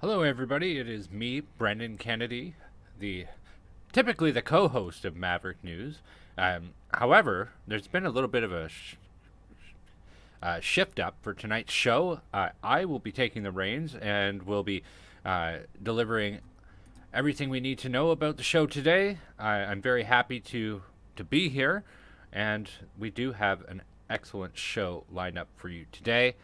Hello, everybody. It is me, Brendan Kennedy, typically the co-host of Maverick News. However, there's been a little bit of a shift up for tonight's show. I will be taking the reins and will be delivering everything we need to know about the show today. I'm very happy to be here, and we do have an excellent show lined up for you today.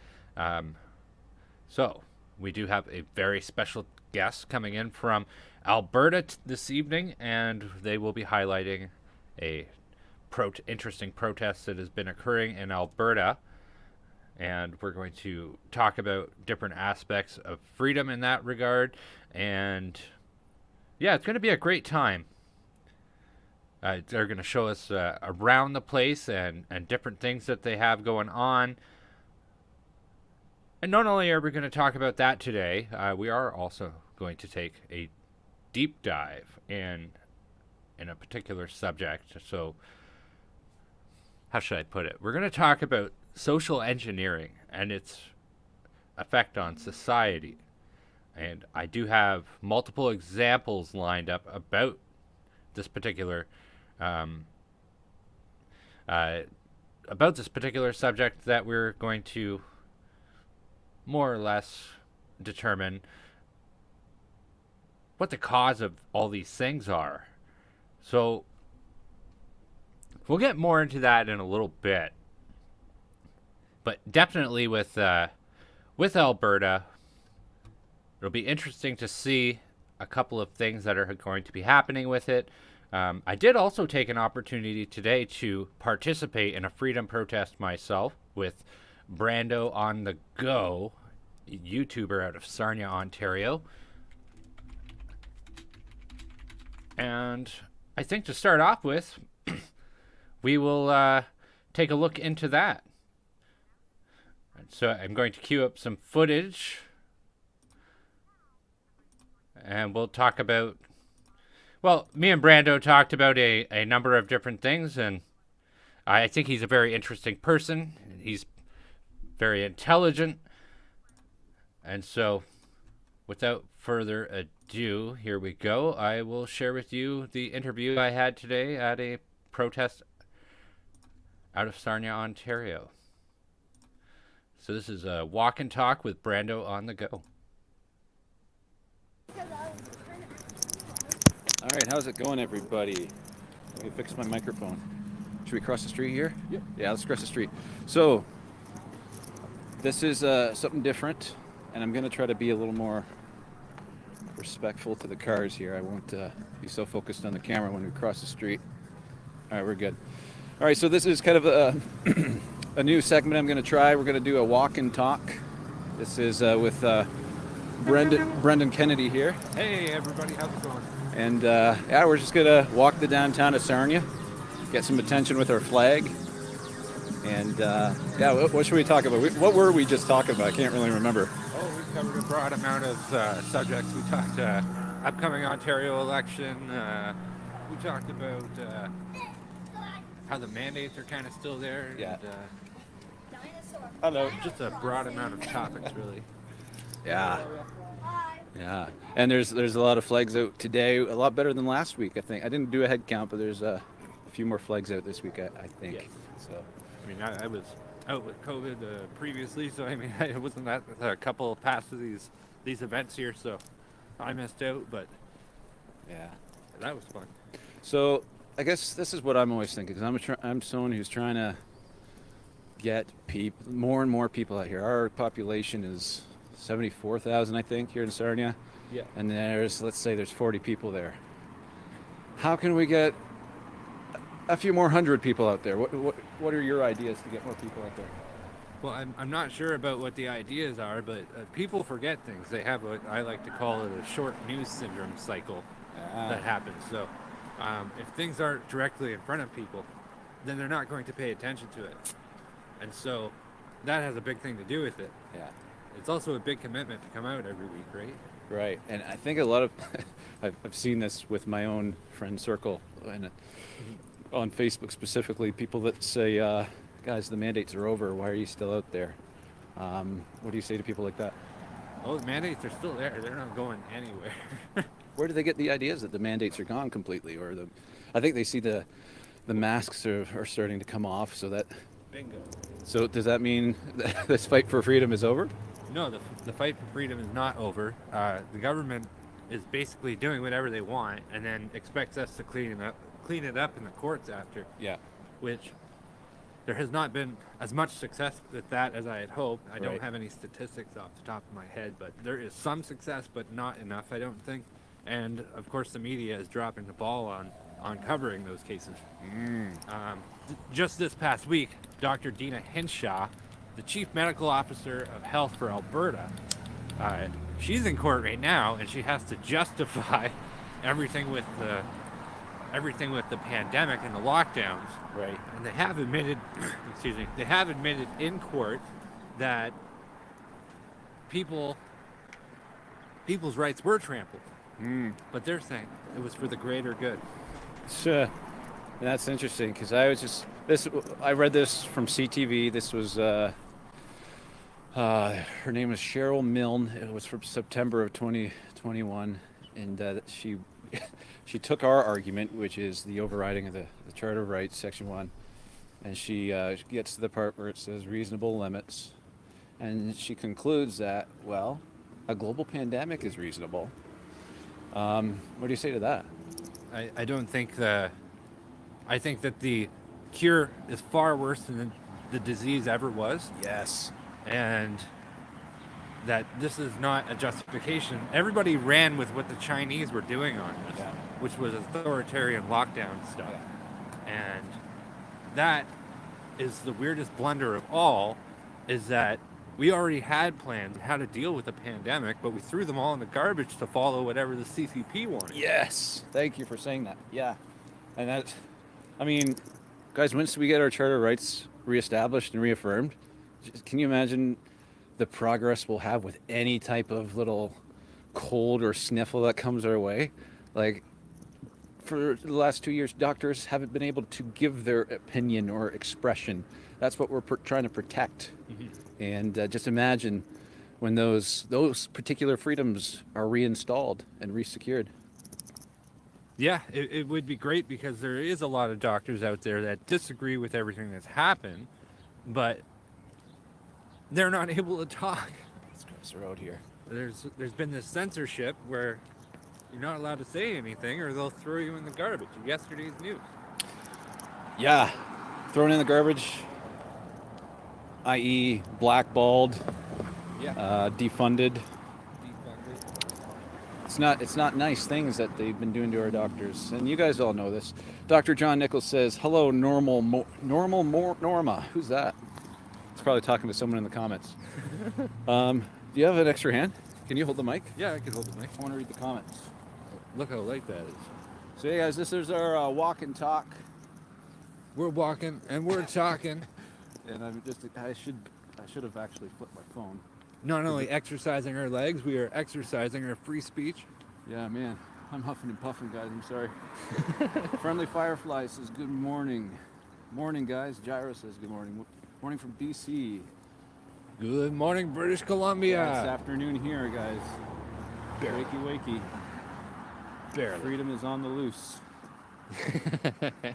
So we do have a very special guest coming in from Alberta this evening, and they will be highlighting a interesting protest that has been occurring in Alberta. And we're going to talk about different aspects of freedom in that regard. And yeah, it's going to be a great time. They're going to show us around the place and different things that they have going on. And not only are we going to talk about that today, we are also going to take a deep dive in a particular subject. So, how should I put it? We're going to talk about social engineering and its effect on society. And I do have multiple examples lined up about this particular subject that we're going to more or less determine what the cause of all these things are. So we'll get more into that in a little bit. But definitely with Alberta, it'll be interesting to see a couple of things that are going to be happening with it. I did also take an opportunity today to participate in a freedom protest myself with Brando on the Go, a YouTuber out of Sarnia, Ontario. And I think to start off with, we will take a look into that. So I'm going to queue up some footage, and we'll talk about, well, me and Brando talked about a number of different things, and I think he's a very interesting person. He's very intelligent. And so, without further ado, here we go. I will share with you the interview I had today at a protest out of Sarnia, Ontario. So this is a walk and talk with Brando on the Go. All right, how's it going, everybody? Let me fix my microphone. Should we cross the street here? Yep. Yeah, let's cross the street. So, this is something different, and I'm going to try to be a little more respectful to the cars here. I won't be so focused on the camera when we cross the street. All right, we're good. All right, so this is kind of a new segment I'm going to try. We're going to do a walk and talk. This is with Brendan Kennedy here. Hey, everybody, how's it going? And yeah, we're just going to walk the downtown of Sarnia, get some attention with our flag. And yeah, what should we talk about? What were we just talking about? I can't really remember. Oh, we covered a broad amount of subjects. We talked upcoming Ontario election. We talked about how the mandates are kind of still there. Yeah. And, hello. just a broad amount of topics, really. Yeah. Yeah. And there's a lot of flags out today, a lot better than last week, I think. I didn't do a head count, but there's a few more flags out this week, I think. Yes. So. I mean, I was out with COVID previously, so I mean, I wasn't at a couple past of these events here, so I missed out, but Yeah. that was fun. So I guess this is what I'm always thinking, because I'm someone who's trying to get more and more people out here. Our population is 74,000, I think, here in Sarnia. Yeah. And let's say there's 40 people there. How can we get a few more hundred people out there? What are your ideas to get more people out there? Well, I'm not sure about what the ideas are, but people forget things. They have what I like to call it a short news syndrome cycle that happens. So if things aren't directly in front of people, then they're not going to pay attention to it. And so that has a big thing to do with it. Yeah. It's also a big commitment to come out every week, right? Right. And I think a lot of, I've seen this with my own friend circle, and on Facebook specifically, people that say, guys, the mandates are over. Why are you still out there? What do you say to people like that? Oh, the mandates are still there. They're not going anywhere. Where do they get the ideas that the mandates are gone completely, or I think they see the masks are starting to come off, so that. Bingo. So does that mean that this fight for freedom is over? No, the fight for freedom is not over. The government is basically doing whatever they want, and then expects us to clean it up in the courts after. Yeah. Which there has not been as much success with that as I had hoped. I don't Right. have any statistics off the top of my head, but there is some success, but not enough, I don't think. And of course, the media is dropping the ball on covering those cases. Just this past week, Dr. Dina Hinshaw, the Chief Medical Officer of Health for Alberta, she's in court right now, and she has to justify everything with the pandemic and the lockdowns. Right. And they have admitted, they have admitted in court that people's rights were trampled. But they're saying it was for the greater good. That's interesting because I read this from CTV. This was her name is Cheryl Milne. It was from September of 2021, and she took our argument, which is the overriding of the Charter of Rights, Section 1, and she gets to the part where it says reasonable limits, and she concludes that, well, a global pandemic is reasonable. What do you say to that? I don't think I think that the cure is far worse than the disease ever was, Yes. and that this is not a justification. Everybody ran with what the Chinese were doing on this, Yeah. which was authoritarian lockdown stuff. And that is the weirdest blunder of all, is that we already had plans on how to deal with the pandemic, but we threw them all in the garbage to follow whatever the CCP wanted. Yes. Thank you for saying that. Yeah. And guys, once we get our Charter of Rights reestablished and reaffirmed, can you imagine the progress we'll have with any type of little cold or sniffle that comes our way? Like, for the last 2 years, doctors haven't been able to give their opinion or expression. That's what we're trying to protect. And just imagine when those particular freedoms are reinstalled and resecured. Yeah, it would be great, because there is a lot of doctors out there that disagree with everything that's happened, but they're not able to talk. Let's cross the road here. There's been this censorship where you're not allowed to say anything, or they'll throw you in the garbage. Yesterday's news. Yeah, thrown in the garbage, i.e. blackballed, defunded. It's not nice things that they've been doing to our doctors, and you guys all know this. Dr. John Nichols says, "Hello, Norma." Who's that? It's probably talking to someone in the comments. Do you have an extra hand? Can you hold the mic? Yeah, I can hold the mic. I want to read the comments. Look how light that is. So, hey guys, this is our walk and talk. We're walking and we're talking. And I should have actually flipped my phone. Not only exercising our legs, we are exercising our free speech. Yeah, man. I'm huffing and puffing, guys. I'm sorry. Friendly Firefly says good morning. Morning, guys. Gyro says good morning. Morning from BC. Good morning, British Columbia. It's afternoon here, guys. Barely. Wakey. Barely. Freedom is on the loose.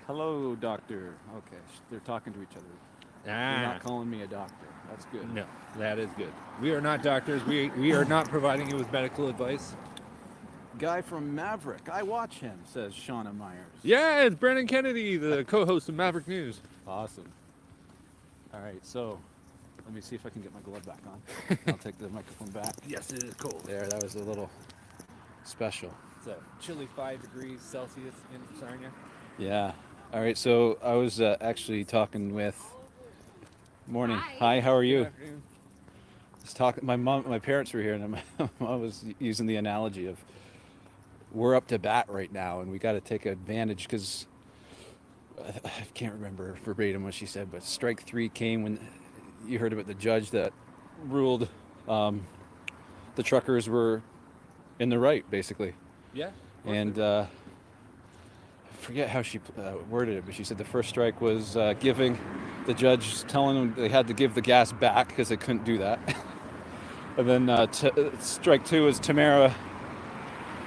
Hello, doctor. Okay, they're talking to each other. They're not calling me a doctor. That's good. No, that is good. We are not doctors. We are not providing you with medical advice. Guy from Maverick. I watch him, says Shauna Myers. Yeah, it's Brenden Kennedy, the co-host of Maverick News. Awesome. All right, so let me see if I can get my glove back on. I'll take the microphone back. Yes, it is cold. There, that was a little special. It's a chilly 5 degrees Celsius in Sarnia. Yeah. All right, so I was actually talking with... Morning. Hi, how are you? Good afternoon. Just talking. My parents were here, and my mom was using the analogy of we're up to bat right now, and we got to take advantage because I can't remember verbatim what she said, but strike three came when you heard about the judge that ruled the truckers were in the right, basically. Yeah. And I forget how she worded it, but she said the first strike was giving the judge telling them they had to give the gas back because they couldn't do that. And then strike two is Tamara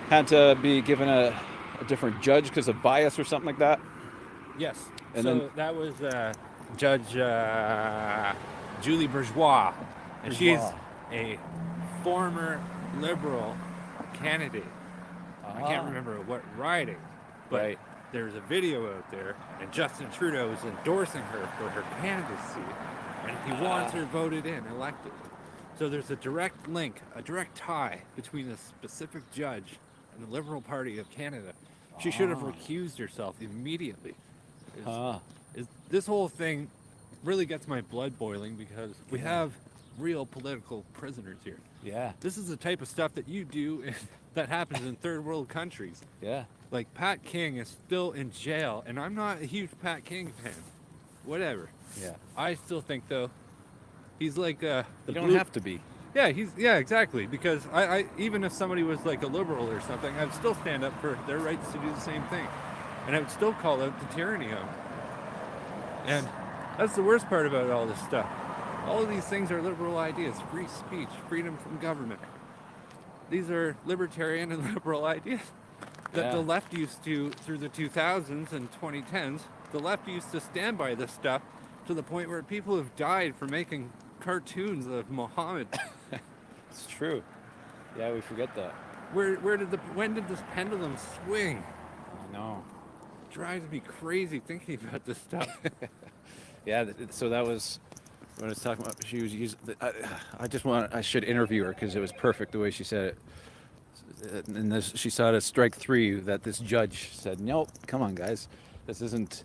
had to be given a different judge because of bias or something like that. Yes. And so then that was Judge Julie Bourgeois, and she's a former Liberal candidate. I can't remember what riding, but Right. there's a video out there, and Justin Trudeau is endorsing her for her candidacy, and he wants her voted in, elected. So there's a direct link, a direct tie between a specific judge and the Liberal Party of Canada. She should have recused herself immediately. This whole thing really gets my blood boiling because we have real political prisoners here. Yeah. This is the type of stuff that you do that happens in third world countries. Yeah. Like Pat King is still in jail, and I'm not a huge Pat King fan. Whatever. Yeah. I still think though, he's like You don't have to be. Yeah, exactly. Because I even if somebody was like a liberal or something, I'd still stand up for their rights to do the same thing, and I would still call out the tyranny of them. And that's the worst part about all this stuff. All of these things are liberal ideas: free speech, freedom from government. These are libertarian and liberal ideas that the left used to, through the 2000s and 2010s, the left used to stand by this stuff to the point where people have died for making cartoons of Muhammad. It's true. Yeah, we forget that. When did this pendulum swing? I know. Drives me crazy thinking about this stuff. Yeah, so that was when I was talking about. She was using. I should interview her because it was perfect the way she said it. And this, she saw it as strike three that this judge said, "Nope, come on, guys, this isn't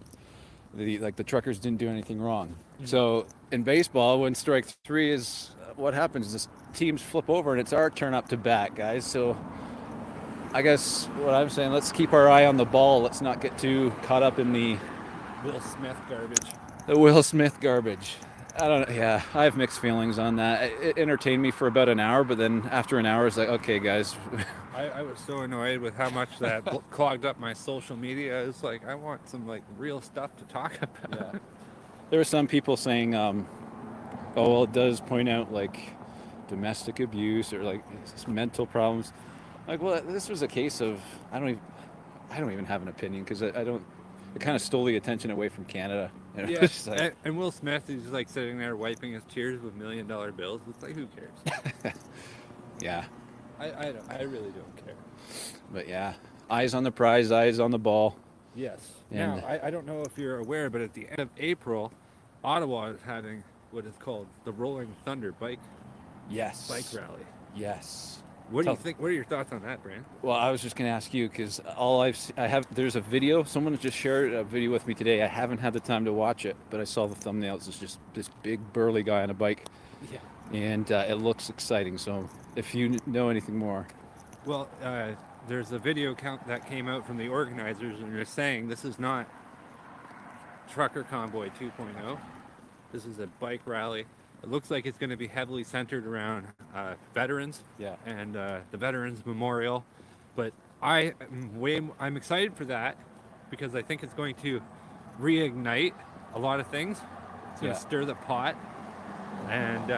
the truckers didn't do anything wrong." Mm-hmm. So in baseball, when strike three is what happens is teams flip over and it's our turn up to bat, guys. So I guess what I'm saying, let's keep our eye on the ball. Let's not get too caught up in the Will Smith garbage. The Will Smith garbage. I don't know. Yeah, I have mixed feelings on that. It entertained me for about an hour, but then after an hour, it's like, okay, guys. I was so annoyed with how much that clogged up my social media. It's like, I want some like real stuff to talk about. Yeah. There were some people saying, oh, well, it does point out like domestic abuse or like mental problems. Like, well, this was a case of I don't even have an opinion because I don't. It kind of stole the attention away from Canada. And yeah, like, and Will Smith is like sitting there wiping his tears with $1 million bills. It's like, who cares? Yeah. I really don't care. But yeah, eyes on the prize, eyes on the ball. Yes. And now, I don't know if you're aware, but at the end of April, Ottawa is having what is called the Rolling Thunder bike rally. Yes. What do you think? What are your thoughts on that, Brand? Well, I was just going to ask you because there's a video. Someone just shared a video with me today. I haven't had the time to watch it, but I saw the thumbnails. It's just this big burly guy on a bike. Yeah. And it looks exciting. So if you know anything more. Well, there's a video count that came out from the organizers, and they're saying this is not Trucker Convoy 2.0. This is a bike rally. It looks like it's going to be heavily centered around veterans and the Veterans Memorial. But I'm excited for that because I think it's going to reignite a lot of things. It's going to stir the pot. And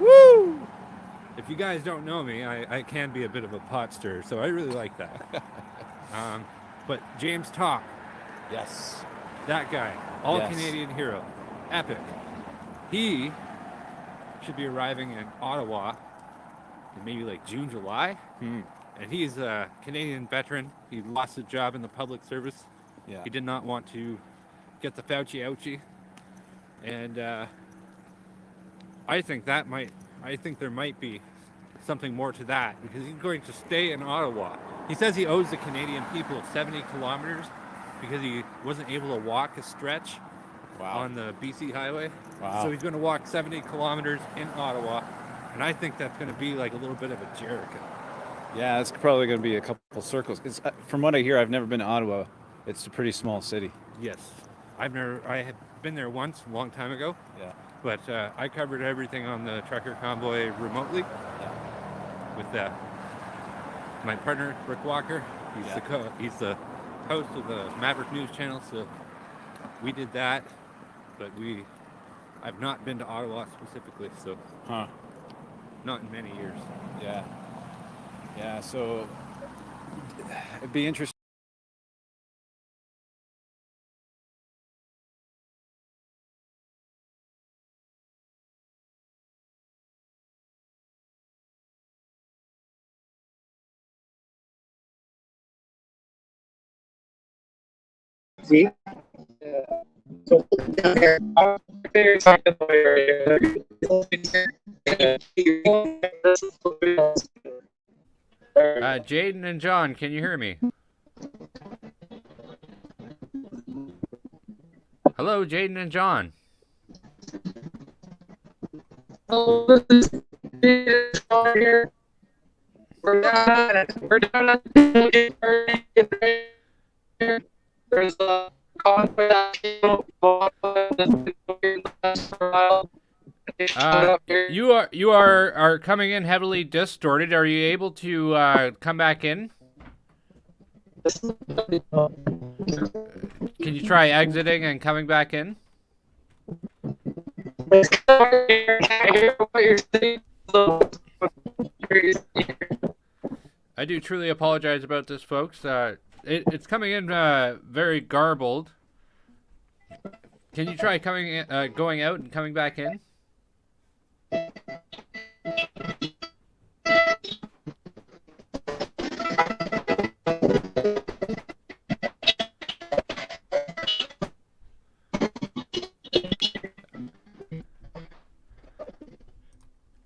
woo! If you guys don't know me, I can be a bit of a pot stirrer, so I really like that. But James Talk. Yes. That guy. All-Canadian hero. Epic. He should be arriving in Ottawa in maybe like June, July. And he's a Canadian veteran. He lost his job in the public service. Yeah. He did not want to get the Fauci ouchie. And I think there might be something more to that because he's going to stay in Ottawa. He says he owes the Canadian people 70 kilometers because he wasn't able to walk a stretch on the BC highway. Wow. So he's going to walk 70 kilometers in Ottawa, and I think that's going to be like a little bit of a Jericho. Yeah, it's probably going to be a couple circles. From what I hear, I've never been to Ottawa. It's a pretty small city. Yes. I had been there once a long time ago. Yeah. But I covered everything on the Trucker Convoy remotely with my partner, Rick Walker. He's the host of the Maverick News Channel, so we did that. But I've not been to Ottawa specifically, so Not in many years. Yeah. Yeah. So it'd be interesting. See? So down there, very technical area. Jaden and John, can you hear me? Hello, Jaden and John. We're down at there's a Convoy You are coming in heavily distorted. Are you able to come back in? Can you try exiting and coming back in? I do truly apologize about this, folks. It's coming in very garbled. Can you try going out and coming back in?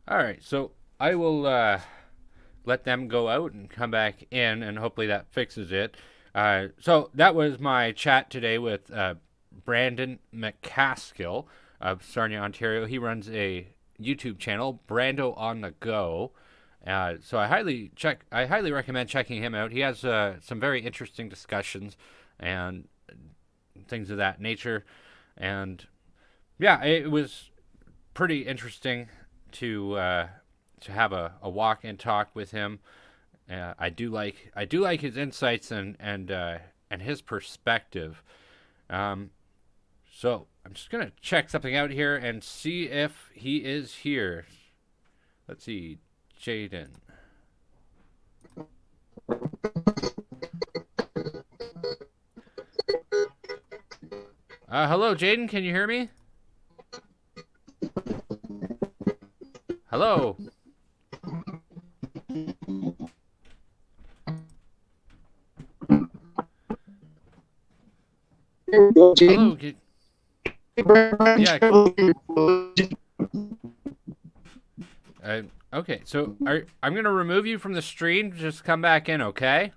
All right, so I will let them go out and come back in, and hopefully that fixes it. So that was my chat today with Brenden McCaskill of Sarnia, Ontario. He runs a YouTube channel, Brando on the Go. So I highly recommend checking him out. He has some very interesting discussions and things of that nature. And yeah, it was pretty interesting to have a walk and talk with him. I do like his insights and his perspective. So I'm just gonna check something out here and see if he is here. Let's see, Jaden. Hello, Jaden. Can you hear me? Hello. Hello. Yeah. Okay. So I'm gonna remove you from the stream. Just come back in, okay?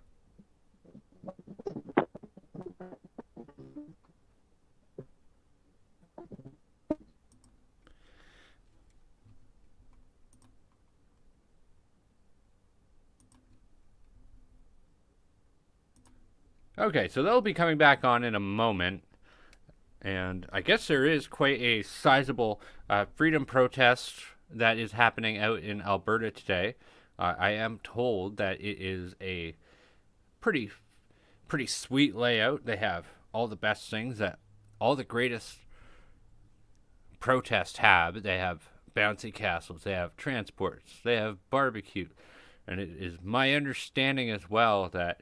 Okay, so they'll be coming back on in a moment. And I guess there is quite a sizable freedom protest that is happening out in Alberta today. I am told that it is a pretty sweet layout. They have all the best things that all the greatest protests have. They have bouncy castles, they have transports, they have barbecue. And it is my understanding as well that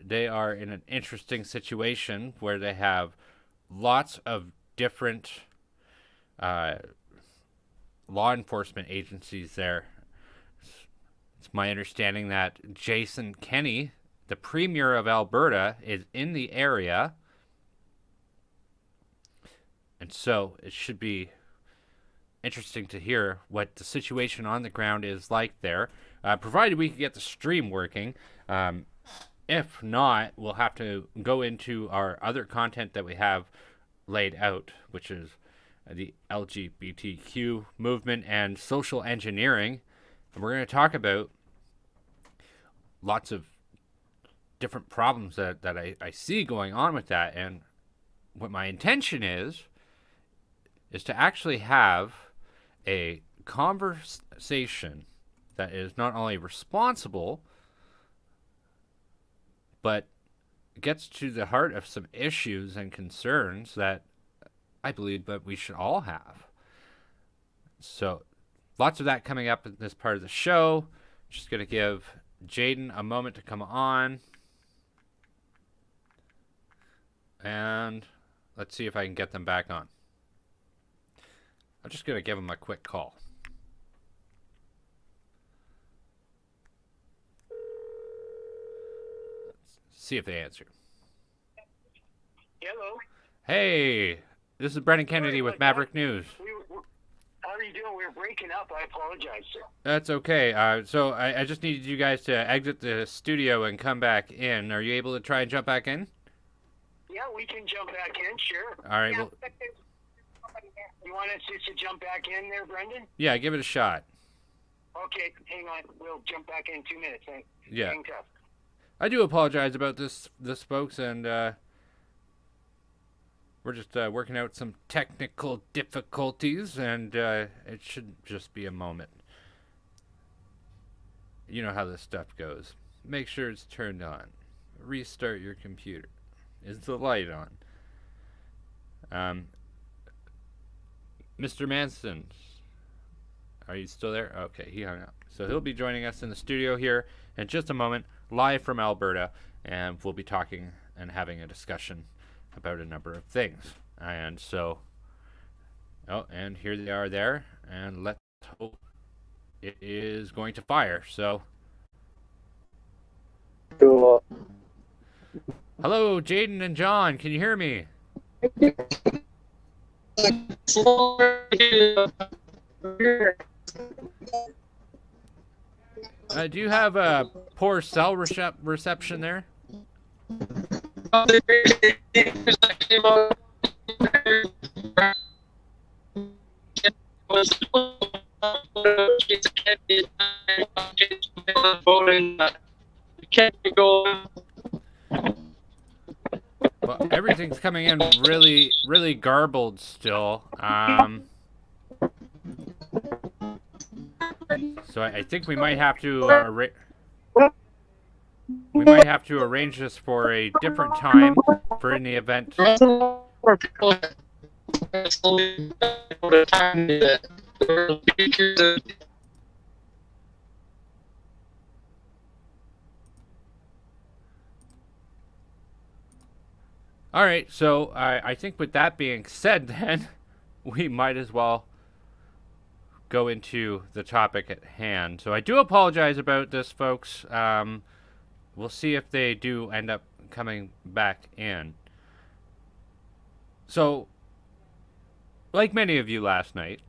they are in an interesting situation where they have lots of different law enforcement agencies there. It's my understanding that Jason Kenney, the Premier of Alberta, is in the area. And so it should be interesting to hear what the situation on the ground is like there, provided we can get the stream working. If not, we'll have to go into our other content that we have laid out, which is the LGBTQ movement and social engineering. And we're going to talk about lots of different problems that I see going on with that. And what my intention is to actually have a conversation that is not only responsible, but gets to the heart of some issues and concerns that I believe that we should all have. So lots of that coming up in this part of the show. Just going to give Jaden a moment to come on. And let's see if I can get them back on. I'm just going to give them a quick call. Let's see if they answer. Hello. Hey, this is Brendan Kennedy with Maverick News. How are you doing? We were breaking up. I apologize, sir. That's okay. So I just needed you guys to exit the studio and come back in. Are you able to try and jump back in? Yeah, we can jump back in, sure. All right. Well, You want us to jump back in there, Brendan? yeah, give it a shot. Okay, hang on. We'll jump back in 2 minutes. Yeah. Hang tough. I do apologize about this folks, and we're just working out some technical difficulties, and it should just be a moment. You know how this stuff goes. Make sure it's turned on. Restart your computer. Is the light on? Mr. Manson, are you still there? Okay, he hung up. So he'll be joining us in the studio here in just a moment, live from Alberta, and we'll be talking and having a discussion about a number of things. And so, oh, and here they are there, and let's hope it is going to fire. So, Cool. hello, Jaden and John, can you hear me? Do you have a poor cell reception there? Well, everything's coming in really, really garbled still. So I think we might have to arrange this for a different time for in the event. All right, so I think with that being said, then we might as well go into the topic at hand. So I do apologize about this, folks. We'll see if they do end up coming back in. So, like many of you last night,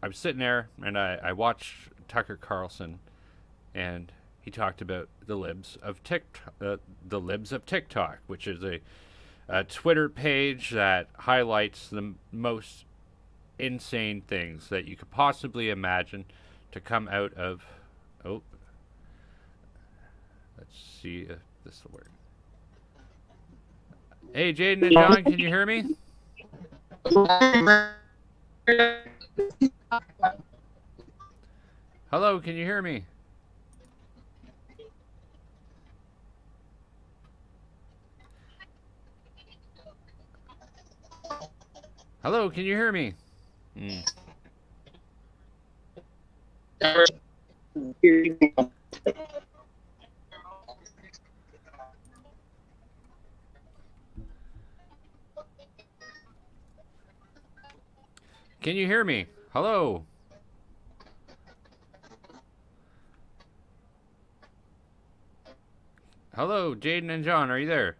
I was sitting there and I watched Tucker Carlson, and he talked about the libs of TikTok, which is a Twitter page that highlights the most insane things that you could possibly imagine to come out of. Oh, let's see if this will work. Hey, Jaden and John, can you hear me? Hello, can you hear me? Hello, can you hear me? Can you hear me? Hello. Hello, Jaden and John, are you there?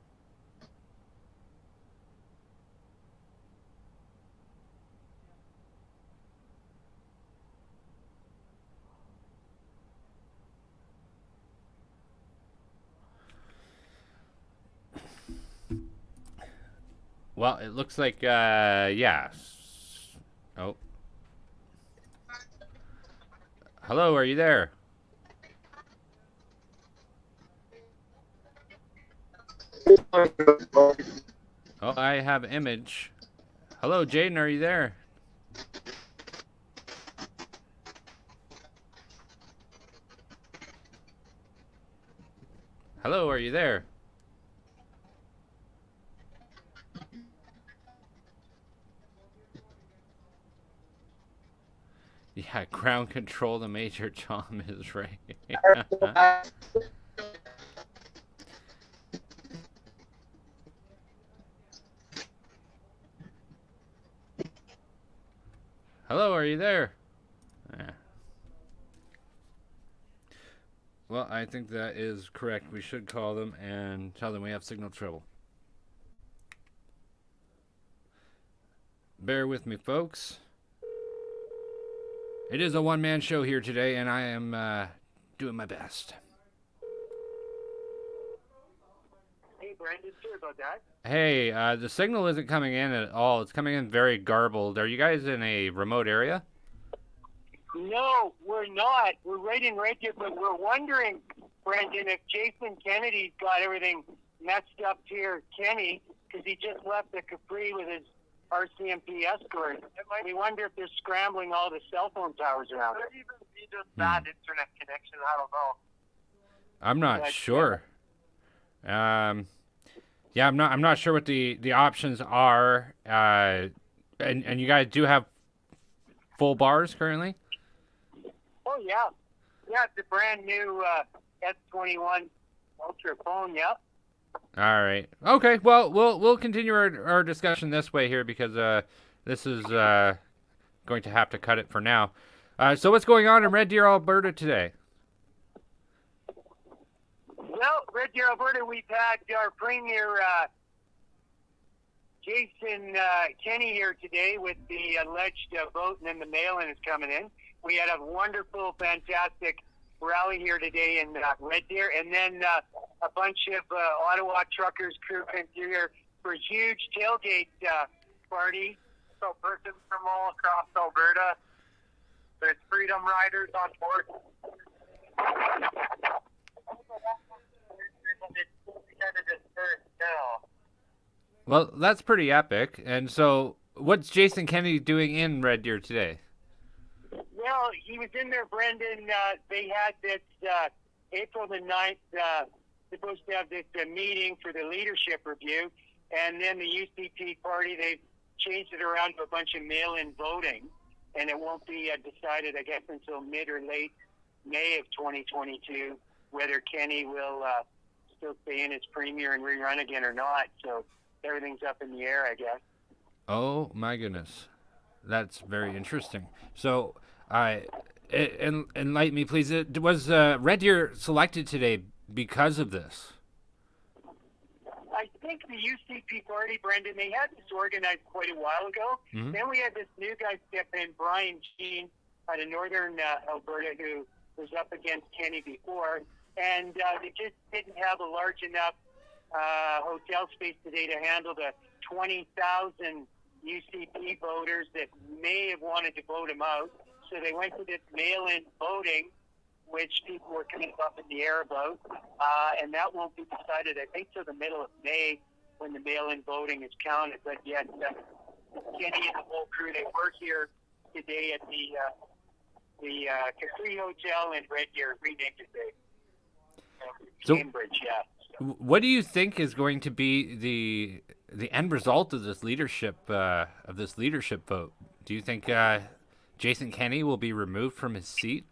Well, it looks like, yeah. Oh. Hello, are you there? Oh, I have image. Hello, Jaden, are you there? Hello, are you there? Yeah, ground control to Major Tom is right. Hello, are you there? Yeah. Well, I think that is correct. We should call them and tell them we have signal trouble. Bear with me, folks. It is a one-man show here today, and I am doing my best. Hey, Brandon, sorry about that. Hey, the signal isn't coming in at all. It's coming in very garbled. Are you guys in a remote area? No, we're not. We're right in Red Deer, but we're wondering, Brandon, if Jason Kennedy's got everything messed up here, Kenny, because he just left the Capri with his RCMP escort. We wonder if they're scrambling all the cell phone towers around. Could even be just bad internet connection. I don't know. I'm not sure. Yeah, I'm not sure what the options are. And you guys do have full bars currently? Oh yeah, yeah. It's a brand new S21 Ultra phone. Yep. All right. Okay. Well, we'll continue our discussion this way here because this is going to have to cut it for now. So what's going on in Red Deer, Alberta today? Well, Red Deer, Alberta, we've had our Premier Jason Kenney here today with the alleged vote, and then the mail-in is coming in. We had a wonderful, fantastic rally here today in Red Deer, and then a bunch of Ottawa truckers crew came through here for a huge tailgate party. So persons from all across Alberta. There's Freedom Riders on board. Well, that's pretty epic. And so, what's Jason Kennedy doing in Red Deer today? Well, he was in there, Brenden. They had this April the 9th, supposed to have this meeting for the leadership review. And then the UCP party, they've changed it around to a bunch of mail-in voting. And it won't be decided, I guess, until mid or late May of 2022, whether Kenney will still stay in as premier and rerun again or not. So everything's up in the air, I guess. Oh, my goodness. That's very interesting. So, enlighten me, please. Was Red Deer selected today because of this? I think the UCP party, Brenden, they had this organized quite a while ago. Mm-hmm. Then we had this new guy step in, Brian Jean, out of northern Alberta, who was up against Kenney before. And they just didn't have a large enough hotel space today to handle the 20,000 UCP voters that may have wanted to vote him out. So they went to this mail-in voting, which people were kind of up in the air about. And that won't be decided, I think, till the middle of May when the mail-in voting is counted. But yet, Kenney and the whole crew, they were here today at the Capri Hotel in Red Deer, renamed today. Cambridge, yeah. What do you think is going to be the end result of this leadership vote? Do you think Jason Kenney will be removed from his seat?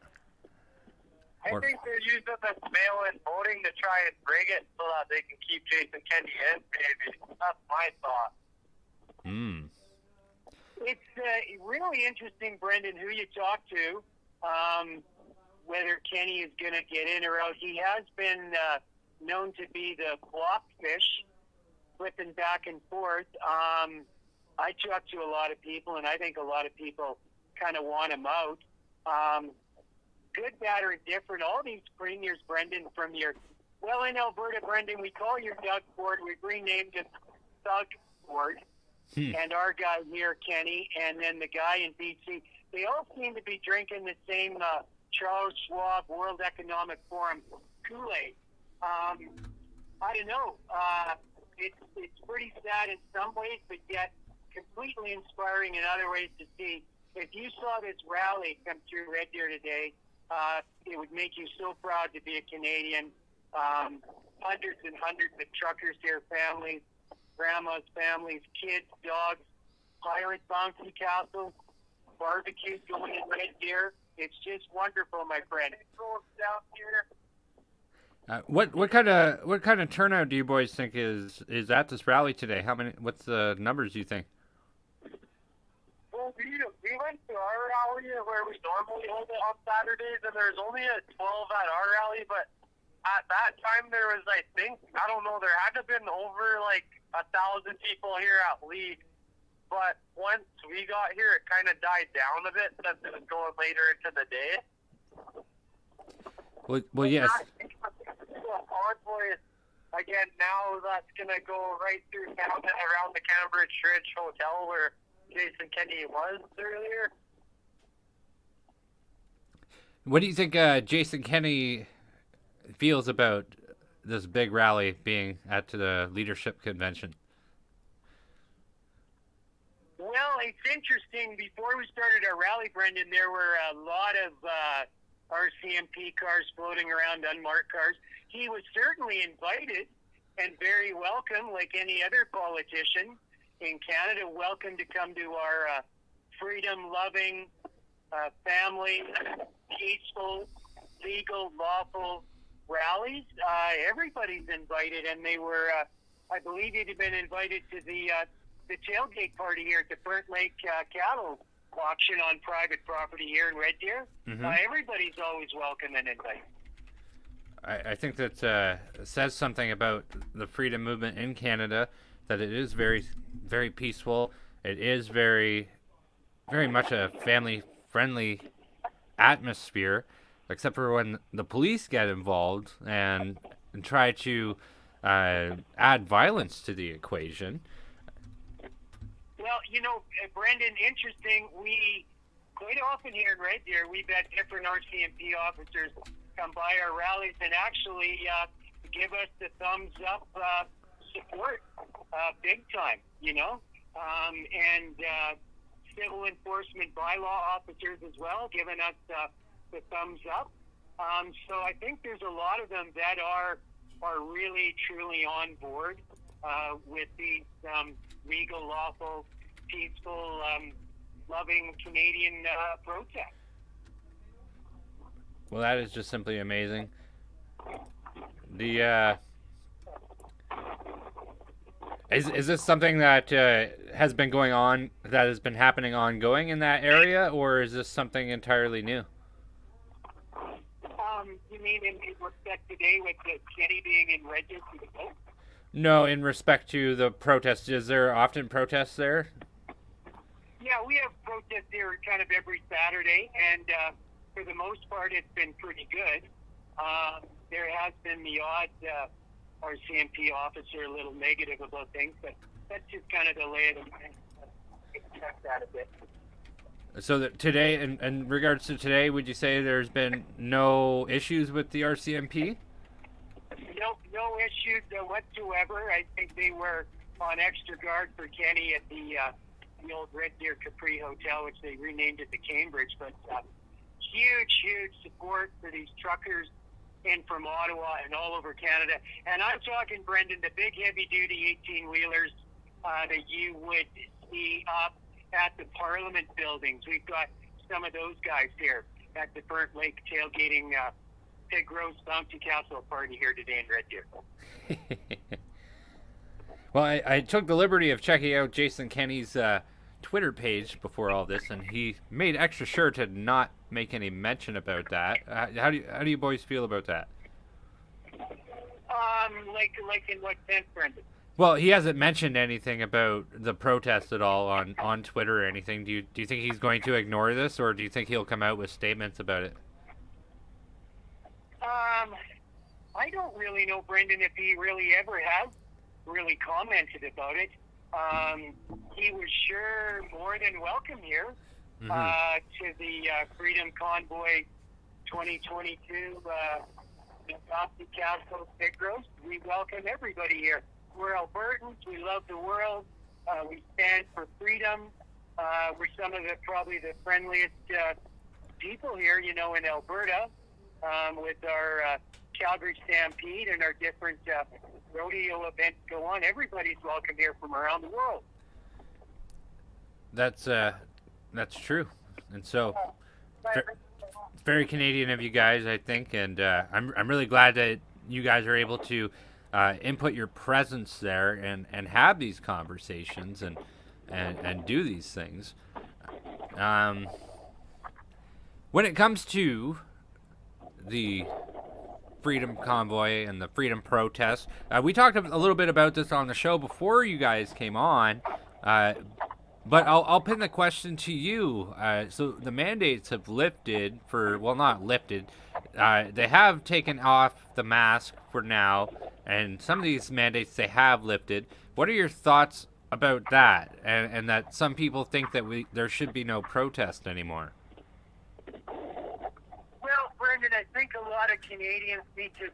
I think they're using this mail-in voting to try and bring it so that they can keep Jason Kenney in, maybe. That's my thought. It's really interesting, Brenden, who you talk to, whether Kenney is going to get in or out. He has been known to be the flop fish, flipping back and forth. I talk to a lot of people, and I think a lot of people kind of want him out. Good, bad, or indifferent, all these premiers, Brenden, from your... Well, in Alberta, Brenden, we call your Doug Ford. We've renamed it Thug Ford. And our guy here, Kenney, and then the guy in BC. They all seem to be drinking the same Charles Schwab World Economic Forum Kool-Aid. I don't know. It's pretty sad in some ways, but yet completely inspiring in other ways to see. If you saw this rally come through Red Deer today, it would make you so proud to be a Canadian. Hundreds and hundreds of truckers here, families, grandmas, families, kids, dogs, pirate bouncy castles. barbecues going in Red Deer. It's just wonderful, my friend. Go down here. What kind of turnout do you boys think is at this rally today? What's the numbers you think? Well, we went to our rally where we normally hold it on Saturdays, and there's only a 12 at our rally, but at that time there was, I think, I don't know, there had to have been over like 1,000 people here at least. But once we got here, it kind of died down a bit since it was going later into the day. Well, yes. Convoy, again, now that's going to go right through town and around the Cambridge Ridge Hotel where Jason Kenney was earlier. What do you think Jason Kenney feels about this big rally being at the leadership convention? Well, it's interesting. Before we started our rally, Brenden, there were a lot of RCMP cars floating around, unmarked cars. He was certainly invited and very welcome, like any other politician in Canada, welcome to come to our freedom-loving, family, peaceful, legal, lawful rallies. Everybody's invited, and they were, I believe he'd been invited to the tailgate party here at the Burnt Lake cattle auction on private property here in Red Deer. Mm-hmm. Everybody's always welcome and invited. I think that says something about the freedom movement in Canada, that it is very, very peaceful. It is very, very much a family-friendly atmosphere, except for when the police get involved and try to add violence to the equation. Well, you know, Brenden, interesting. We quite often here in Red Deer, we've had different RCMP officers come by our rallies and actually give us the thumbs up support big time, you know, and civil enforcement bylaw officers as well, giving us the thumbs up. So I think there's a lot of them that are really truly on board with these legal, lawful, peaceful, loving Canadian protests. Well, that is just simply amazing. The is this something that has been going on, that has been happening ongoing in that area, or is this something entirely new? You mean in respect today with the city being in Red Deer for the vote? No, in respect to the protests. Is there often protests there? Yeah, we have protests here kind of every Saturday, and for the most part, it's been pretty good. There has been the odd RCMP officer a little negative about things, but that's just kind of the lay of the land. Check that a bit. So that today, in regards to today, would you say there's been no issues with the RCMP? No issues whatsoever. I think they were on extra guard for Kenny at the old Red Deer Capri Hotel, which they renamed it the Cambridge. But huge support for these truckers in from Ottawa and all over Canada. And I'm talking, Brenden, the big heavy-duty 18-wheelers that you would see up at the Parliament buildings. We've got some of those guys here at the Burnt Lake tailgating pig roast bouncy castle party here today in Red Deer. Well, I took the liberty of checking out Jason Kenney's Twitter page before all this, and he made extra sure to not make any mention about that. How do you boys feel about that? Like in what sense, Brenden? Well, he hasn't mentioned anything about the protest at all on Twitter or anything. Do you think he's going to ignore this, or do you think he'll come out with statements about it? I don't really know, Brenden, if he really ever has really commented about it. He was sure more than welcome here to the Freedom Convoy 2022 Bouncy Castle Pig Roast. We welcome everybody here. We're Albertans. We love the world. We stand for freedom. We're some of probably the friendliest people here, you know, in Alberta, with our Calgary Stampede and our different rodeo events go on. Everybody's welcome here from around the world. That's true. And so, it's very Canadian of you guys, I think, and I'm really glad that you guys are able to input your presence there and have these conversations and do these things. When it comes to the Freedom Convoy and the Freedom Protest, we talked a little bit about this on the show before you guys came on. But I'll pin the question to you. So the mandates have lifted not lifted. They have taken off the mask for now, and some of these mandates they have lifted. What are your thoughts about that? And that some people think that there should be no protest anymore. Well, Brendan, I think a lot of Canadians need to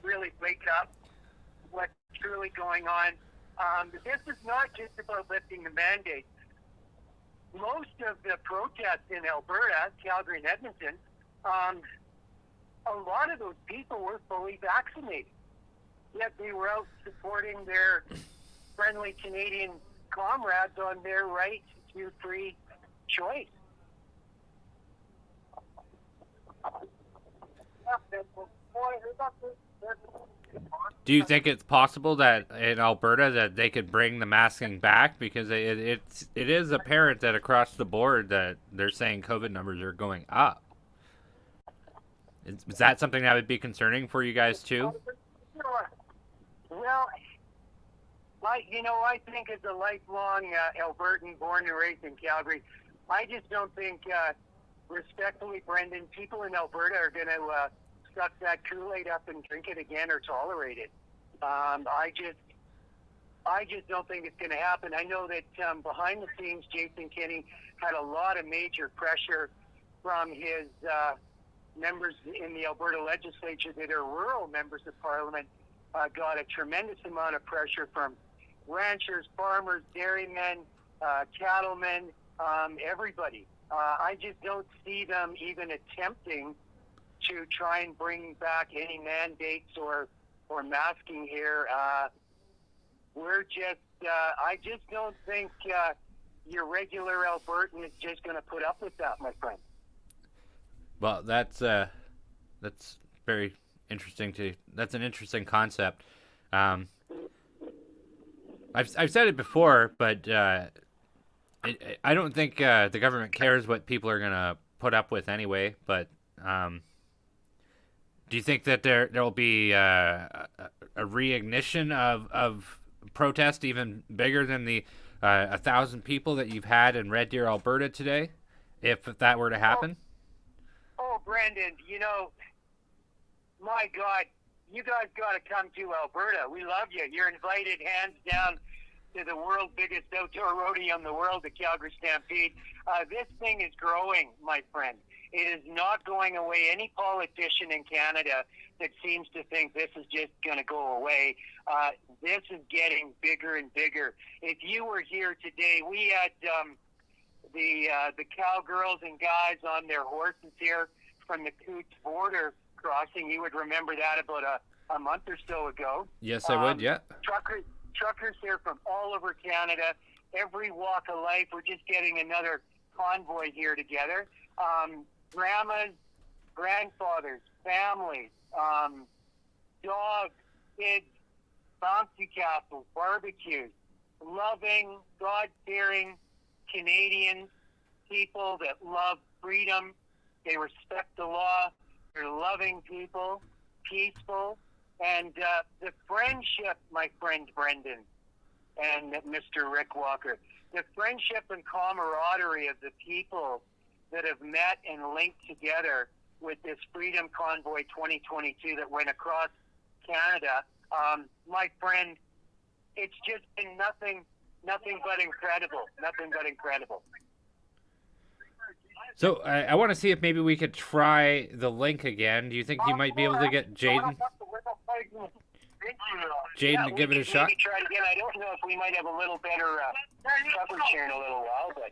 really wake up what's truly going on. This is not just about lifting the mandates. Most of the protests in Alberta, Calgary, and Edmonton, a lot of those people were fully vaccinated. Yet they were out supporting their friendly Canadian comrades on their right to free choice. Do you think it's possible that in Alberta that they could bring the masking back? Because it is apparent that across the board that they're saying COVID numbers are going up. Is that something that would be concerning for you guys too? Well, I think as a lifelong Albertan, born and raised in Calgary, I just don't think, respectfully, Brendan, people in Alberta are going to suck that Kool-Aid up and drink it again or tolerate it. I just don't think it's going to happen. I know that behind the scenes, Jason Kenney had a lot of major pressure from his members in the Alberta legislature that are rural members of parliament. Got a tremendous amount of pressure from ranchers, farmers, dairymen, cattlemen, everybody. I just don't see them even attempting to try and bring back any mandates or masking here. I just don't think your regular Albertan is just going to put up with that, my friend. Well, that's very interesting. That's an interesting concept. I've said it before, but I don't think the government cares what people are gonna put up with anyway. But do you think that there will be a reignition of protest even bigger than the 1,000 people that you've had in Red Deer, Alberta today, if that were to happen? Oh, Brenden, my God, you guys got to come to Alberta. We love you. You're invited, hands down, to the world's biggest outdoor rodeo in the world, the Calgary Stampede. This thing is growing, my friend. It is not going away. Any politician in Canada that seems to think this is just going to go away, this is getting bigger and bigger. If you were here today, we had the cowgirls and guys on their horses here from the Coots border crossing. You would remember that about a month or so ago. Yes, I would, yeah. Truckers here from all over Canada, every walk of life. We're just getting another convoy here together. Grandmas, grandfathers, families, dogs, kids, bouncy castles, barbecues, loving, God-fearing Canadian people that love freedom. They respect the law. They're loving people, peaceful, and the friendship, my friend Brenden and Mr. Rick Walker, the friendship and camaraderie of the people that have met and linked together with this Freedom Convoy 2022 that went across Canada, my friend, it's just been nothing but incredible. Nothing but incredible. So I want to see if maybe we could try the link again. Do you think you might be able to get Jaden to give it a shot? Maybe try it again. I don't know if we might have a little better coverage here in a little while, but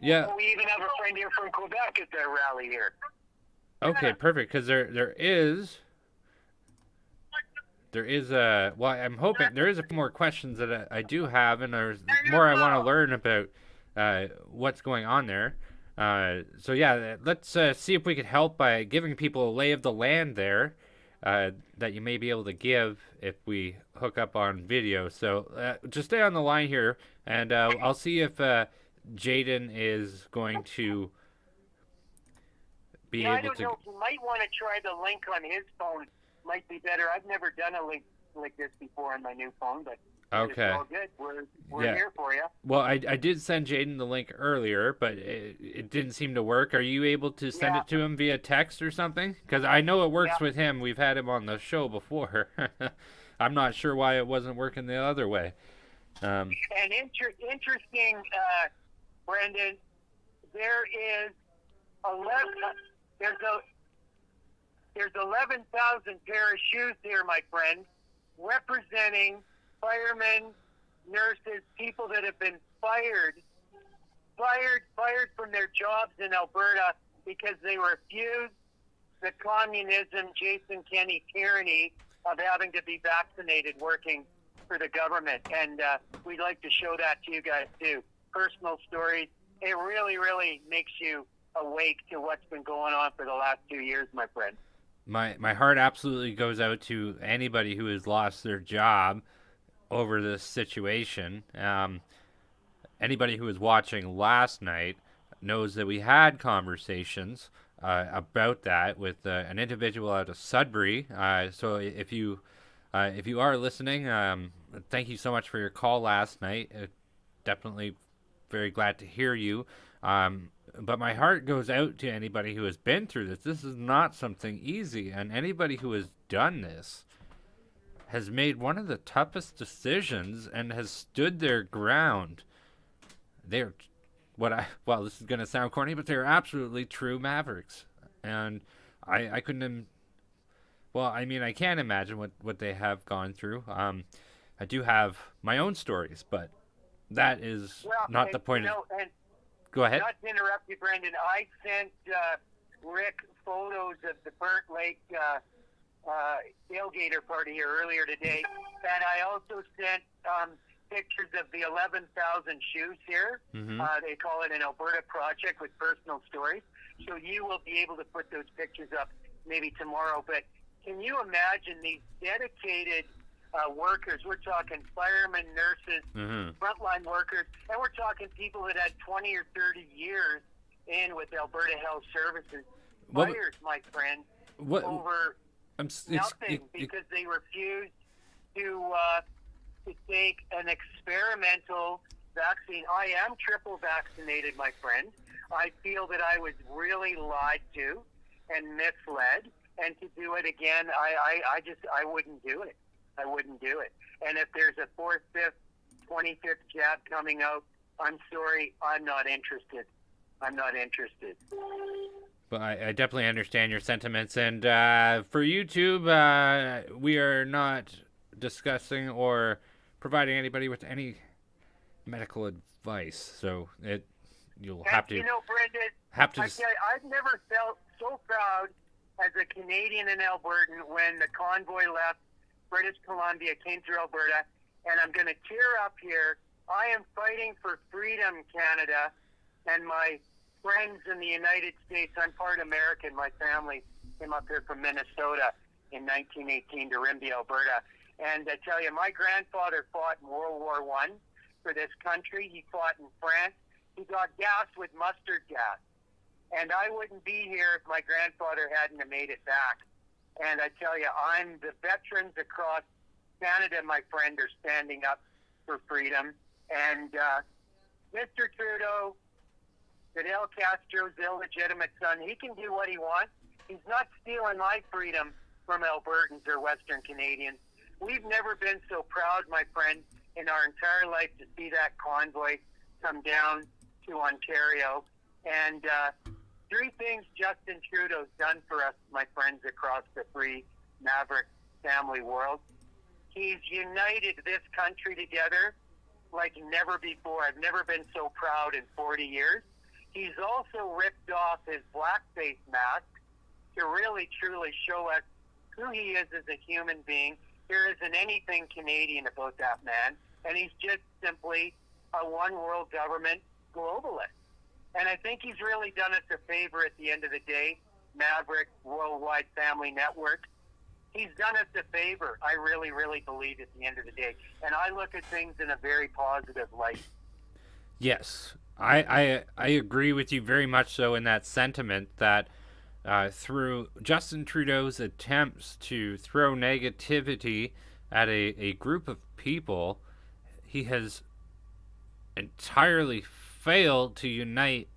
yeah. We even have a friend here from Quebec at their rally here. Okay, perfect. Because there is I'm hoping there is a few more questions that I do have, and there's more I want to learn about what's going on there. So yeah, let's see if we could help by giving people a lay of the land there that you may be able to give if we hook up on video. So just stay on the line here, and I'll see if Jaden is going to be Yeah, I able don't to. know. You might want to try the link on his phone. Might be better. I've never done a link like this before on my new phone, but Okay. it's all good. We're Yeah. here for you. Well, I did send Jaden the link earlier, but it didn't seem to work. Are you able to send Yeah. it to him via text or something? Because I know it works Yeah. with him. We've had him on the show before. I'm not sure why it wasn't working the other way. And interesting, Brenden, there is 11,000 pair of shoes here, my friend, representing firemen, nurses, people that have been fired from their jobs in Alberta because they refused the communism, Jason Kenney tyranny of having to be vaccinated working for the government. And we'd like to show that to you guys too. Personal stories. It really, really makes you awake to what's been going on for the last 2 years, my friend. My heart absolutely goes out to anybody who has lost their job over this situation. Anybody who was watching last night knows that we had conversations about that with an individual out of Sudbury. So if you are listening, thank you so much for your call last night. Definitely very glad to hear you. But my heart goes out to anybody who has been through this. This is not something easy, and anybody who has done this has made one of the toughest decisions and has stood their ground. They're well, this is going to sound corny, but they're absolutely true mavericks. And I couldn't, well, I mean, I can't imagine what they have gone through. I do have my own stories, but that is not the point. Go ahead. Not to interrupt you, Brenden. I sent Rick photos of the Burnt Lake tailgater party here earlier today, and I also sent pictures of the 11,000 shoes here. Mm-hmm. They call it an Alberta project with personal stories. So you will be able to put those pictures up maybe tomorrow. But can you imagine these dedicated workers? We're talking firemen, nurses, frontline workers, and we're talking people that had 20 or 30 years in with Alberta Health Services. Fired, my friend, over nothing because they refused to take an experimental vaccine. I am triple vaccinated, my friend. I feel that I was really lied to and misled, and to do it again, I wouldn't do it. I wouldn't do it. And if there's a 4th, 5th, 25th jab coming out, I'm sorry, I'm not interested. I'm not interested. Well, I definitely understand your sentiments. And for YouTube, we are not discussing or providing anybody with any medical advice. So you'll have to. You know, Brended, I've never felt so proud as a Canadian and Albertan when the convoy left British Columbia, came through Alberta, and I'm going to tear up here. I am fighting for freedom, Canada, and my friends in the United States. I'm part American. My family came up here from Minnesota in 1918 to Rimbey, Alberta. And I tell you, my grandfather fought in World War I for this country. He fought in France. He got gassed with mustard gas. And I wouldn't be here if my grandfather hadn't have made it back. And I tell you, the veterans across Canada, my friend, are standing up for freedom. And Mr. Trudeau, Fidel Castro's illegitimate son, he can do what he wants. He's not stealing my freedom from Albertans or Western Canadians. We've never been so proud, my friend, in our entire life to see that convoy come down to Ontario. And 3 things Justin Trudeau's done for us, my friends, across the free Maverick family world. He's united this country together like never before. I've never been so proud in 40 years. He's also ripped off his blackface mask to really, truly show us who he is as a human being. There isn't anything Canadian about that man. And he's just simply a one-world government globalist. And I think he's really done us a favor at the end of the day, Maverick Worldwide Family Network. He's done us a favor. I really, really believe at the end of the day. And I look at things in a very positive light. Yes, I agree with you very much so in that sentiment that through Justin Trudeau's attempts to throw negativity at a group of people, he has entirely failed to unite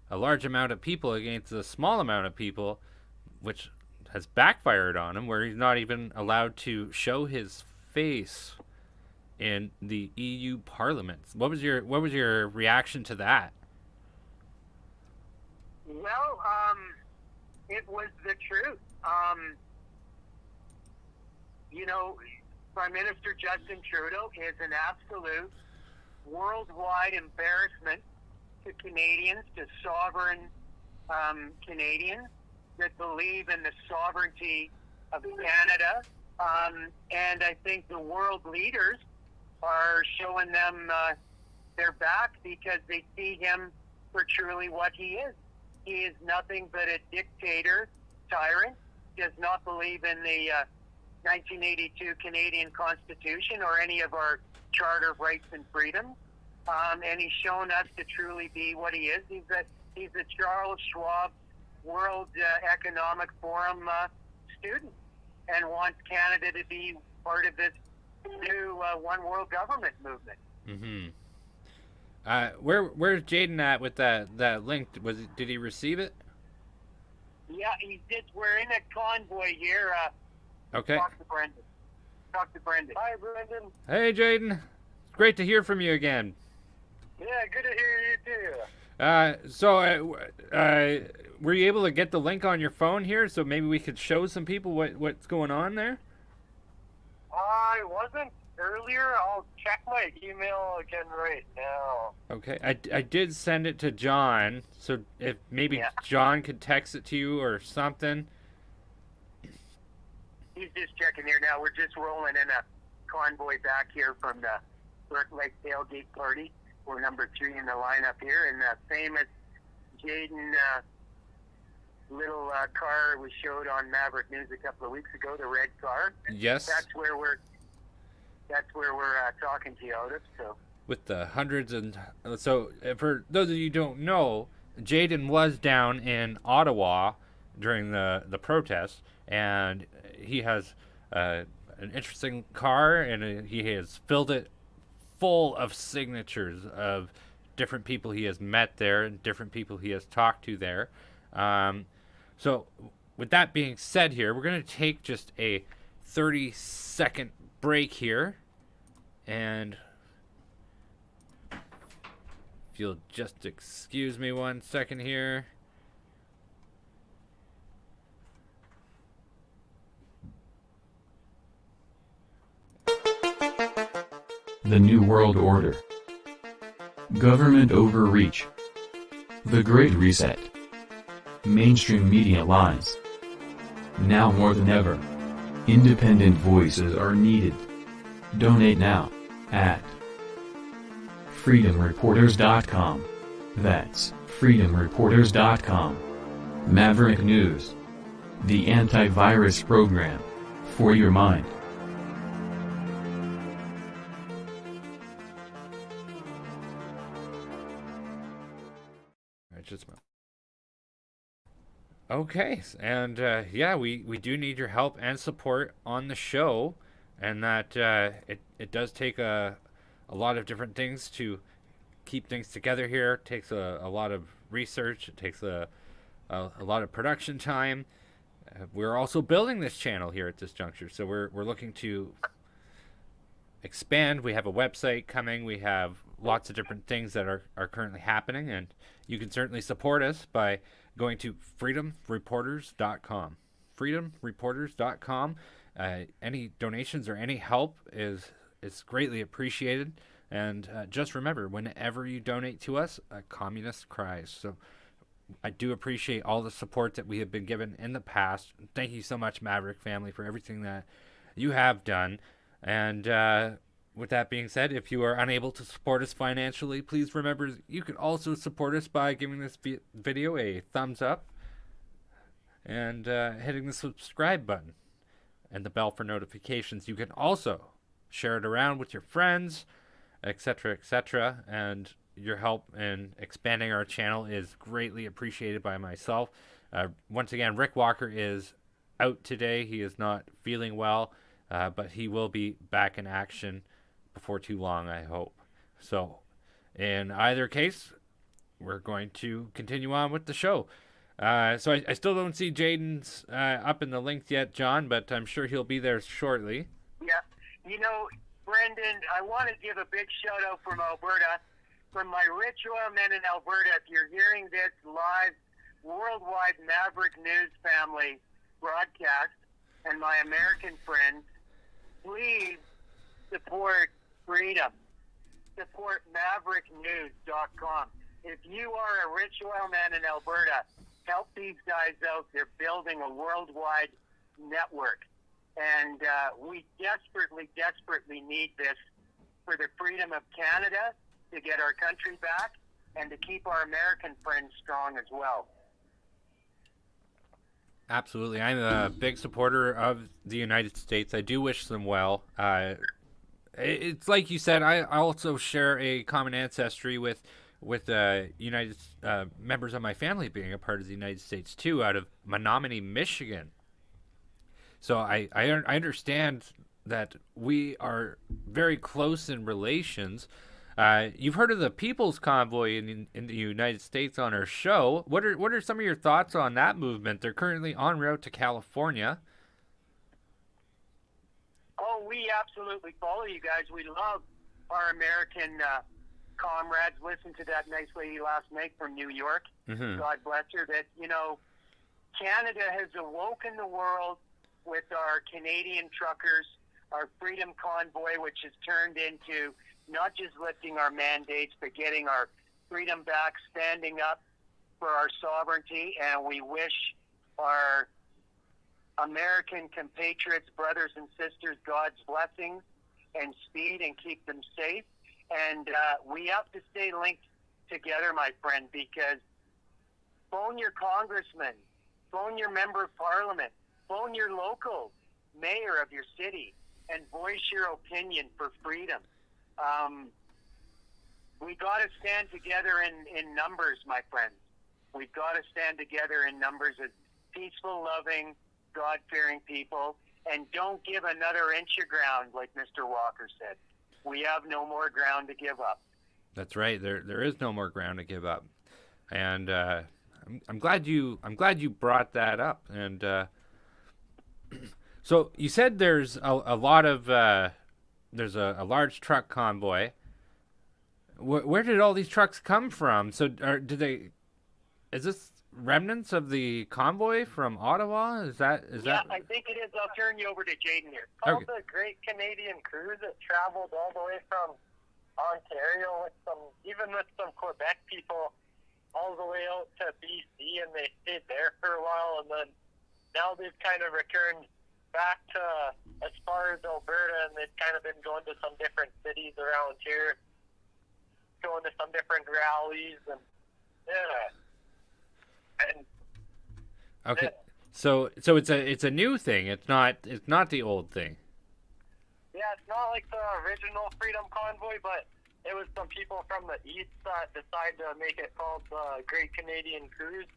a large amount of people against a small amount of people, which has backfired on him, where he's not even allowed to show his face in the EU Parliament. What was your reaction to that? Well, it was the truth. Prime Minister Justin Trudeau is an absolute worldwide embarrassment to Canadians, to sovereign Canadians that believe in the sovereignty of Canada. And I think the world leaders are showing them their back because they see him for truly what he is. He is nothing but a dictator, tyrant, does not believe in the 1982 Canadian Constitution or any of our Charter of Rights and Freedoms. And he's shown us to truly be what he is. He's a Charles Schwab World Economic Forum student and wants Canada to be part of this new one world government movement. Mm-hmm. Where's Jaden at with that link? Did he receive it? Yeah, he did. We're in a convoy here. Okay. Talk to Brenden. Hi, Brenden. Hey, Jaden. It's great to hear from you again. Yeah, good to hear you too. So, were you able to get the link on your phone here, so maybe we could show some people what's going on there? I wasn't earlier. I'll check my email again right now. Okay, I did send it to John, so if maybe John could text it to you or something. He's just checking here now. We're just rolling in a convoy back here from the Burke Lake tailgate party. We're number 3 in the lineup here, and the famous Jaden little car we showed on Maverick News a couple of weeks ago, the red car. Yes. That's where we're talking to you out of. So. With the hundreds and so for those of you who don't know, Jaden was down in Ottawa during the protest, and he has an interesting car, and he has filled it full of signatures of different people he has met there and different people he has talked to there. So with that being said here, we're going to take just a 30-second break here. And if you'll just excuse me 1 second here. The New World Order. Government overreach. The Great Reset. Mainstream media lies. Now more than ever, independent voices are needed. Donate now at freedomreporters.com. That's freedomreporters.com. Maverick News. The antivirus program for your mind. Okay, and we do need your help and support on the show, and that it does take a lot of different things to keep things together here. It takes a lot of research. It takes a lot of production time. We're also building this channel here at this juncture, so we're looking to expand. We have a website coming. We have lots of different things that are currently happening, and you can certainly support us by going to freedomreporters.com. freedomreporters.com. Any donations or any help is greatly appreciated. And just remember, whenever you donate to us, a communist cries. So I do appreciate all the support that we have been given in the past. Thank you so much, Maverick family, for everything that you have done. And with that being said, if you are unable to support us financially, please remember you can also support us by giving this video a thumbs up and hitting the subscribe button and the bell for notifications. You can also share it around with your friends, etc., etc., and your help in expanding our channel is greatly appreciated by myself. Once again, Rick Walker is out today. He is not feeling well, but he will be back in action before too long, I hope. So, in either case, we're going to continue on with the show. So I still don't see Jaden's up in the links yet, John, but I'm sure he'll be there shortly. Yeah. You know, Brenden, I want to give a big shout out from Alberta, from my rich oil men in Alberta. If you're hearing this live, worldwide Maverick News family broadcast, and my American friends, please support freedom. Support mavericknews.com. If you are a rich oil man in Alberta, help these guys out. They're building a worldwide network. And we desperately, desperately need this for the freedom of Canada, to get our country back, and to keep our American friends strong as well. Absolutely. I'm a big supporter of the United States. I do wish them well. It's like you said, I also share a common ancestry with United members of my family being a part of the United States too, out of Menominee, Michigan. So I understand that we are very close in relations. You've heard of the People's Convoy in the United States on our show. What are some of your thoughts on that movement? They're currently en route to California. Oh, we absolutely follow you guys. We love our American comrades. Listen to that nice lady last night from New York. Mm-hmm. God bless her. That, you know, Canada has awoken the world with our Canadian truckers, our Freedom Convoy, which has turned into not just lifting our mandates, but getting our freedom back, standing up for our sovereignty. And we wish our American compatriots, brothers and sisters, God's blessings and speed, and keep them safe. And we have to stay linked together, my friend, because phone your congressman, phone your member of parliament, phone your local mayor of your city, and voice your opinion for freedom. We got to stand together in numbers, my friends. We've got to stand together in numbers as peaceful, loving, God-fearing people, and don't give another inch of ground, like Mr. Walker said. We have no more ground to give up. That's right. There is no more ground to give up, and I'm glad you brought that up. And so you said there's a lot of there's a large truck convoy. Where did all these trucks come from? So is this remnants of the convoy from Ottawa? Is that? Yeah, I think it is. I'll turn you over to Jaden here. Called the Great Canadian Cruise. It traveled all the way from Ontario with some Quebec people all the way out to BC, and they stayed there for a while, and then now they've kind of returned back to as far as Alberta, and they've kind of been going to some different cities around here, going to some different rallies, and yeah. And okay, so it's a new thing. It's not the old thing. yeah, it's not like the original Freedom Convoy, but it was some people from the east that decided to make it called the Great Canadian Cruise,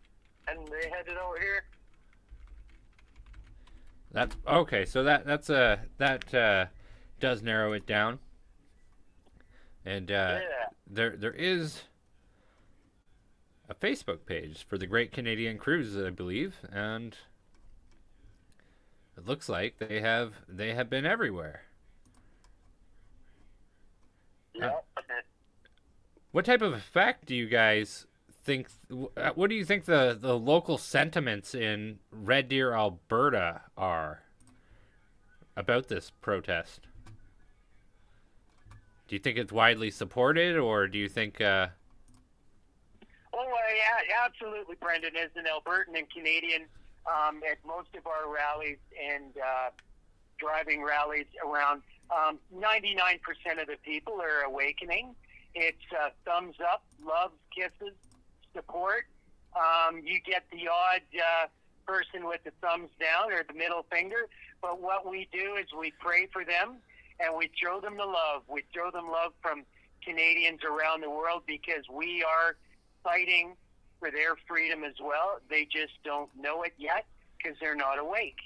and they headed out here. That's okay. So that does narrow it down. And there is a Facebook page for the Great Canadian Cruise, I believe, and it looks like they have been everywhere. Yeah. What type of effect do you guys think? What do you think the local sentiments in Red Deer, Alberta, are about this protest? Do you think it's widely supported, or do you think? Oh, yeah, absolutely, Brenden. As an Albertan and Canadian, at most of our rallies and driving rallies around 99% of the people are awakening. It's thumbs up, love, kisses, support. You get the odd person with the thumbs down or the middle finger, but what we do is we pray for them and we throw them the love. We throw them love from Canadians around the world because we are fighting for their freedom as well. They just don't know it yet because they're not awake.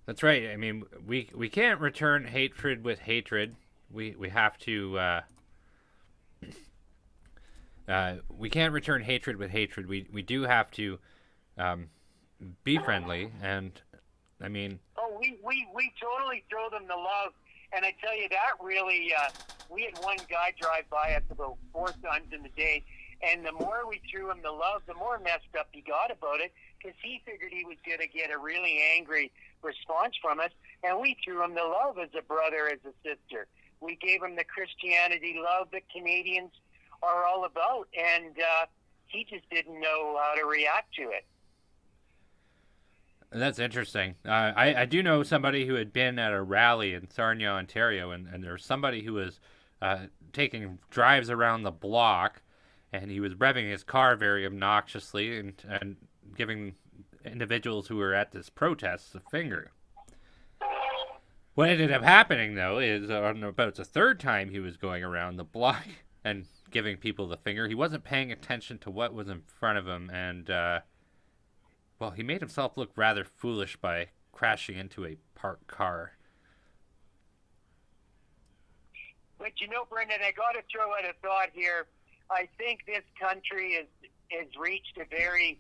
That's right. I mean, we can't return hatred with hatred. We have to. We can't return hatred with hatred. We do have to be friendly, and I mean. Oh, we totally throw them the love, and I tell you that really. We had one guy drive by us about 4 times in the day, and the more we threw him the love, the more messed up he got about it, because he figured he was going to get a really angry response from us, and we threw him the love as a brother, as a sister. We gave him the Christianity love that Canadians are all about, and he just didn't know how to react to it. That's interesting. I do know somebody who had been at a rally in Sarnia, Ontario, and there's somebody who was taking drives around the block, and he was revving his car very obnoxiously and giving individuals who were at this protest the finger. What ended up happening, though, is on about the 3rd time he was going around the block and giving people the finger, he wasn't paying attention to what was in front of him, and well, he made himself look rather foolish by crashing into a parked car. But you know, Brendan, I got to throw out a thought here. I think this country has reached a very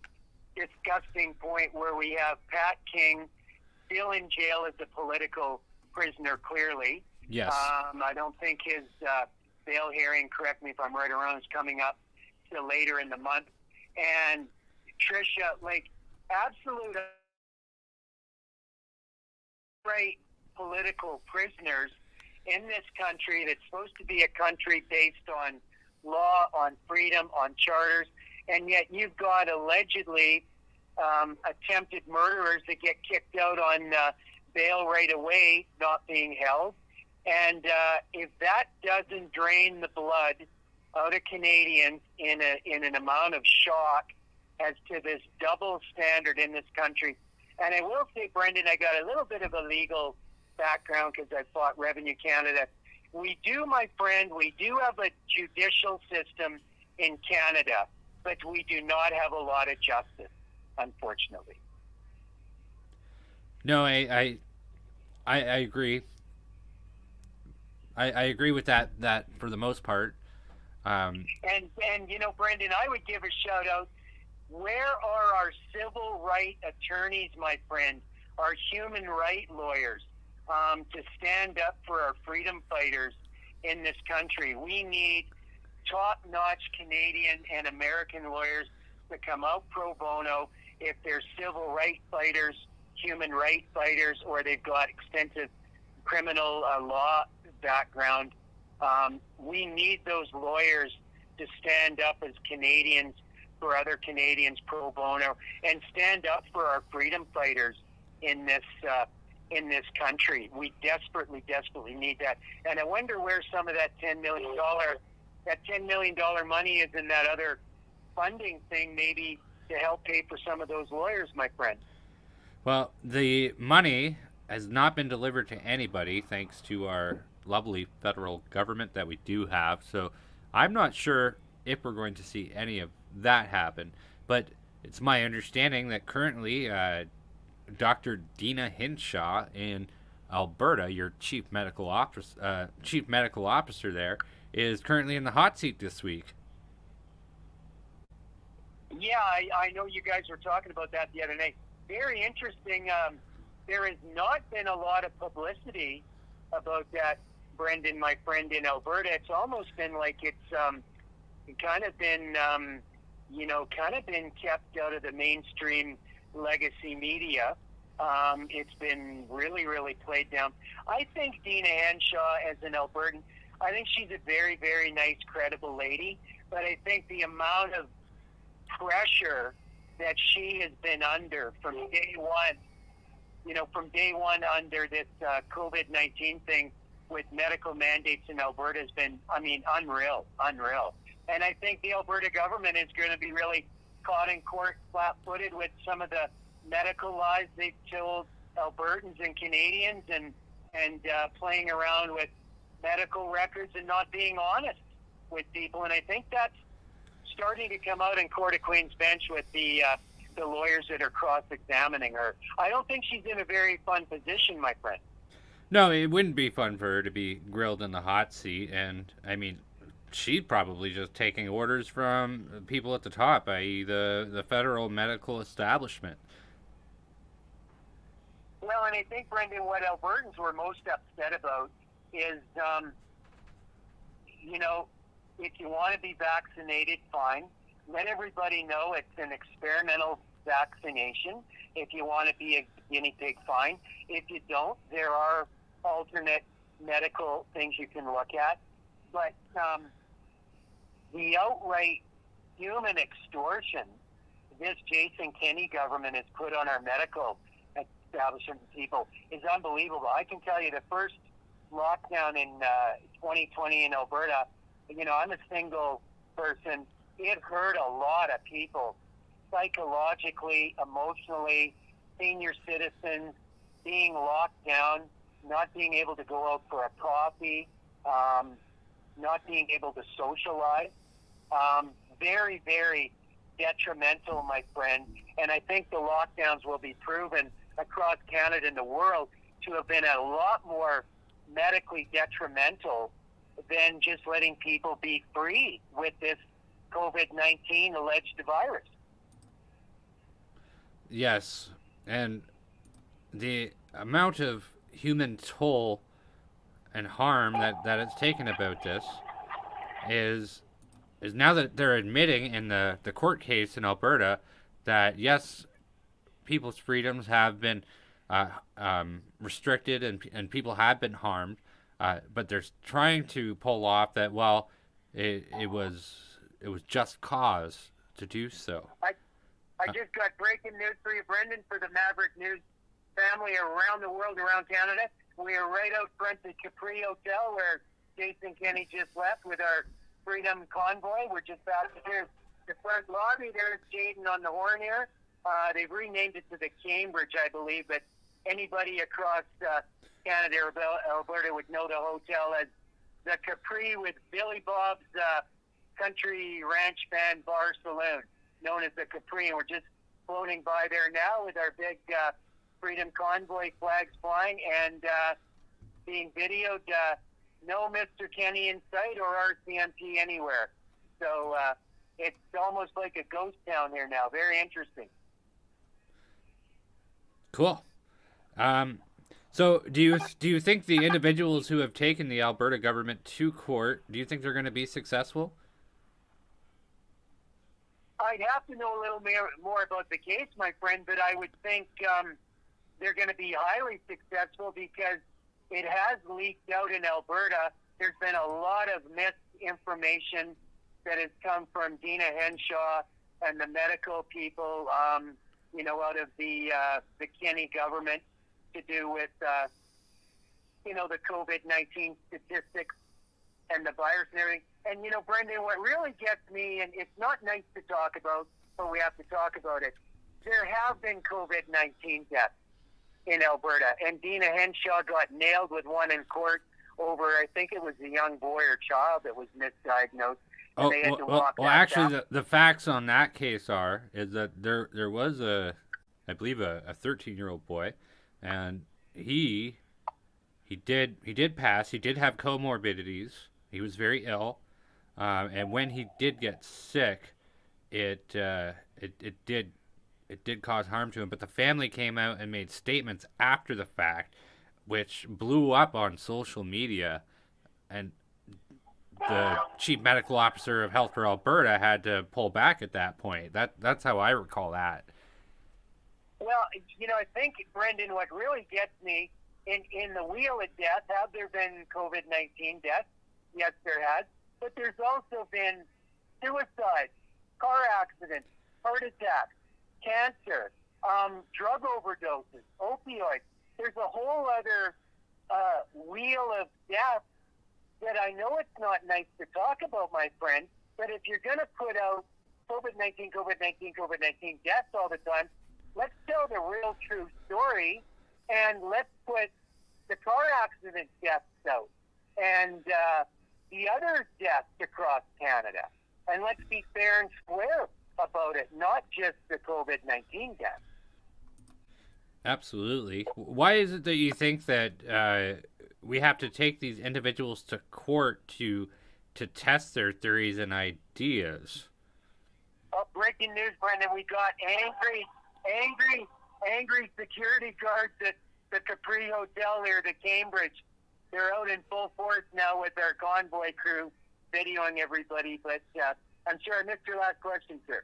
disgusting point where we have Pat King still in jail as a political prisoner, clearly. Yes. I don't think his bail hearing, correct me if I'm right or wrong, is coming up till later in the month. And Tricia, like, absolute right political prisoners in this country that's supposed to be a country based on law, on freedom, on charters, and yet you've got allegedly attempted murderers that get kicked out on bail right away, not being held. And if that doesn't drain the blood out of Canadians in an amount of shock as to this double standard in this country, and I will say, Brendan, I got a little bit of a legal background because I fought Revenue Canada. We do, my friend, we do have a judicial system in Canada, but we do not have a lot of justice, unfortunately. No, I agree. I agree with that for the most part. And you know, Brendan, I would give a shout out. Where are our civil right attorneys, my friend, our human right lawyers, to stand up for our freedom fighters in this country? We need top-notch Canadian and American lawyers to come out pro bono if they're civil right fighters, human right fighters, or they've got extensive criminal law background. We need those lawyers to stand up as Canadians for other Canadians pro bono and stand up for our freedom fighters in this country. We desperately need that. And I wonder where some of that $10 million money is in that other funding thing, maybe to help pay for some of those lawyers, my friend. Well, the money has not been delivered to anybody thanks to our lovely federal government that we do have. So I'm not sure if we're going to see any of that happen. But it's my understanding that currently Dr. Dina Hinshaw in Alberta, your chief medical officer there, is currently in the hot seat this week. Yeah, I know you guys were talking about that the other night. Very interesting. There has not been a lot of publicity about that, Brendan, my friend, in Alberta. It's almost been like it's kind of been kept out of the mainstream legacy media. It's been really played down. I think Dina Henshaw, as an Albertan, I think she's a very, very nice, credible lady. But I think the amount of pressure that she has been under from day one from day one under this COVID-19 thing with medical mandates in Alberta has been, unreal. And I think the Alberta government is going to be really caught in court flat-footed with some of the medical lies they've told Albertans and Canadians, and playing around with medical records and not being honest with people. And I think that's starting to come out in Court of Queen's Bench with the lawyers that are cross-examining her. I don't think she's in a very fun position, my friend. No, it wouldn't be fun for her to be grilled in the hot seat. And, she's probably just taking orders from people at the top, i.e. the federal medical establishment. Well, and I think, Brenden, what Albertans were most upset about is, if you want to be vaccinated, fine. Let everybody know it's an experimental vaccination. If you want to be a guinea pig, fine. If you don't, there are alternate medical things you can look at. But the outright human extortion this Jason Kenney government has put on our medical establishment people is unbelievable. I can tell you the first lockdown in 2020 in Alberta, I'm a single person. It hurt a lot of people psychologically, emotionally, senior citizens being locked down, not being able to go out for a coffee, not being able to socialize. Very, very detrimental, my friend. And I think the lockdowns will be proven across Canada and the world to have been a lot more medically detrimental than just letting people be free with this COVID-19 alleged virus. Yes, and the amount of human toll and harm that it's taken about this is now that they're admitting in the court case in Alberta that yes, people's freedoms have been restricted and people have been harmed, but they're trying to pull off that it was just cause to do so. I just got breaking news for you, Brenden, for the Maverick News family around the world, around Canada. We are right out front of the Capri Hotel where Jason Kenney just left with our Freedom Convoy. We're just out here the front lobby. There's Jaden on the horn here. They've renamed it to the Cambridge, I believe, but anybody across Canada or Alberta would know the hotel as the Capri with Billy Bob's Country Ranch Band Bar Saloon, known as the Capri. And we're just floating by there now with our big Freedom Convoy flags flying and being videoed. No Mr. Kenney in sight or RCMP anywhere. So it's almost like a ghost town here now. Very interesting. Cool. So do you think the individuals who have taken the Alberta government to court, do you think they're going to be successful? I'd have to know a little more about the case, my friend, but I would think they're going to be highly successful because it has leaked out in Alberta. There's been a lot of misinformation that has come from Dina Henshaw and the medical people, out of the Kenney government to do with, the COVID-19 statistics and the virus and everything. And, Brenden, what really gets me, and it's not nice to talk about, but we have to talk about it, there have been COVID-19 deaths in Alberta, and Dina Henshaw got nailed with one in court over, I think it was a young boy or child that was misdiagnosed. Oh, actually, the facts on that case is that there was I believe a 13-year-old boy, and he did pass. He did have comorbidities. He was very ill, and when he did get sick, it did cause harm to him. But the family came out and made statements after the fact, which blew up on social media, and the chief medical officer of Health for Alberta had to pull back at that point. That's how I recall that. Well, I think, Brenden, what really gets me in the wheel of death, have there been COVID-19 deaths? Yes, there has. But there's also been suicide, car accidents, heart attacks, cancer, drug overdoses, opioids. There's a whole other wheel of death that I know it's not nice to talk about, my friend, but if you're going to put out COVID-19, COVID-19, COVID-19 deaths all the time, let's tell the real true story, and let's put the car accident deaths out and the other deaths across Canada. And let's be fair and square about it, not just the COVID-19 deaths. Absolutely. Why is it that you think that we have to take these individuals to court to test their theories and ideas? Oh, breaking news, Brenden. We got angry security guards at the Capri Hotel here at Cambridge. They're out in full force now with our Convoy crew videoing everybody. But I'm sure I missed your last question, sir.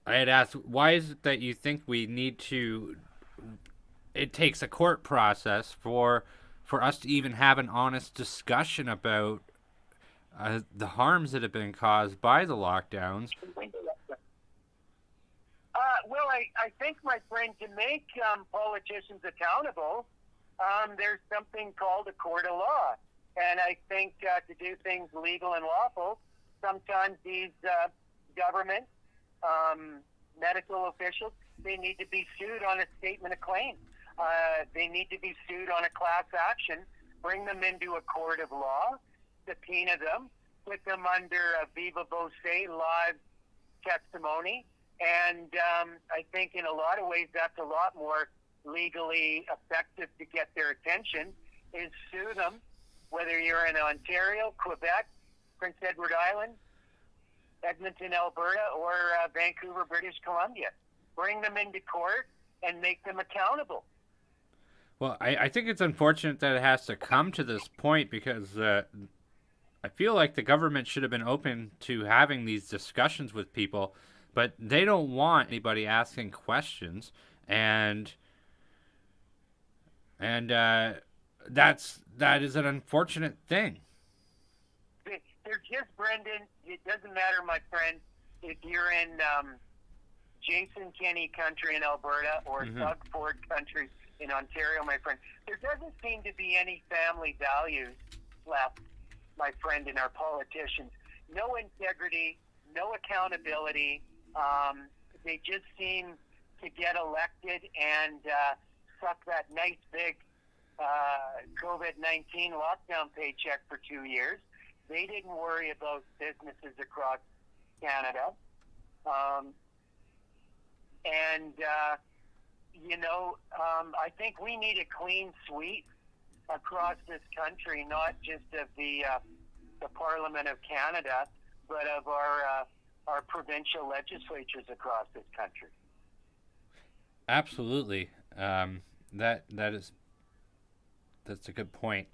I had asked, why is it that you think we need to... It takes a court process for us to even have an honest discussion about the harms that have been caused by the lockdowns. Well, I think, my friend, to make politicians accountable, there's something called a court of law. And I think to do things legal and lawful, sometimes these government medical officials, they need to be sued on a statement of claim. They need to be sued on a class action, bring them into a court of law, subpoena them, put them under a viva voce live testimony. And I think in a lot of ways that's a lot more legally effective to get their attention, is sue them, whether you're in Ontario, Quebec, Prince Edward Island, Edmonton, Alberta, or Vancouver, British Columbia. Bring them into court and make them accountable. Well, I think it's unfortunate that it has to come to this point, because I feel like the government should have been open to having these discussions with people, but they don't want anybody asking questions, and that is an unfortunate thing. They're just, Brenden, it doesn't matter, my friend, if you're in Jason Kenney country in Alberta or Doug Ford country in Ontario, my friend. There doesn't seem to be any family values left, my friend, in our politicians. No integrity, no accountability. They just seem to get elected and suck that nice big COVID-19 lockdown paycheck for 2 years. They didn't worry about businesses across Canada. I think we need a clean sweep across this country, not just of the Parliament of Canada, but of our provincial legislatures across this country. Absolutely. That's a good point.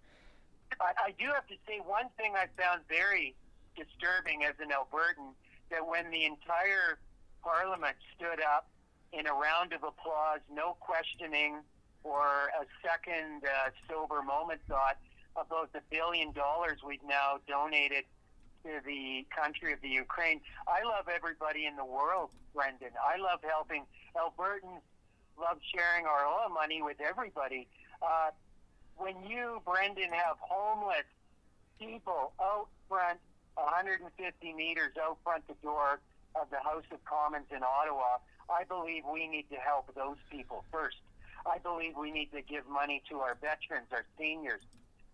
I do have to say one thing I found very disturbing as an Albertan, that when the entire Parliament stood up in a round of applause, no questioning or a second sober moment thought about the $1 billion we've now donated to the country of the Ukraine. I love everybody in the world, Brenden. I love helping. Albertans love sharing our oil money with everybody. When you, Brenden, have homeless people out front, 150 meters out front the door of the House of Commons in Ottawa, I believe we need to help those people first. I believe we need to give money to our veterans, our seniors,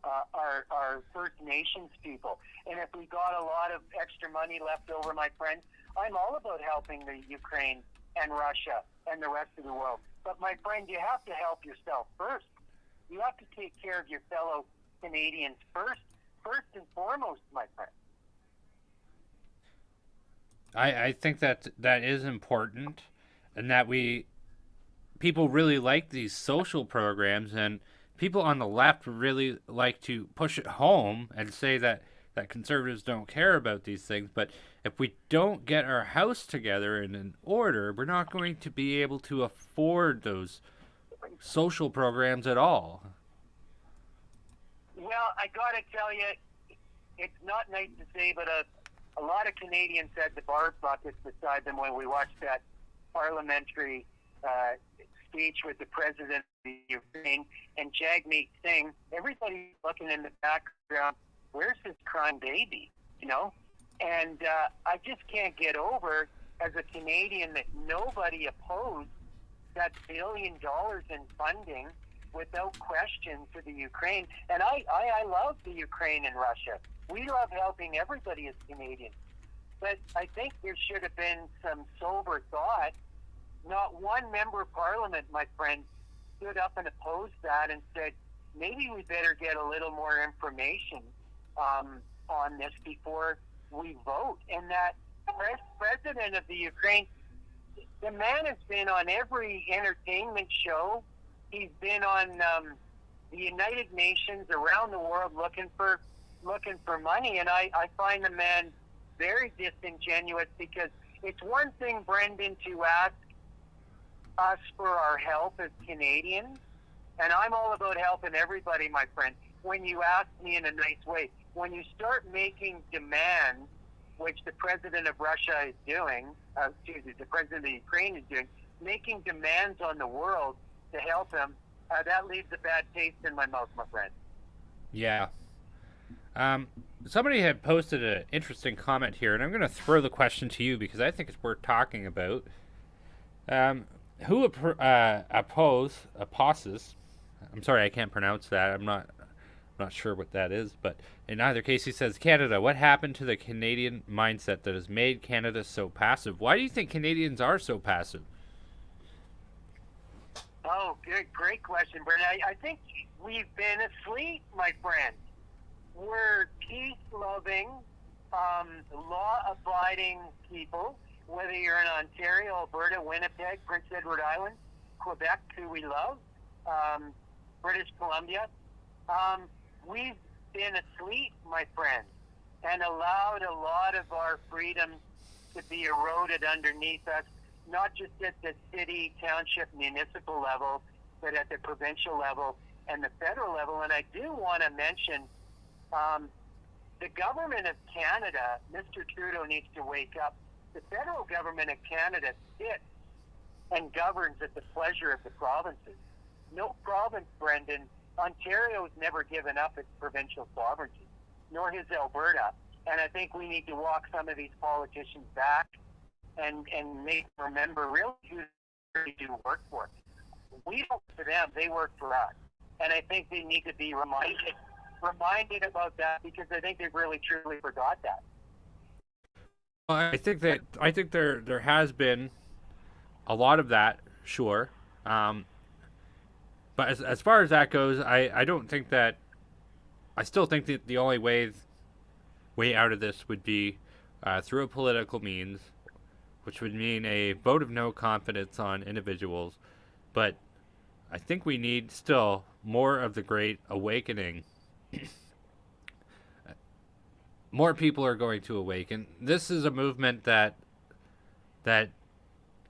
our First Nations people. And if we got a lot of extra money left over, my friend, I'm all about helping the Ukraine and Russia and the rest of the world. But my friend, you have to help yourself first. You have to take care of your fellow Canadians first and foremost, my friend. I think that is important, and that people really like these social programs, and people on the left really like to push it home and say that conservatives don't care about these things. But if we don't get our house together and in order, we're not going to be able to afford those social programs at all. Well, I got to tell you, it's not nice to say, but a lot of Canadians had the bar buckets beside them when we watched that parliamentary speech with the president of the Ukraine and Jagmeet Singh, everybody's looking in the background, where's his crying baby, you know? And I just can't get over, as a Canadian, that nobody opposed that $1 billion in funding without question to the Ukraine. And I love the Ukraine and Russia. We love helping everybody as Canadians. But I think there should have been some sober thought. Not one member of parliament, my friend, stood up and opposed that and said, maybe we better get a little more information on this before we vote. And that president of the Ukraine, the man has been on every entertainment show. He's been on the United Nations around the world looking for money. And I find the man very disingenuous, because it's one thing, Brenden, to ask us for our help as Canadians, and I'm all about helping everybody, my friend, when you ask me in a nice way. When you start making demands, which the president of Russia is doing, the president of Ukraine is doing, making demands on the world to help him, that leaves a bad taste in my mouth, my friend. Yeah. Somebody had posted an interesting comment here, and I'm going to throw the question to you because I think it's worth talking about. Who opposes? I'm sorry, I can't pronounce that. I'm not sure what that is, but in either case, he says, Canada, what happened to the Canadian mindset that has made Canada so passive? Why do you think Canadians are so passive? Oh, great question, Brenden. I think we've been asleep, my friend. We're peace-loving, law-abiding people, whether you're in Ontario, Alberta, Winnipeg, Prince Edward Island, Quebec, who we love, British Columbia. We've been asleep, my friend, and allowed a lot of our freedoms to be eroded underneath us, not just at the city, township, municipal level, but at the provincial level and the federal level. And I do want to mention the government of Canada. Mr. Trudeau needs to wake up. The federal government of Canada sits and governs at the pleasure of the provinces. No province, Brenden. Ontario has never given up its provincial sovereignty, nor has Alberta. And I think we need to walk some of these politicians back and make them remember really who they do work for. We work for them, they work for us. And I think they need to be reminded about that, because I think they've really truly forgot that. I think there has been a lot of that, sure. But as far as that goes, I don't think that. I still think that the only way out of this would be through a political means, which would mean a vote of no confidence on individuals. But I think we need still more of the Great Awakening. More people are going to awaken. This is a movement that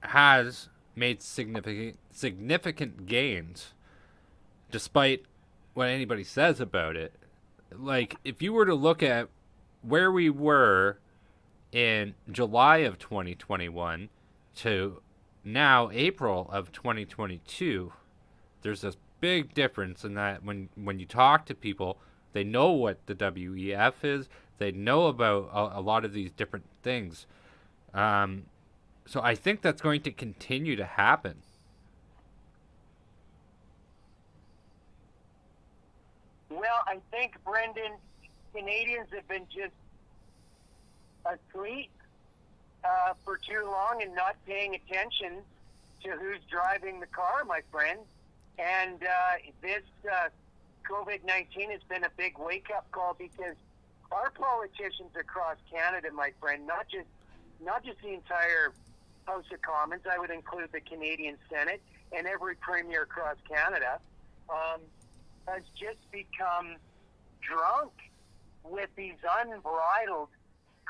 has made significant gains, despite what anybody says about it. Like, if you were to look at where we were in July of 2021 to now April of 2022, there's a big difference in that when you talk to people, they know what the WEF is. They know about a lot of these different things. So I think that's going to continue to happen. Well, I think, Brenden, Canadians have been just asleep for too long and not paying attention to who's driving the car, my friend. And this COVID-19 has been a big wake-up call, because our politicians across Canada, my friend, not just the entire House of Commons, I would include the Canadian Senate and every premier across Canada, has just become drunk with these unbridled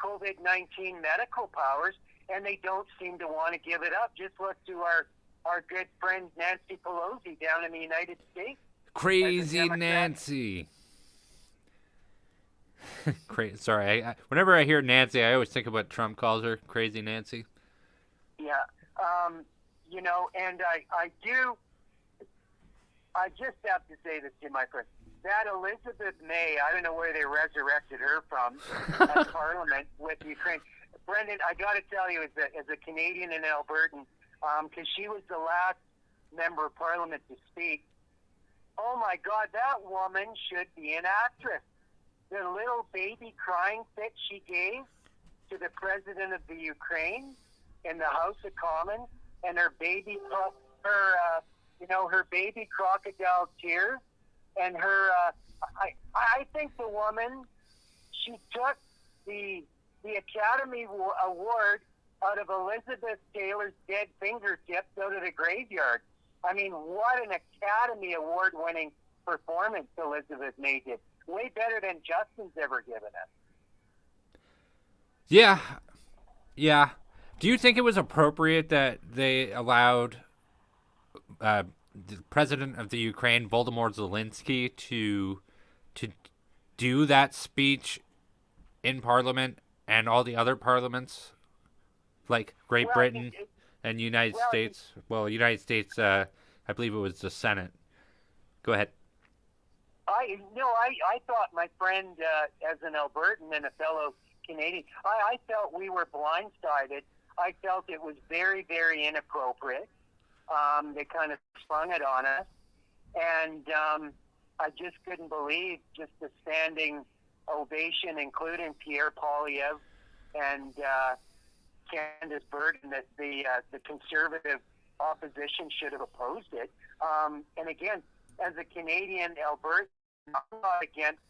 COVID-19 medical powers, and they don't seem to want to give it up. Just look to our good friend Nancy Pelosi down in the United States. Crazy Nancy. Sorry, whenever I hear Nancy, I always think of what Trump calls her, Crazy Nancy. Yeah. And I just have to say this to my friend. That Elizabeth May, I don't know where they resurrected her from at Parliament with Ukraine. Brenden, I got to tell you, as a Canadian and Albertan, because she was the last member of Parliament to speak. Oh my God, that woman should be an actress. The little baby crying fit she gave to the president of the Ukraine in the House of Commons, and her baby baby crocodile tears, and her. I think the woman, she took the Academy Award out of Elizabeth Taylor's dead fingertips out of the graveyard. I mean, what an Academy Award-winning performance Elizabeth May did. Way better than Justin's ever given us. Yeah. Do you think it was appropriate that they allowed the president of the Ukraine, Volodymyr Zelensky, to do that speech in Parliament and all the other parliaments, like Great Britain and United States? United States, I believe it was the Senate. Go ahead. I thought, my friend, as an Albertan and a fellow Canadian, I felt we were blindsided. I felt it was very, very inappropriate. They kind of sprung it on us. And I just couldn't believe just the standing ovation, including Pierre Poilievre and Candace Brenden, that the Conservative opposition should have opposed it. And again, as a Canadian Alberta, I'm not against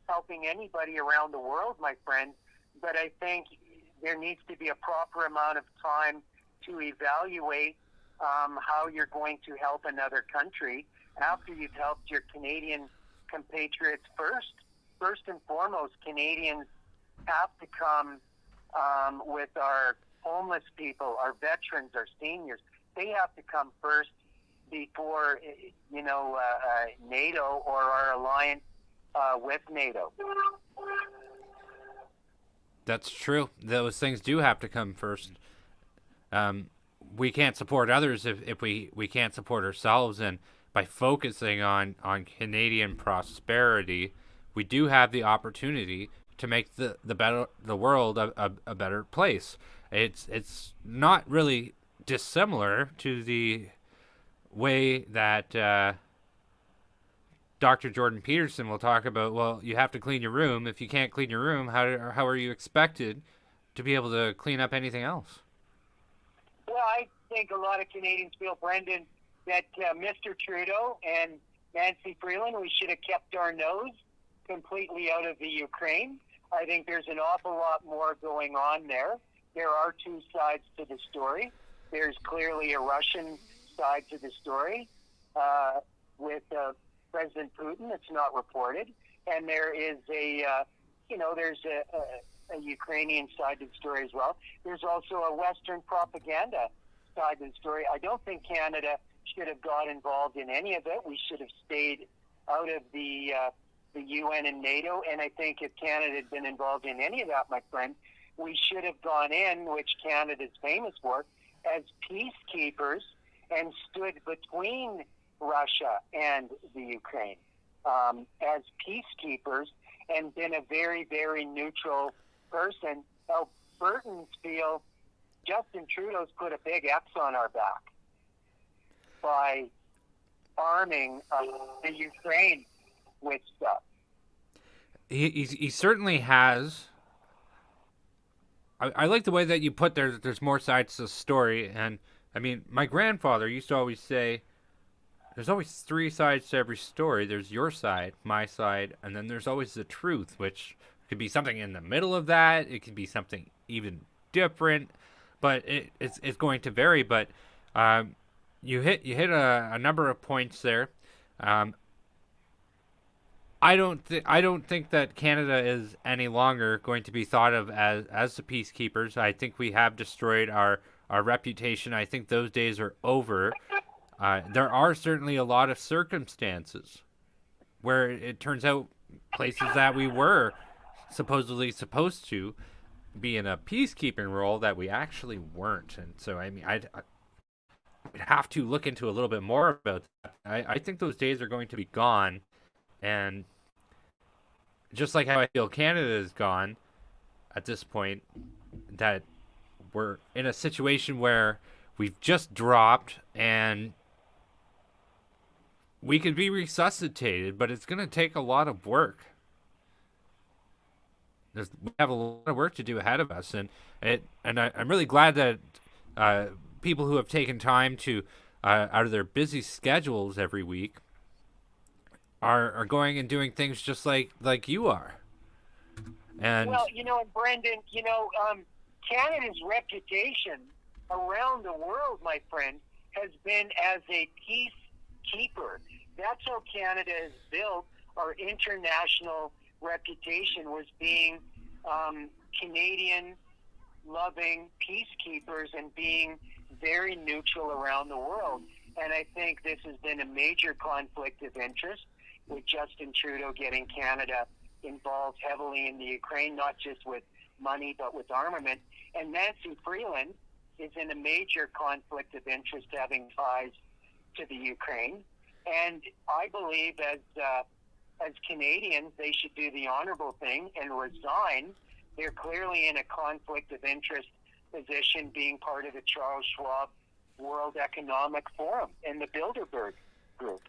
helping anybody around the world, my friend, but I think there needs to be a proper amount of time to evaluate how you're going to help another country after you've helped your Canadian compatriots first. First and foremost, Canadians have to come with our homeless people, our veterans, our seniors. They have to come first before, NATO or our alliance with NATO. That's true. Those things do have to come first. We can't support others if we can't support ourselves. And by focusing on Canadian prosperity, we do have the opportunity to make the world a better place. It's not really dissimilar to the way that Dr. Jordan Peterson will talk about, well, you have to clean your room. If you can't clean your room, how are you expected to be able to clean up anything else? Well, I think a lot of Canadians feel, Brenden, that Mr. Trudeau and Nancy Freeland, we should have kept our nose completely out of the Ukraine. I think there's an awful lot more going on there. There are two sides to the story. There's clearly a Russian side to the story with President Putin. It's not reported. And there is there's a Ukrainian side to the story as well. There's also a Western propaganda side to the story. I don't think Canada should have got involved in any of it. We should have stayed out of the UN and NATO. And I think if Canada had been involved in any of that, my friend, we should have gone in, which Canada's famous for, as peacekeepers and stood between Russia and the Ukraine as peacekeepers and been a very, very neutral person. Albertans feel Justin Trudeau's put a big X on our back by arming the Ukraine with stuff. He certainly has. I like the way that you put there's more sides to the story. And, I mean, my grandfather used to always say, there's always three sides to every story. There's your side, my side, and then there's always the truth, which could be something in the middle of that. It could be something even different, but it's going to vary. But you hit a number of points there. I don't think that Canada is any longer going to be thought of as the peacekeepers. I think we have destroyed our reputation. I think those days are over. There are certainly a lot of circumstances where it turns out places that we were supposedly supposed to be in a peacekeeping role that we actually weren't. And so, I mean, I'd have to look into a little bit more about that. I think those days are going to be gone. And just like how I feel Canada is gone at this point, that we're in a situation where we've just dropped and we could be resuscitated, but it's going to take a lot of work. We have a lot of work to do ahead of us, and I'm really glad that people who have taken time to out of their busy schedules every week are going and doing things just like you are. And well, and Brenden, Canada's reputation around the world, my friend, has been as a peacekeeper. That's how Canada has built our international reputation, was being Canadian-loving peacekeepers and being very neutral around the world. And I think this has been a major conflict of interest, with Justin Trudeau getting Canada involved heavily in the Ukraine, not just with money but with armament. And Nancy Freeland is in a major conflict of interest, having ties to the Ukraine. And I believe as Canadians, they should do the honorable thing and resign. They're clearly in a conflict of interest position, being part of the Charles Schwab World Economic Forum and the Bilderberg Group.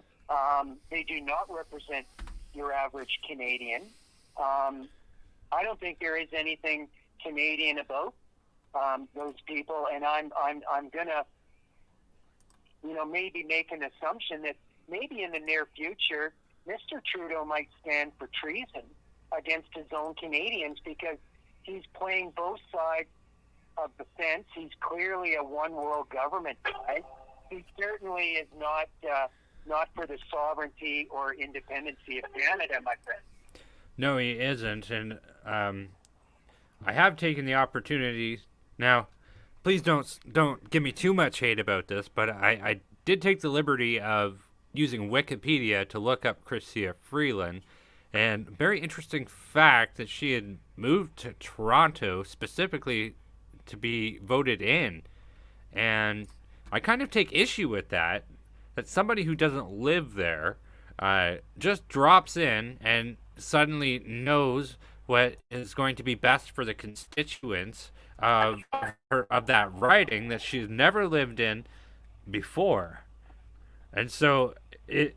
They do not represent your average Canadian. I don't think there is anything Canadian about those people, and I'm gonna, maybe make an assumption that maybe in the near future, Mr. Trudeau might stand for treason against his own Canadians, because he's playing both sides of the fence. He's clearly a one world government guy. He certainly is not for the sovereignty or independency of Canada, my friend. no, he isn't. And I have taken the opportunity. Now, please don't give me too much hate about this, but I did take the liberty of using Wikipedia to look up Chrystia Freeland, and very interesting fact that she had moved to Toronto specifically to be voted in. And I kind of take issue with that somebody who doesn't live there just drops in and suddenly knows what is going to be best for the constituents of that riding that she's never lived in before. And so it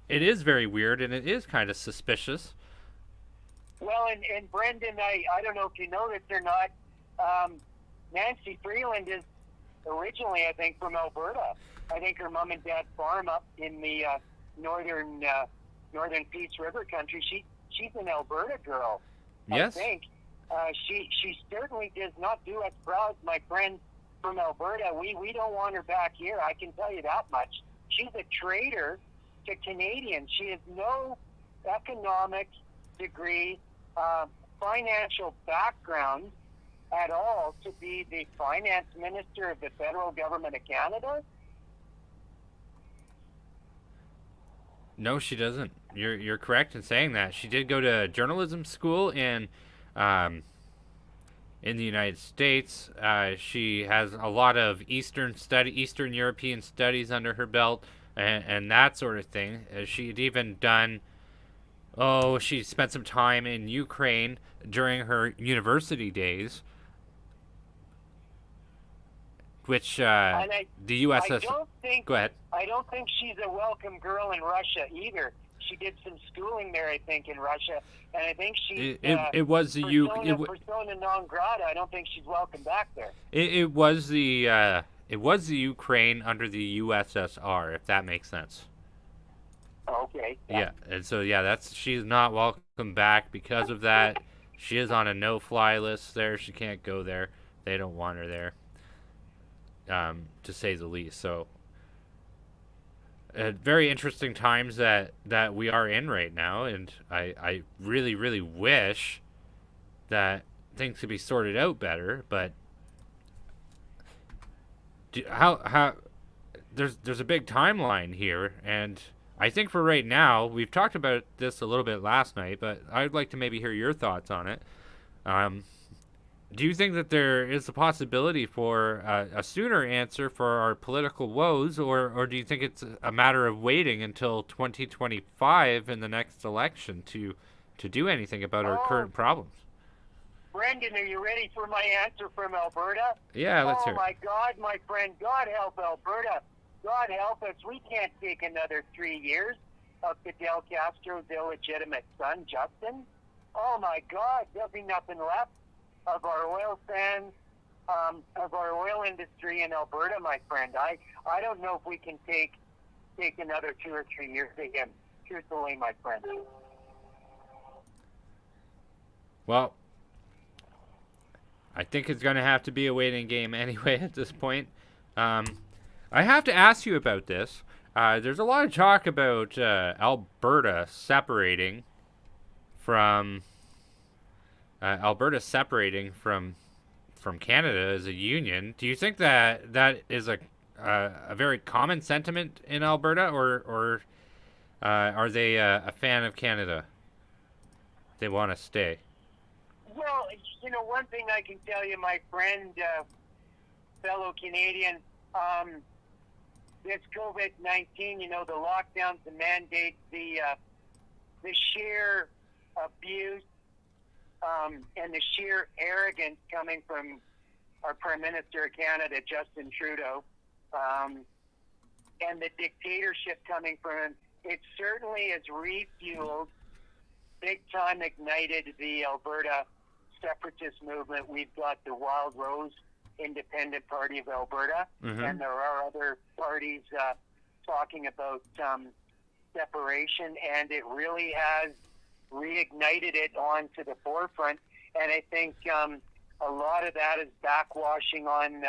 is very weird, and it is kind of suspicious. Well, and Brenden, I don't know if you know this or not, Nancy Freeland is originally, I think, from Alberta. I think her mom and dad farm up in the northern Peace River country. She's an Alberta girl. Yes. I think she certainly does not do us proud, my friend from Alberta. We don't want her back here. I can tell you that much. She's a traitor to Canadians. She has no economic degree, financial background at all to be the finance minister of the federal government of Canada. No, she doesn't. You're correct in saying that. She did go to journalism school in the United States. She has a lot of Eastern European studies under her belt, and that sort of thing. She had even done. She spent some time in Ukraine during her university days, which the USS. Go ahead. I don't think she's a welcome girl in Russia either. She did some schooling there, I think, in Russia, and I think she's it was the persona non grata. I don't think she's welcome back there. It was the Ukraine under the USSR, if that makes sense. Okay. Yeah, and so she's not welcome back because of that. She is on a no-fly list there. She can't go there. They don't want her there, to say the least. So, very interesting times that we are in right now, and I really, really wish that things could be sorted out better. But how there's a big timeline here, and I think for right now, we've talked about this a little bit last night, but I'd like to maybe hear your thoughts on it. do you think that there is a possibility for a sooner answer for our political woes, or do you think it's a matter of waiting until 2025 in the next election to do anything about our current problems? Brenden, are you ready for my answer from Alberta? Yeah, let's hear Oh it. my God, my friend, God help Alberta. God help us. We can't take another 3 years of Fidel Castro's illegitimate son, Justin. Oh my God, there'll be nothing left of our oil sands, of our oil industry in Alberta, my friend. I don't know if we can take another 2 or 3 years again. Truthfully, my friend. Well, I think it's going to have to be a waiting game anyway at this point. I have to ask you about this. There's a lot of talk about Alberta separating from Canada as a union. Do you think that is a very common sentiment in Alberta, or are they a fan of Canada? They want to stay. Well, one thing I can tell you, my friend, fellow Canadian, this COVID-19, the lockdowns, the mandates, the sheer abuse, and the sheer arrogance coming from our Prime Minister of Canada, Justin Trudeau, and the dictatorship coming from him, it certainly has refueled, big time ignited the Alberta separatist movement. We've got the Wild Rose Independent Party of Alberta, and there are other parties talking about separation, and it really has reignited it onto the forefront. And I think a lot of that is backwashing on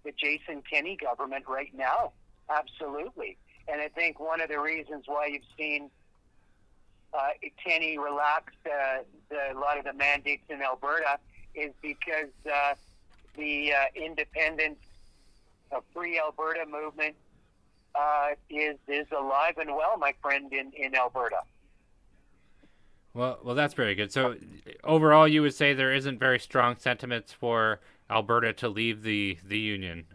the Jason Kenney government right now. Absolutely. And I think one of the reasons why you've seen Kenney relax a lot of the mandates in Alberta is because the independent, free Alberta movement is alive and well, my friend, in Alberta. Well, that's very good. So overall, you would say there isn't very strong sentiments for Alberta to leave the Union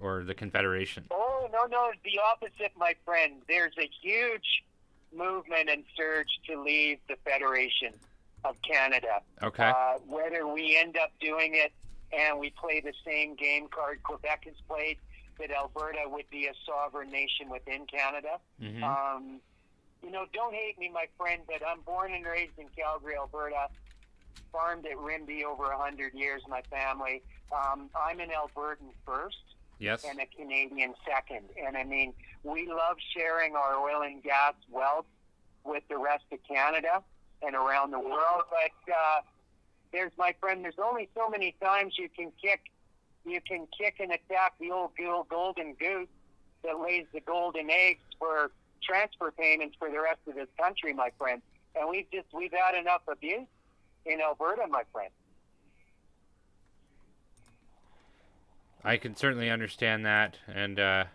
or the Confederation. Oh, no, the opposite, my friend. There's a huge movement and surge to leave the Federation of Canada. Okay. Whether we end up doing it and we play the same game card Quebec has played, that Alberta would be a sovereign nation within Canada. Don't hate me, my friend, but I'm born and raised in Calgary, Alberta. Farmed at Rimbey over 100 years, my family. I'm an Albertan first. Yes. And a Canadian second. And I mean, we love sharing our oil and gas wealth with the rest of Canada and around the world. But there's only so many times you can kick and attack the old golden goose that lays the golden eggs for transfer payments for the rest of this country, my friend. And we've had enough abuse in Alberta, my friend. I can certainly understand that, and I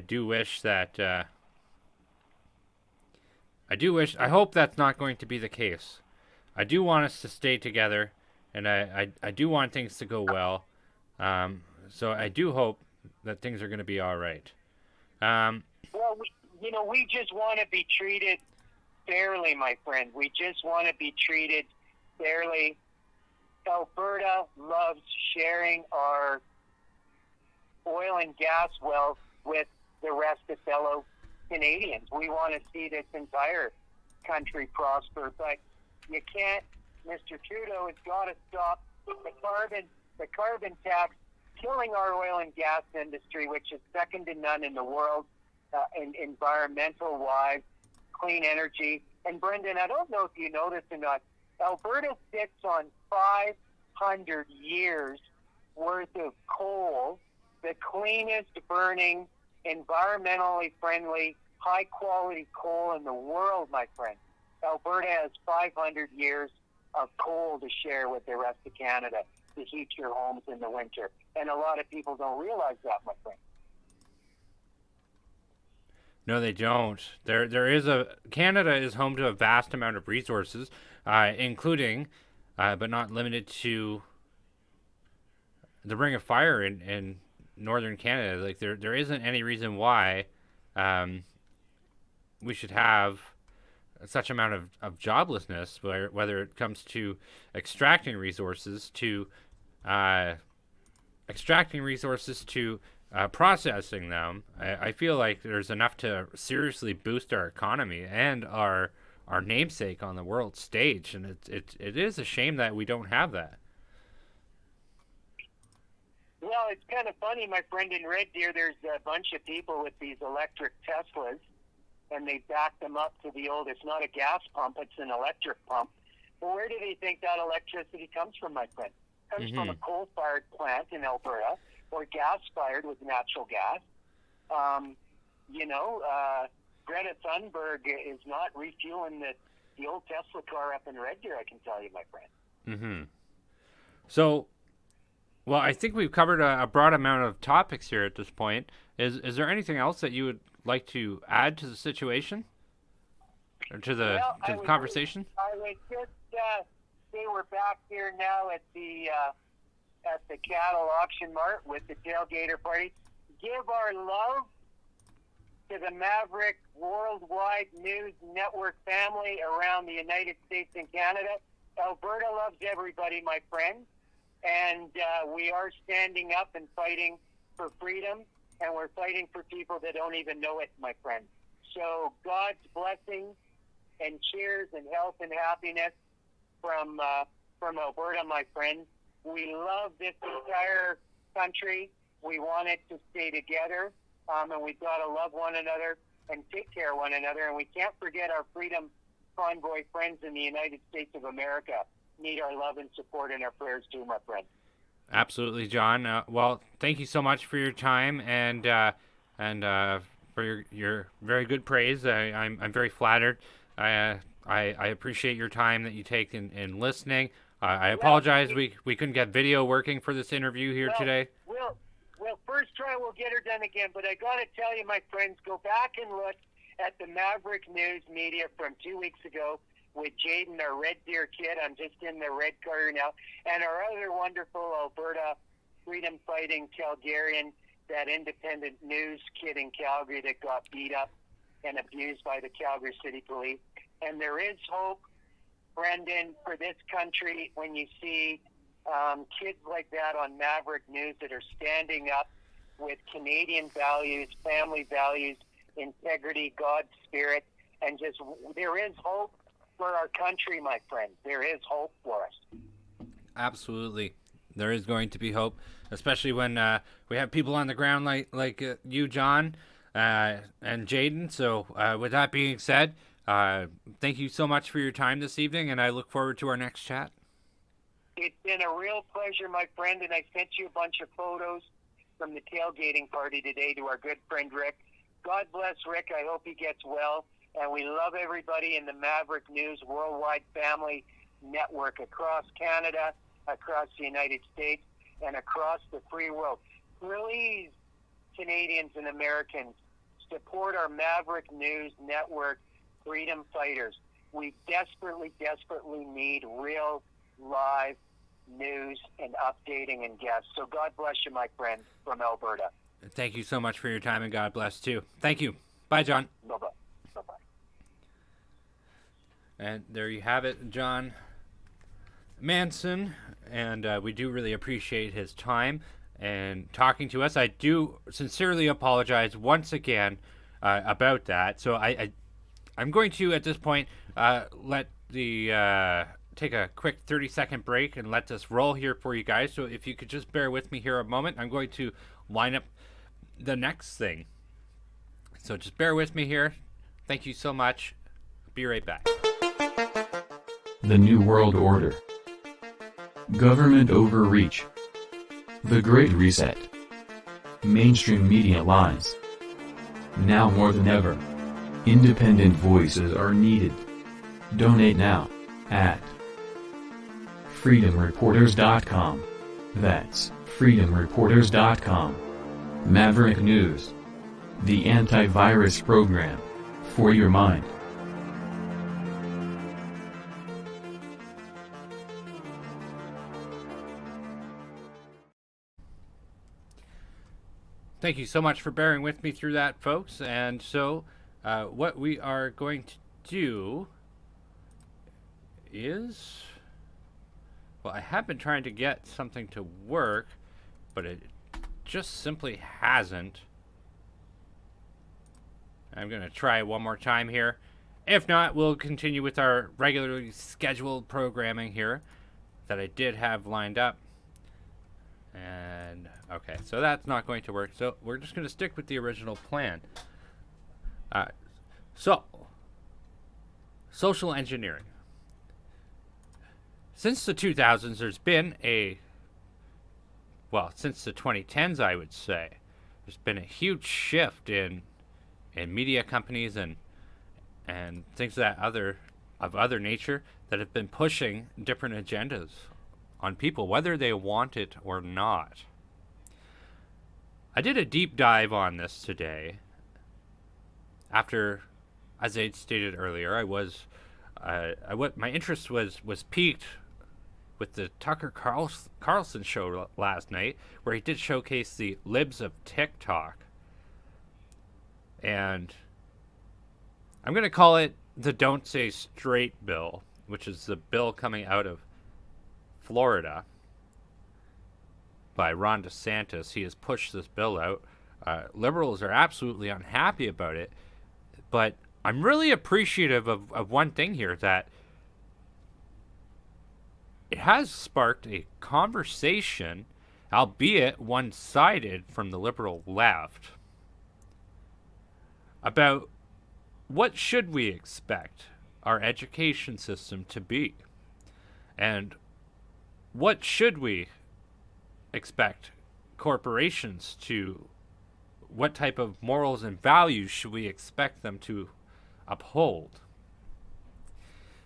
do wish that I hope that's not going to be the case. I do want us to stay together, and I do want things to go well. So I do hope that things are going to be all right. Well, we just want to be treated fairly, my friend. We just want to be treated fairly. Alberta loves sharing our oil and gas wealth with the rest of fellow Canadians. We want to see this entire country prosper, but you can't. Mr. Trudeau has got to stop the carbon tax killing our oil and gas industry, which is second to none in the world, environmental-wise, clean energy. And Brenden, I don't know if you know this or not, Alberta sits on 500 years worth of coal, the cleanest burning, environmentally friendly, high-quality coal in the world, my friend. Alberta has 500 years of coal to share with the rest of Canada to heat your homes in the winter. And a lot of people don't realize that, my friend. No, they don't. Canada is home to a vast amount of resources, including but not limited to the Ring of Fire in northern Canada. Like there isn't any reason why we should have such amount of joblessness, whether it comes to extracting resources to processing them. I feel like there's enough to seriously boost our economy and our namesake on the world stage, and it is a shame that we don't have that. Well, it's kind of funny, my friend, in Red Deer, there's a bunch of people with these electric Teslas, and they back them up to the old, it's not a gas pump, it's an electric pump. Well, where do they think that electricity comes from, my friend? It comes from a coal-fired plant in Alberta, or gas-fired with natural gas. Greta Thunberg is not refueling the old Tesla car up in Red Deer, I can tell you, my friend. So, well, I think we've covered a broad amount of topics here at this point. Is there anything else that you would like to add to the situation? Or to the conversation? I would just say we're back here now at the cattle auction mart with the tailgater party. Give our love to the Maverick Worldwide News Network family around the United States and Canada. Alberta loves everybody, my friend, and we are standing up and fighting for freedom, and we're fighting for people that don't even know it, my friend. So God's blessings and cheers and health and happiness from Alberta, my friend. We love this entire country. We want it to stay together, and we've got to love one another and take care of one another. And we can't forget our Freedom Convoy friends in the United States of America need our love and support and our prayers too, my friend. Absolutely, John. Well, thank you so much for your time and for your very good praise. I'm very flattered. I appreciate your time that you take in listening. I apologize we couldn't get video working for this interview here today. We'll first try, we'll get her done again. But I got to tell you, my friends, go back and look at the Maverick News media from 2 weeks ago with Jaden, our Red Deer kid. I'm just in the red car now. And our other wonderful Alberta freedom-fighting Calgarian, that independent news kid in Calgary that got beat up and abused by the Calgary City Police. And there is hope, Brenden, for this country when you see kids like that on Maverick News that are standing up with Canadian values, family values, integrity, God's spirit, and just there is hope for our country, my friend. There is hope for us. Absolutely. There is going to be hope, especially when we have people on the ground like you, John, and Jaden. So with that being said, thank you so much for your time this evening, and I look forward to our next chat. It's been a real pleasure, my friend, and I sent you a bunch of photos from the tailgating party today to our good friend Rick. God bless Rick. I hope he gets well. And we love everybody in the Maverick News Worldwide Family Network across Canada, across the United States, and across the free world. Please, Canadians and Americans, support our Maverick News Network freedom fighters. We desperately, desperately need real, live news and updating and guests. So God bless you, my friend, from Alberta. Thank you so much for your time, and God bless too. Thank you. Bye, John. Bye-bye. Bye-bye. And there you have it, John Manson. And we do really appreciate his time and talking to us. I do sincerely apologize once again about that. So I'm going to, at this point, take a quick 30-second break and let this roll here for you guys. So if you could just bear with me here a moment, I'm going to line up the next thing. So just bear with me here. Thank you so much. Be right back. The New World Order. Government overreach. The Great Reset. Mainstream media lies. Now more than ever, independent voices are needed. Donate now at freedomreporters.com. That's freedomreporters.com. Maverick News. The antivirus program for your mind. Thank you so much for bearing with me through that, folks. And so, what we are going to do is, well, I have been trying to get something to work, but it just simply hasn't. I'm going to try one more time here. If not, we'll continue with our regularly scheduled programming here that I did have lined up. And, okay, so that's not going to work. So we're just going to stick with the original plan. So, social engineering. Since the 2000s, there's been since the 2010s, I would say, there's been a huge shift in media companies and things of other nature that have been pushing different agendas on people, whether they want it or not. I did a deep dive on this today. After, as I stated earlier, my interest was piqued with the Tucker Carlson show last night, where he did showcase the libs of TikTok. And I'm going to call it the Don't Say Straight bill, which is the bill coming out of Florida by Ron DeSantis. He has pushed this bill out. Liberals are absolutely unhappy about it, but I'm really appreciative of one thing here, that it has sparked a conversation, albeit one-sided from the liberal left, about what should we expect our education system to be, and what should we expect corporations to, what type of morals and values should we expect them to uphold.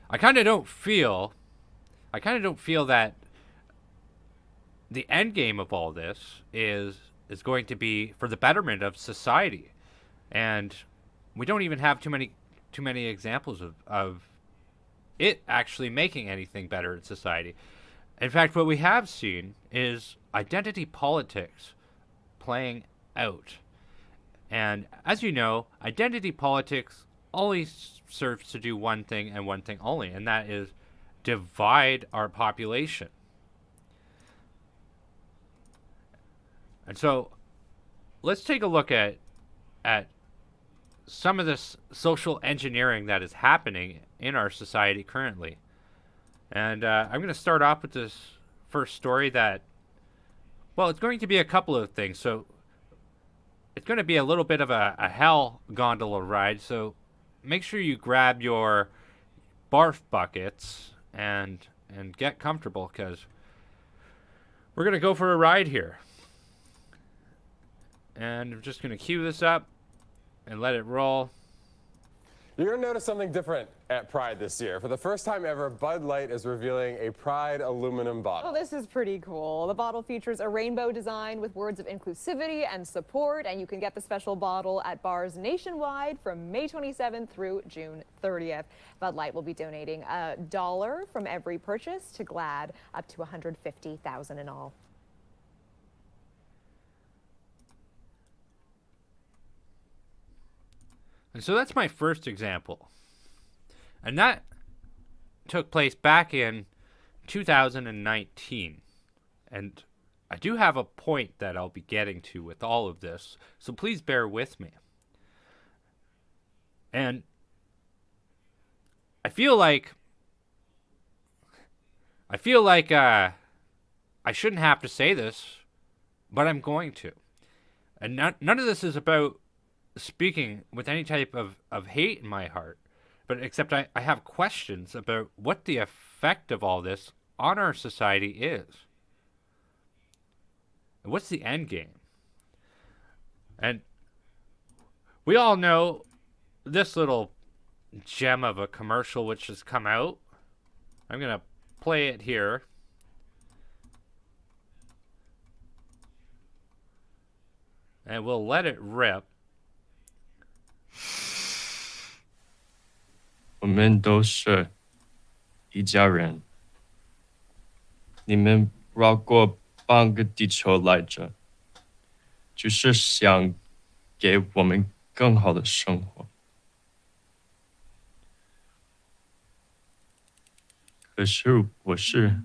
I kind of don't feel that the end game of all this is going to be for the betterment of society. And we don't even have too many examples of it actually making anything better in society. In fact, what we have seen is identity politics playing out. And as you know, identity politics always serves to do one thing and one thing only, and that is divide our population. And so let's take a look at some of this social engineering that is happening in our society currently. And I'm going to start off with this first story that, well, it's going to be a couple of things. So it's going to be a little bit of a hell gondola ride. So make sure you grab your barf buckets and get comfortable, because we're going to go for a ride here. And I'm just going to cue this up and let it roll. You're going to notice something different at Pride this year. For the first time ever, Bud Light is revealing a Pride aluminum bottle. Oh, this is pretty cool. The bottle features a rainbow design with words of inclusivity and support, and you can get the special bottle at bars nationwide from May 27th through June 30th. Bud Light will be donating $1 from every purchase to GLAAD, up to $150,000 in all. And so that's my first example. And that took place back in 2019. And I do have a point that I'll be getting to with all of this, so please bear with me. And I feel like I shouldn't have to say this, but I'm going to. And none of this is about speaking with any type of hate in my heart, but except I have questions about what the effect of all this on our society is. And what's the end game? And we all know this little gem of a commercial which has come out. I'm going to play it here. And we'll let it rip. 我们都是一家人。你们绕过半个地球来着。只是想给我们更好的生活。可是我是，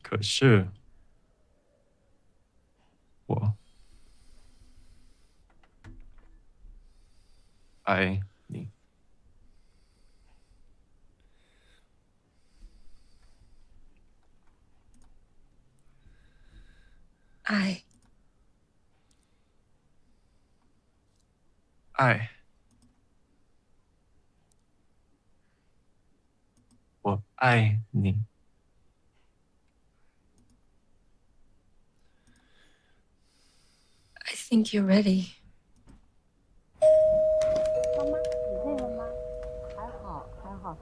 可是我爱你。爱爱，我爱你。I think you're ready. 妈妈，你累了吗？还好，还好。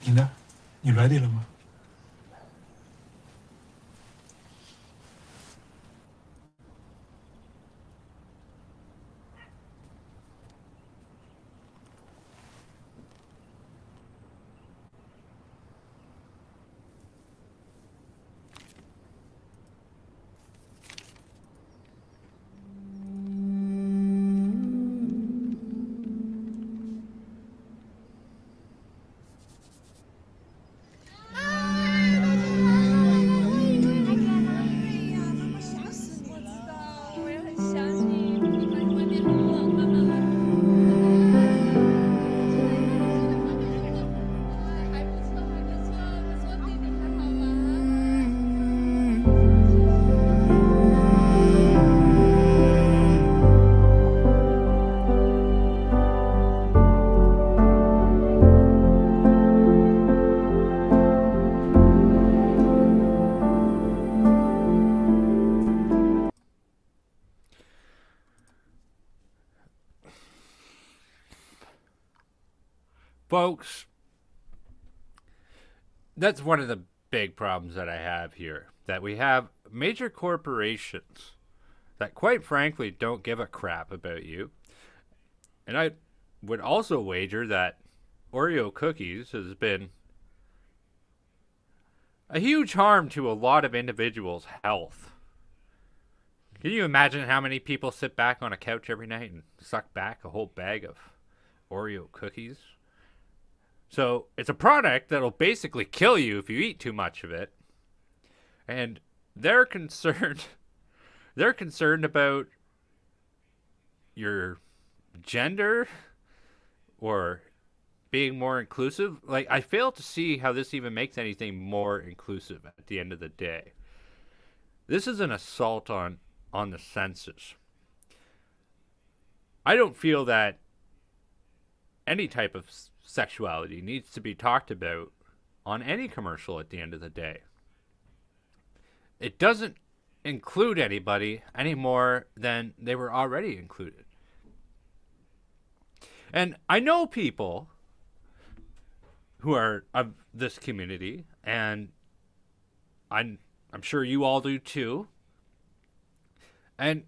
你呢？你 ready 了吗？Folks, that's one of the big problems that I have here. That we have major corporations that, quite frankly, don't give a crap about you. And I would also wager that Oreo cookies has been a huge harm to a lot of individuals' health. Can you imagine how many people sit back on a couch every night and suck back a whole bag of Oreo cookies? So it's a product that'll basically kill you if you eat too much of it. And they're concerned about your gender or being more inclusive. Like, I fail to see how this even makes anything more inclusive at the end of the day. This is an assault on the senses. I don't feel that any type of sexuality needs to be talked about on any commercial at the end of the day. It doesn't include anybody any more than they were already included. And I know people who are of this community, and I'm sure you all do too. And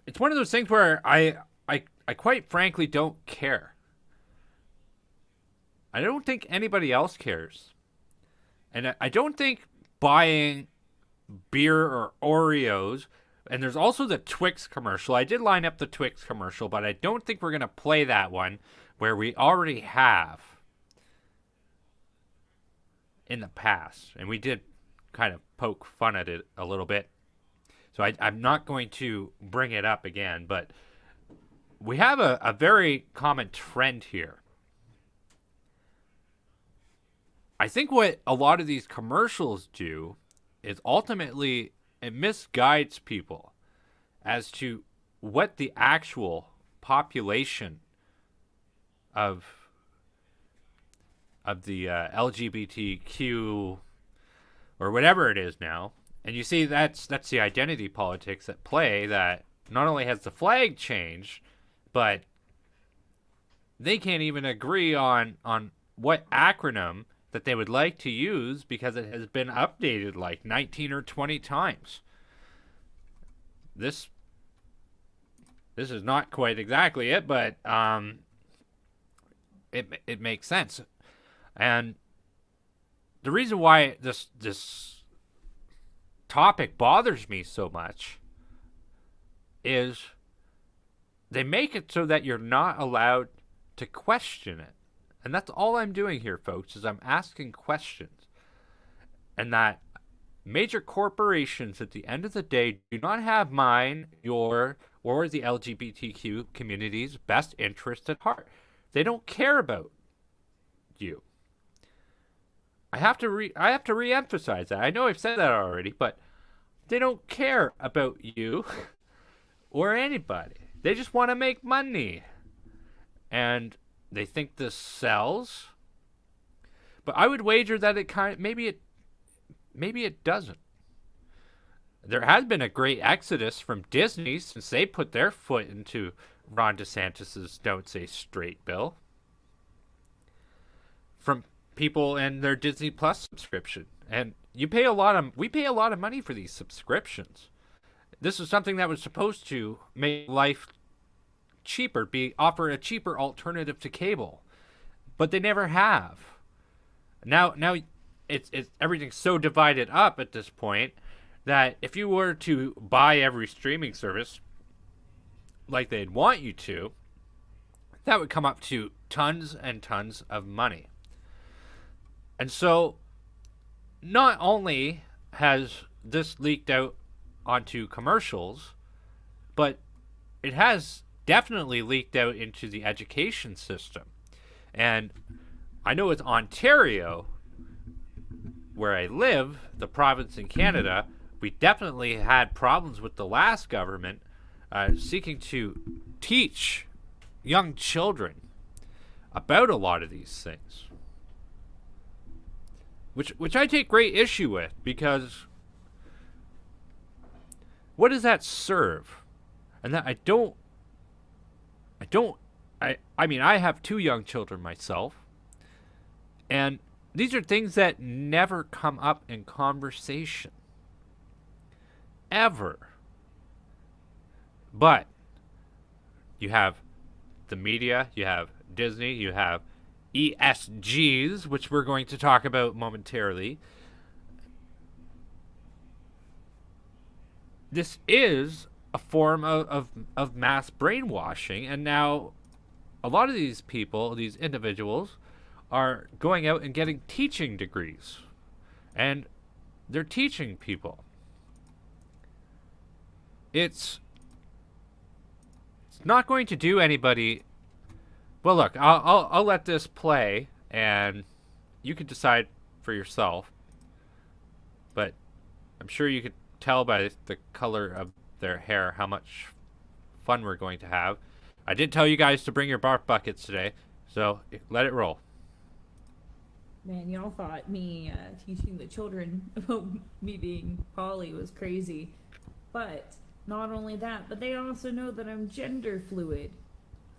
it's one of those things where I quite frankly don't care. I don't think anybody else cares. And I don't think buying beer or Oreos, and there's also the Twix commercial. I did line up the Twix commercial, but I don't think we're going to play that one where we already have in the past. And we did kind of poke fun at it a little bit. So I'm not going to bring it up again, but we have a very common trend here. I think what a lot of these commercials do is ultimately it misguides people as to what the actual population of the LGBTQ or whatever it is now. And you see that's the identity politics at play, that not only has the flag changed, but they can't even agree on what acronym that they would like to use because it has been updated like 19 or 20 times. This this is not quite exactly it, but it makes sense. And the reason why this topic bothers me so much is they make it so that you're not allowed to question it. And that's all I'm doing here, folks, is I'm asking questions. And that major corporations at the end of the day do not have mine, your, or the LGBTQ community's best interest at heart. They don't care about you. I have to re-emphasize that. I know I've said that already, but they don't care about you or anybody. They just want to make money. And they think this sells. But I would wager that maybe it doesn't. There has been a great exodus from Disney since they put their foot into Ron DeSantis's Don't Say Straight bill. From people and their Disney Plus subscription. And we pay a lot of money for these subscriptions. This is something that was supposed to make life cheaper, offer a cheaper alternative to cable. But they never have. Now it's everything's so divided up at this point that if you were to buy every streaming service like they'd want you to, that would come up to tons and tons of money. And so not only has this leaked out onto commercials, but it has definitely leaked out into the education system. And I know with Ontario, where I live, the province in Canada, we definitely had problems with the last government seeking to teach young children about a lot of these things. Which I take great issue with, because what does that serve? And that I mean, I have 2 young children myself, and these are things that never come up in conversation. Ever. But you have the media, you have Disney, you have ESGs, which we're going to talk about momentarily. This is a form of mass brainwashing, and now a lot of these people, these individuals, are going out and getting teaching degrees, and they're teaching people. It's not going to do anybody. Well, look, I'll let this play, and you can decide for yourself. But I'm sure you could tell by the color of their hair how much fun we're going to have. I did tell you guys to bring your barf buckets today, so let it roll. Man, y'all thought me teaching the children about me being poly was crazy. But not only that, but they also know that I'm gender fluid.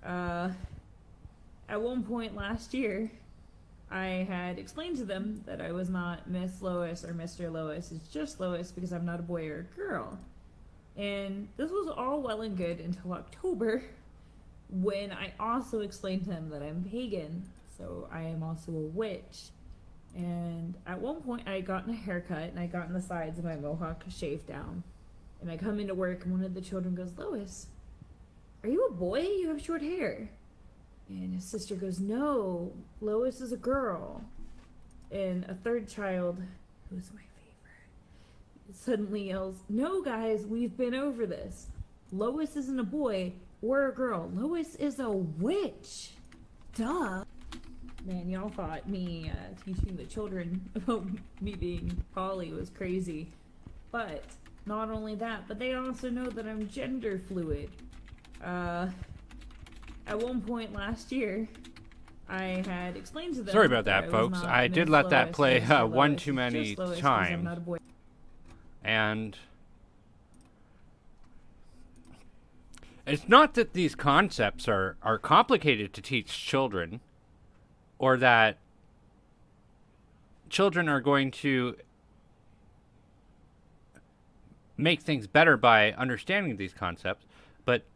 At one point last year, I had explained to them that I was not Miss Lois or Mr. Lois. It's just Lois because I'm not a boy or a girl. And this was all well and good until October, when I also explained to them that I'm pagan, so I am also a witch. And at one point I had gotten a haircut, and I got in the sides of my mohawk shaved down. And I come into work, and one of the children goes, "Lois, are you a boy? You have short hair." And his sister goes, "No, Lois is a girl." And a third child, who's my favorite, suddenly yells, "No, guys, we've been over this. Lois isn't a boy or a girl. Lois is a witch. Duh." Man, y'all thought me teaching the children about me being poly was crazy. But not only that, but they also know that I'm gender fluid. At one point last year, I had explained to them. Sorry about that, folks. I did let that play one too many times. And it's not that these concepts are complicated to teach children, or that children are going to make things better by understanding these concepts, but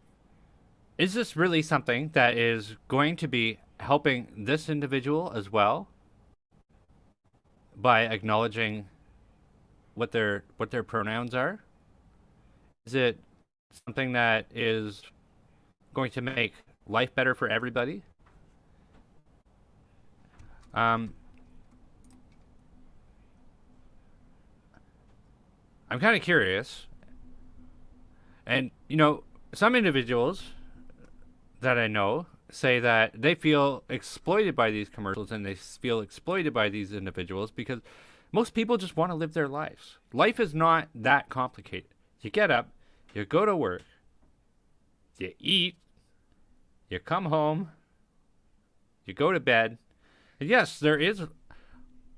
is this really something that is going to be helping this individual as well by acknowledging what their pronouns are? Is it something that is going to make life better for everybody? I'm kind of curious. And, some individuals that I know say that they feel exploited by these commercials and they feel exploited by these individuals because most people just want to live their lives. Life is not that complicated. You get up, you go to work, you eat, you come home, you go to bed. And yes, there is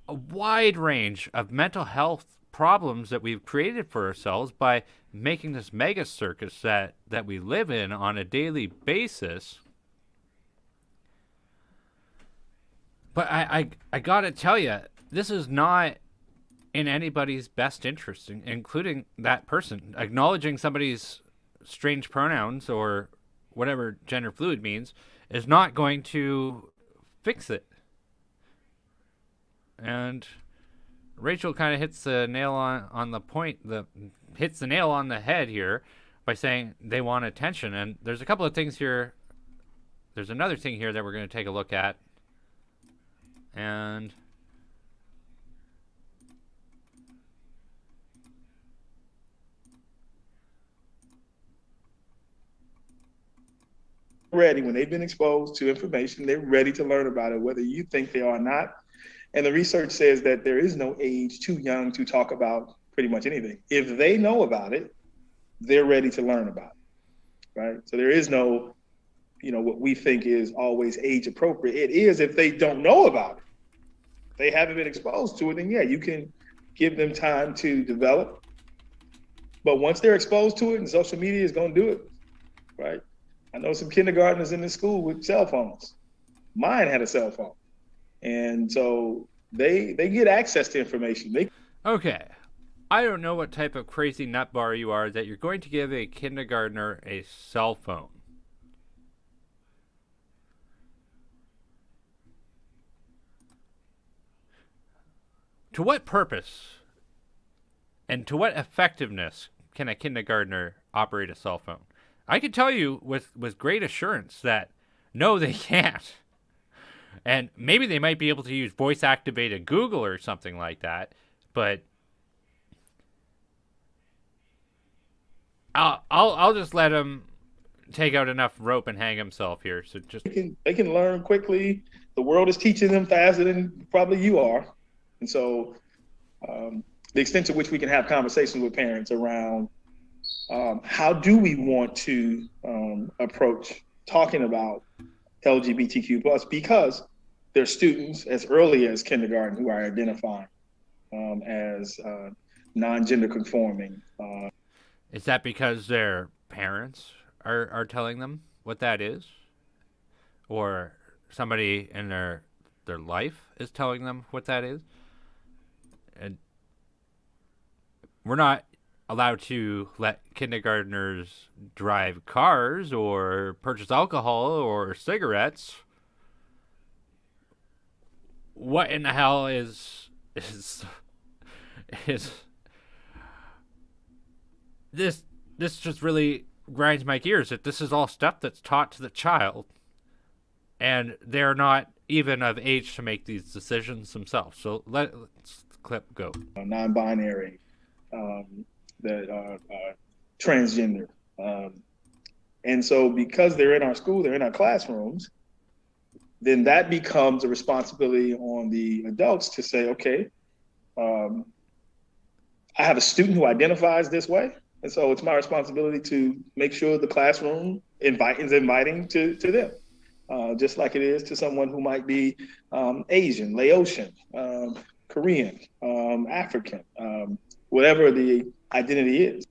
a wide range of mental health problems that we've created for ourselves by making this mega circus that we live in on a daily basis. But I gotta tell you, this is not in anybody's best interest, including that person. Acknowledging somebody's strange pronouns or whatever gender fluid means is not going to fix it. And Rachel kind of hits the nail on the point, hits the nail on the head here by saying they want attention. And there's a couple of things here. There's another thing here that we're going to take a look at. And ready when they've been exposed to information, they're ready to learn about it, whether you think they are or not. And the research says that there is no age too young to talk about pretty much anything. If they know about it, they're ready to learn about it, right? So there is no, what we think is always age appropriate. It is if they don't know about it. If they haven't been exposed to it, then yeah, you can give them time to develop. But once they're exposed to it, and social media is going to do it, right? I know some kindergartners in the school with cell phones. Mine had a cell phone. And so they get access to information. Okay. I don't know what type of crazy nut bar you are that you're going to give a kindergartner a cell phone. To what purpose and to what effectiveness can a kindergartner operate a cell phone? I can tell you with great assurance that no, they can't. And maybe they might be able to use voice-activated Google or something like that, but I'll just let him take out enough rope and hang himself here. So just they can learn quickly. The world is teaching them faster than probably you are, and so the extent to which we can have conversations with parents around how do we want to approach talking about LGBTQ plus, because there's students as early as kindergarten who are identifying as non-gender conforming. Is that because their parents are telling them what that is? Or somebody in their life is telling them what that is? And we're not allowed to let kindergartners drive cars or purchase alcohol or cigarettes. What in the hell is this just really grinds my gears that this is all stuff that's taught to the child and they're not even of age to make these decisions themselves. So let's clip go. Non-binary, that are transgender. And so because they're in our school, they're in our classrooms, then that becomes a responsibility on the adults to say, okay, I have a student who identifies this way. And so it's my responsibility to make sure the classroom is inviting to them, just like it is to someone who might be Asian, Laotian, Korean, African, whatever the identity is.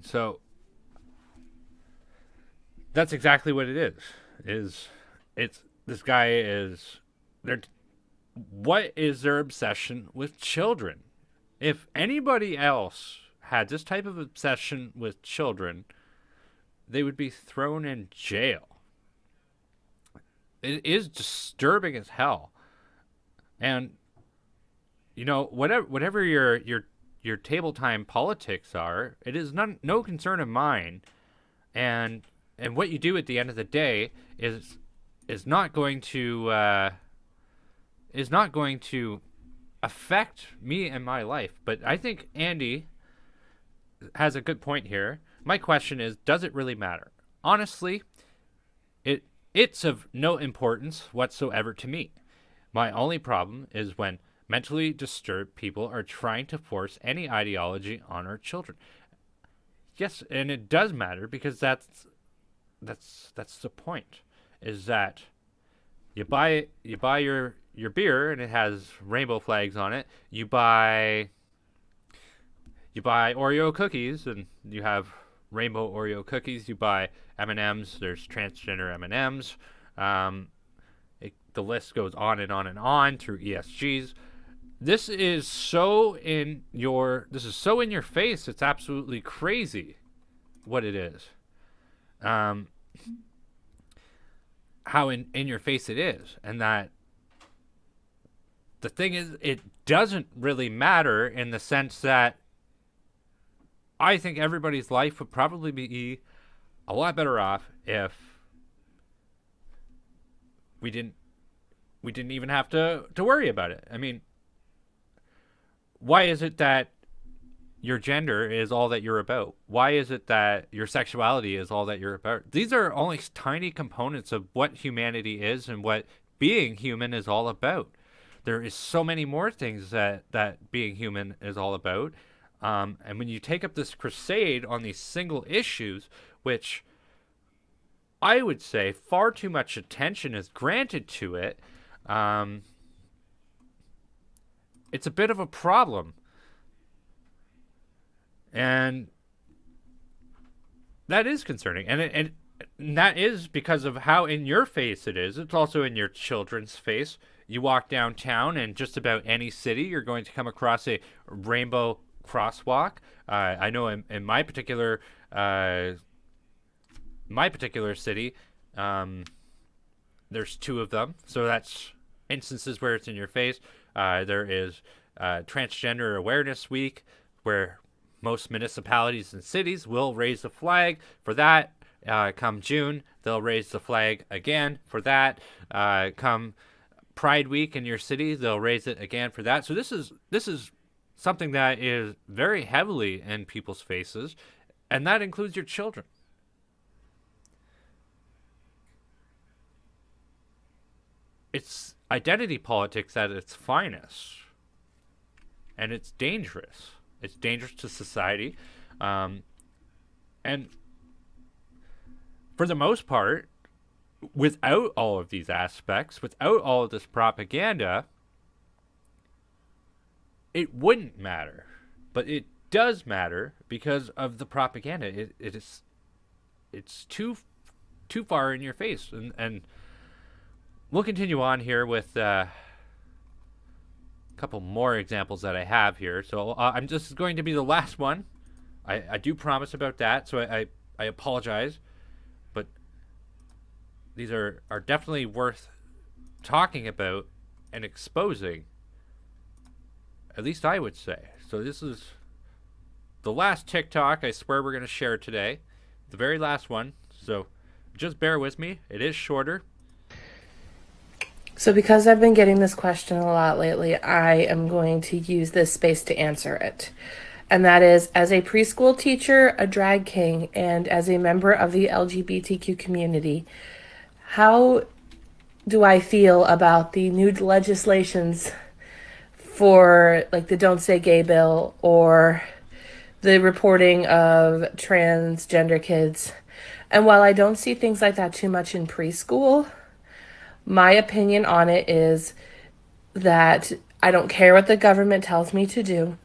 So that's exactly what it is. It's this guy is there. What is their obsession with children? If anybody else had this type of obsession with children, they would be thrown in jail. It is disturbing as hell. And whatever your table time politics are, it is no concern of mine. And what you do at the end of the day is not going to affect me and my life. But I think Andy has a good point here. My question is, does it really matter? Honestly, it's of no importance whatsoever to me. My only problem is when mentally disturbed people are trying to force any ideology on our children. Yes, and it does matter, because that's the point. Is that you buy your beer and it has rainbow flags on it. You buy Oreo cookies and you have rainbow Oreo cookies. You buy M&Ms. There's transgender M&Ms. The list goes on and on and on through ESGs. This is so in your face. It's absolutely crazy what it is. How in your face it is. And that the thing is, it doesn't really matter, in the sense that I think everybody's life would probably be a lot better off if we didn't even have to worry about it. I mean, why is it that your gender is all that you're about? Why is it that your sexuality is all that you're about? These are only tiny components of what humanity is and what being human is all about. There is so many more things that being human is all about. And when you take up this crusade on these single issues, which I would say far too much attention is granted to it, it's a bit of a problem. And that is concerning. And that is because of how in your face it is. It's also in your children's face. You walk downtown, and just about any city, you're going to come across a rainbow crosswalk. I know in my particular city, there's 2 of them. So that's instances where it's in your face. There is Transgender Awareness Week, where most municipalities and cities will raise the flag for that. Come June, they'll raise the flag again for that. Come Pride Week in your city, they'll raise it again for that. So this is something that is very heavily in people's faces, and that includes your children. It's identity politics at its finest, and it's dangerous. It's dangerous to society, and for the most part, without all of these aspects, without all of this propaganda, it wouldn't matter. But it does matter because of the propaganda. It's too far in your face, and we'll continue on here with a couple more examples that I have here. So this is going to be the last one. I do promise about that, so I apologize. But these are definitely worth talking about and exposing. At least I would say. So this is the last TikTok I swear we're going to share today. The very last one. So just bear with me. It is shorter. So because I've been getting this question a lot lately, I am going to use this space to answer it. And that is, as a preschool teacher, a drag king, and as a member of the LGBTQ community, how do I feel about the new legislations for like the Don't Say Gay bill or the reporting of transgender kids? And while I don't see things like that too much in preschool, my opinion on it is that I don't care what the government tells me to do.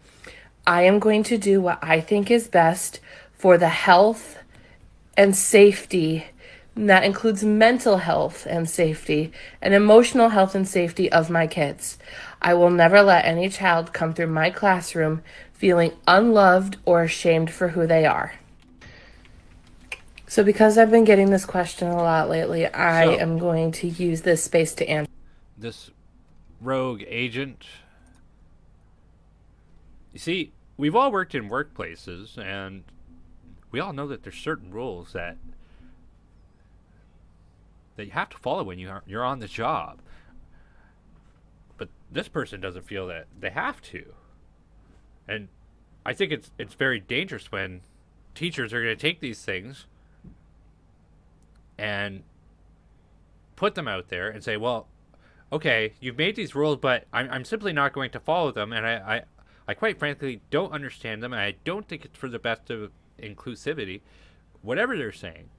I am going to do what I think is best for the health and safety, And that includes mental health and safety and emotional health and safety of my kids. I will never let any child come through my classroom feeling unloved or ashamed for who they are. So because I've been getting this question a lot lately, I am going to use this space to answer. This rogue agent. You see, we've all worked in workplaces, and we all know that there's certain rules that you have to follow when you're on the job. But this person doesn't feel that they have to. And I think it's very dangerous when teachers are going to take these things and put them out there and say, well, okay, you've made these rules, but I'm simply not going to follow them, and I quite frankly don't understand them, and I don't think it's for the best of inclusivity, whatever they're saying.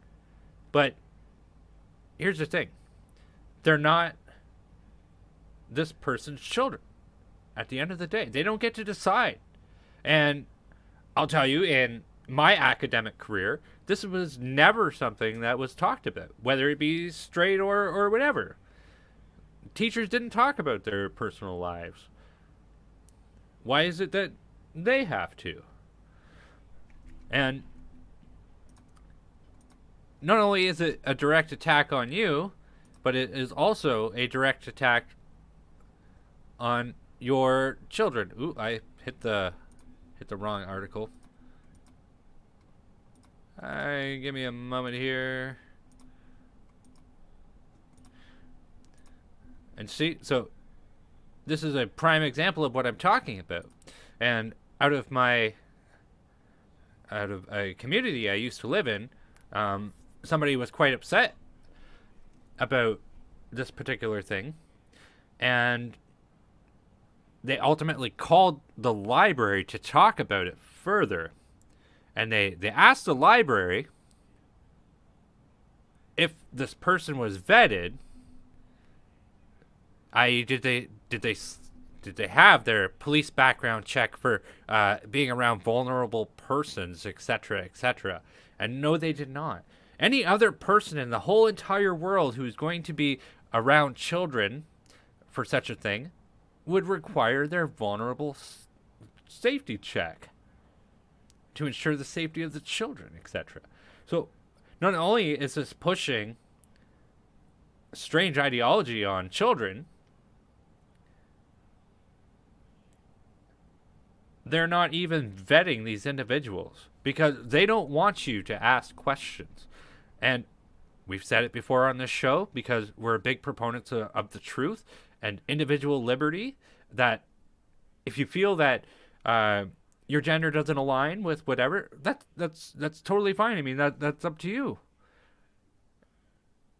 But here's the thing. They're not this person's children. At the end of the day, they don't get to decide. And I'll tell you, in my academic career, this was never something that was talked about, whether it be straight or whatever. Teachers didn't talk about their personal lives. Why is it that they have to? And not only is it a direct attack on you, but it is also a direct attack on your children. Ooh, I hit the wrong article. Give me a moment here. And see, so this is a prime example of what I'm talking about. And out of a community I used to live in, somebody was quite upset about this particular thing, and they ultimately called the library to talk about it further. And they asked the library if this person was vetted, i.e., did they have their police background check for being around vulnerable persons, etc., etc. And no, they did not. Any other person in the whole entire world who's going to be around children for such a thing would require their vulnerable safety check to ensure the safety of the children, etc. So not only is this pushing strange ideology on children, they're not even vetting these individuals because they don't want you to ask questions. And we've said it before on this show, because we're big proponents of the truth and individual liberty, that if you feel that your gender doesn't align with whatever, that's totally fine. I mean, that's up to you.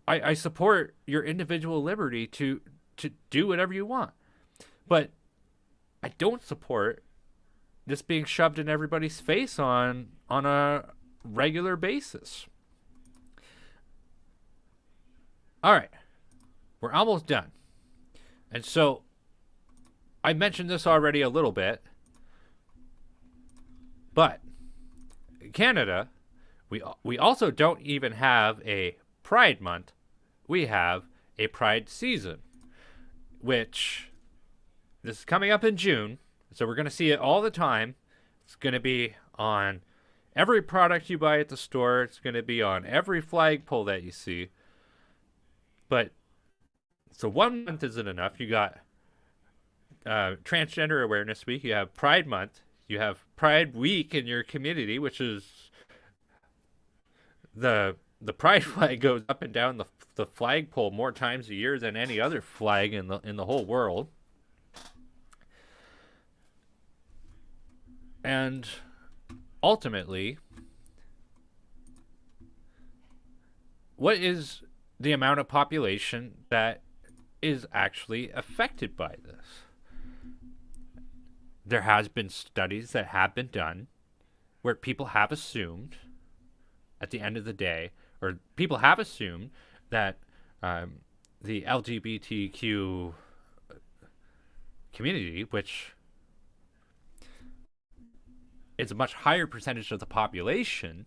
I support your individual liberty to do whatever you want. But I don't support this being shoved in everybody's face on a regular basis. All right. We're almost done. And so I mentioned this already a little bit, but Canada, we also don't even have a Pride Month. We have a Pride season, which this is coming up in June. So we're going to see it all the time. It's going to be on every product you buy at the store. It's going to be on every flagpole that you see. But so 1 month isn't enough. You got Transgender Awareness Week. You have Pride Month. You have Pride Week in your community, which is the pride flag goes up and down the flagpole more times a year than any other flag in the whole world. And ultimately, what is the amount of population that is actually affected by this? There has been studies that have been done where people have assumed, at the end of the day, or people have assumed that the LGBTQ community, which is a much higher percentage of the population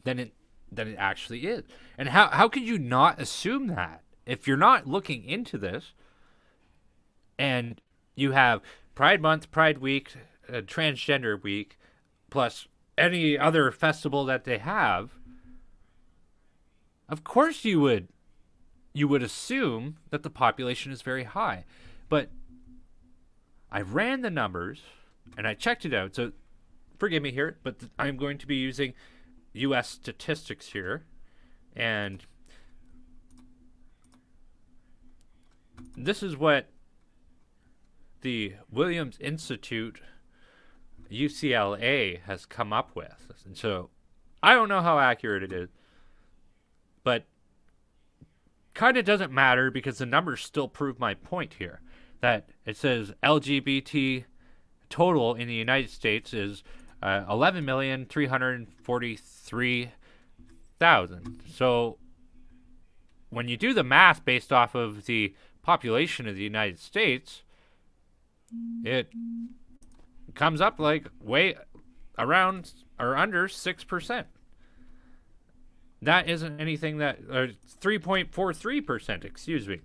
than it actually is. And how could you not assume that? If you're not looking into this, and you have Pride Month, Pride Week, Transgender Week, plus any other festival that they have, of course you would assume that the population is very high. But I ran the numbers and I checked it out. So forgive me here, but I'm going to be using US statistics here. And this is what the Williams Institute, UCLA, has come up with. And so I don't know how accurate it is, but kind of doesn't matter because the numbers still prove my point here. That it says LGBT total in the United States is 11,343,000. So when you do the math based off of the population of the United States, it comes up like way around or under 6%. That isn't anything that 3.43%, excuse me.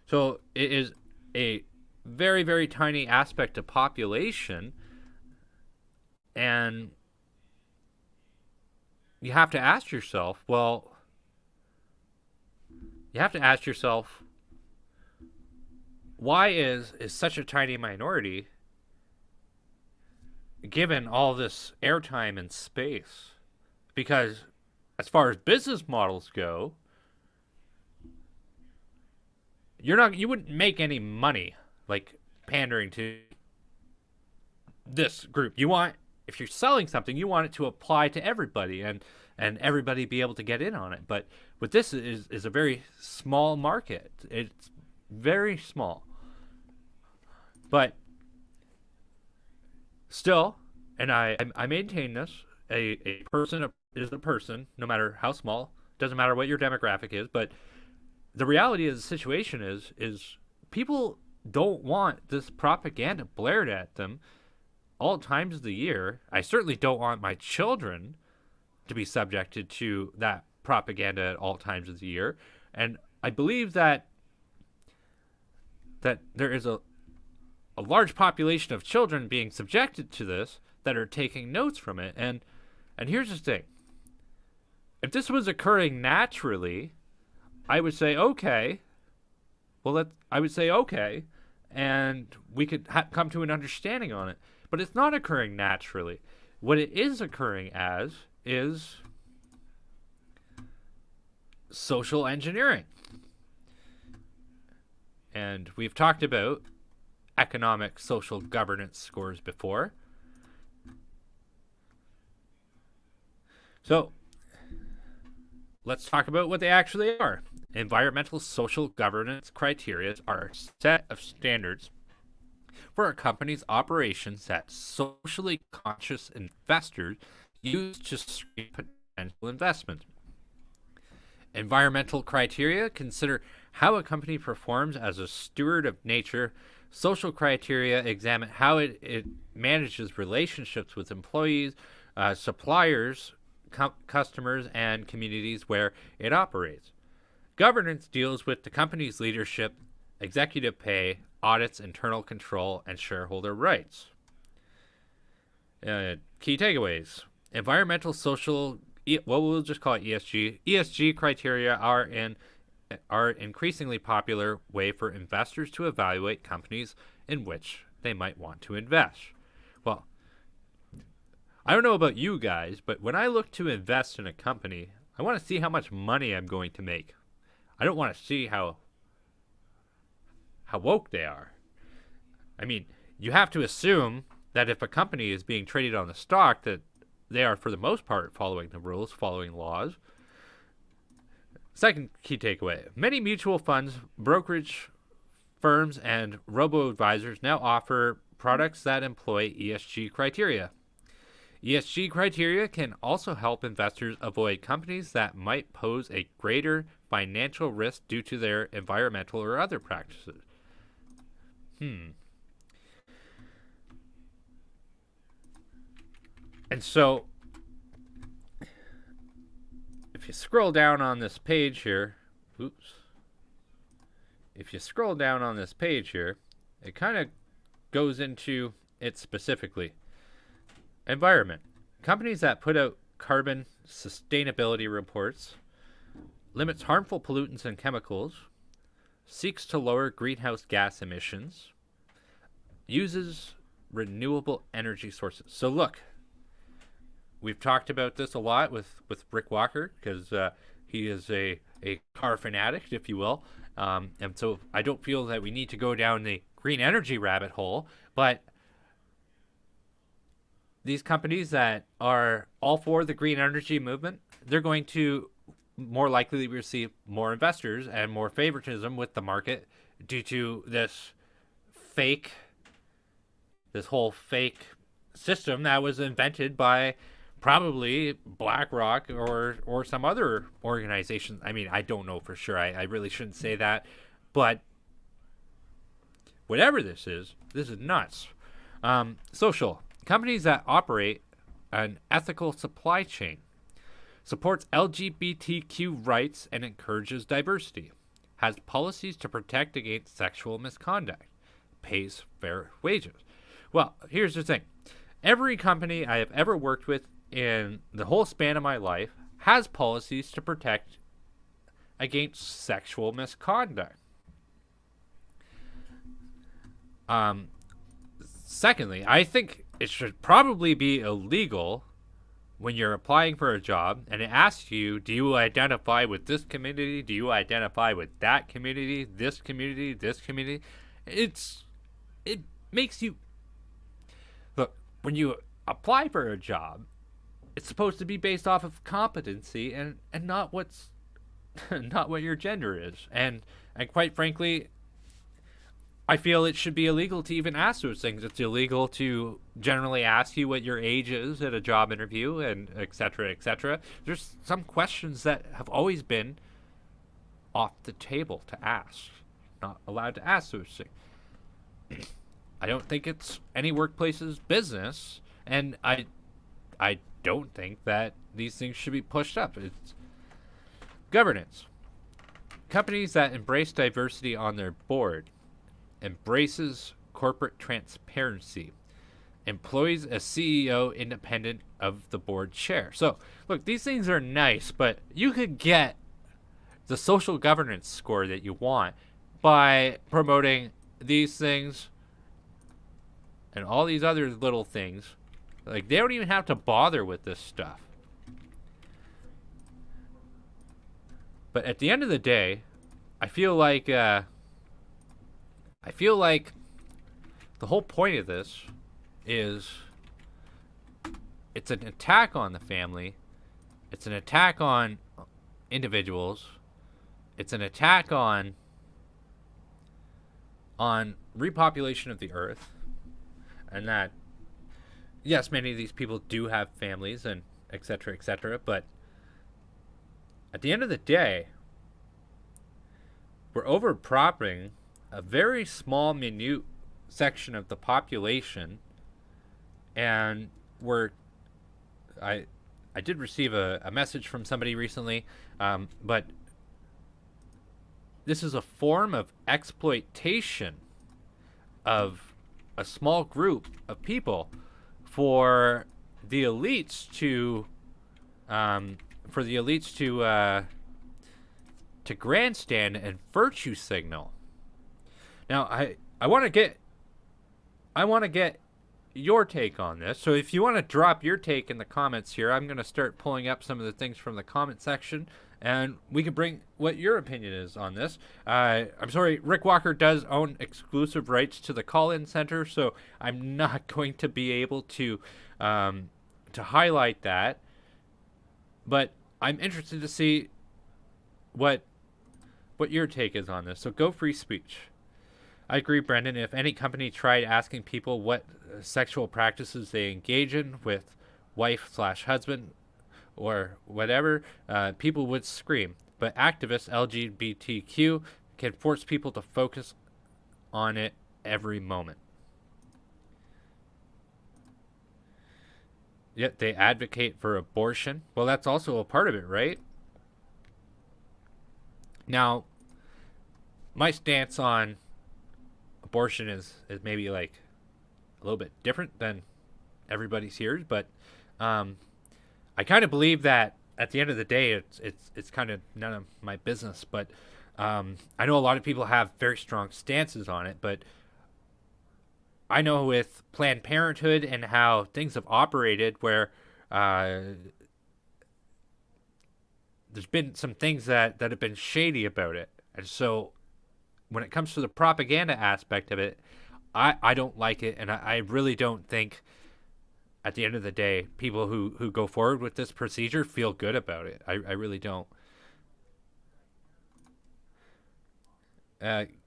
So it is a very, very tiny aspect of population, and you have to ask yourself, why is such a tiny minority given all this airtime and space? Because as far as business models go, you wouldn't make any money like pandering to this group. If you're selling something, you want it to apply to everybody and everybody be able to get in on it. But with this is a very small market. It's very small. But still, and I maintain this, a person is a person, no matter how small. Doesn't matter what your demographic is, but the reality of the situation is people don't want this propaganda blared at them all times of the year. I certainly don't want my children to be subjected to that propaganda at all times of the year. And I believe that there is a large population of children being subjected to this that are taking notes from it. And here's the thing. If this was occurring naturally, I would say, okay. And we could come to an understanding on it. But it's not occurring naturally. What it is occurring as is social engineering. And we've talked about economic social governance scores before. So let's talk about what they actually are. Environmental social governance criteria are a set of standards for a company's operations that socially conscious investors use to screen potential investment. Environmental criteria consider how a company performs as a steward of nature. Social criteria examine how it manages relationships with employees, suppliers, customers, and communities where it operates. Governance deals with the company's leadership, executive pay, audits, internal control, and shareholder rights. Key takeaways. Environmental, social, we'll just call it ESG. ESG criteria are an increasingly popular way for investors to evaluate companies in which they might want to invest. Well, I don't know about you guys, but when I look to invest in a company, I want to see how much money I'm going to make. I don't want to see how woke they are. I mean, you have to assume that if a company is being traded on the stock, that they are, for the most part, following the rules, following laws. Second key takeaway. Many mutual funds, brokerage firms, and robo-advisors now offer products that employ ESG criteria. ESG criteria can also help investors avoid companies that might pose a greater financial risk due to their environmental or other practices. And so if you scroll down on this page here, oops. If you scroll down on this page here, it kind of goes into it specifically. Environment. Companies that put out carbon sustainability reports, limits harmful pollutants and chemicals, seeks to lower greenhouse gas emissions, uses renewable energy sources. So look, we've talked about this a lot with Rick Walker, because he is a car fanatic, if you will. And so I don't feel that we need to go down the green energy rabbit hole, but these companies that are all for the green energy movement, they're going to more likely receive more investors and more favoritism with the market due to this whole fake system that was invented by probably BlackRock or some other organization. I mean, I don't know for sure. I really shouldn't say that. But whatever this is nuts. Social. Companies that operate an ethical supply chain. Supports LGBTQ rights and encourages diversity. Has policies to protect against sexual misconduct. Pays fair wages. Well, here's the thing. Every company I have ever worked with in the whole span of my life has policies to protect against sexual misconduct. Secondly, I think it should probably be illegal when you're applying for a job and it asks you, do you identify with this community? Do you identify with that community? This community? This community? It makes you... Look, when you apply for a job, it's supposed to be based off of competency and not what's not what your gender is. And quite frankly, I feel it should be illegal to even ask those things. It's illegal to generally ask you what your age is at a job interview, and et cetera, et cetera. There's some questions that have always been off the table to ask. Not allowed to ask those things. I don't think it's any workplace's business, and I don't think that these things should be pushed up. It's governance. Companies that embrace diversity on their board. Embraces corporate transparency. Employs a CEO independent of the board chair. So, look, these things are nice, but you could get the social governance score that you want by promoting these things and all these other little things. Like, they don't even have to bother with this stuff. But at the end of the day, I feel like the whole point of this is it's an attack on the family. It's an attack on individuals. It's an attack on repopulation of the earth. And that, yes, many of these people do have families and et cetera, but at the end of the day, we're overpropping a very small, minute section of the population, and I did receive a message from somebody recently, but this is a form of exploitation of a small group of people for the elites to grandstand and virtue signal. Now, I want to get your take on this. So if you want to drop your take in the comments here, I'm going to start pulling up some of the things from the comment section, and we can bring what your opinion is on this. I'm sorry, Rick Walker does own exclusive rights to the call-in center, so I'm not going to be able to highlight that. But I'm interested to see what your take is on this. So go free speech. I agree, Brenden. If any company tried asking people what sexual practices they engage in with wife/husband or whatever, people would scream. But activists, LGBTQ, can force people to focus on it every moment. Yet they advocate for abortion. Well, that's also a part of it, right? Now, my stance on abortion is maybe like a little bit different than everybody's here, but I kind of believe that at the end of the day, it's kind of none of my business. But I know a lot of people have very strong stances on it, but I know with Planned Parenthood and how things have operated, where there's been some things that have been shady about it, and so when it comes to the propaganda aspect of it, I don't like it, and I really don't think at the end of the day people who go forward with this procedure feel good about it. I really don't.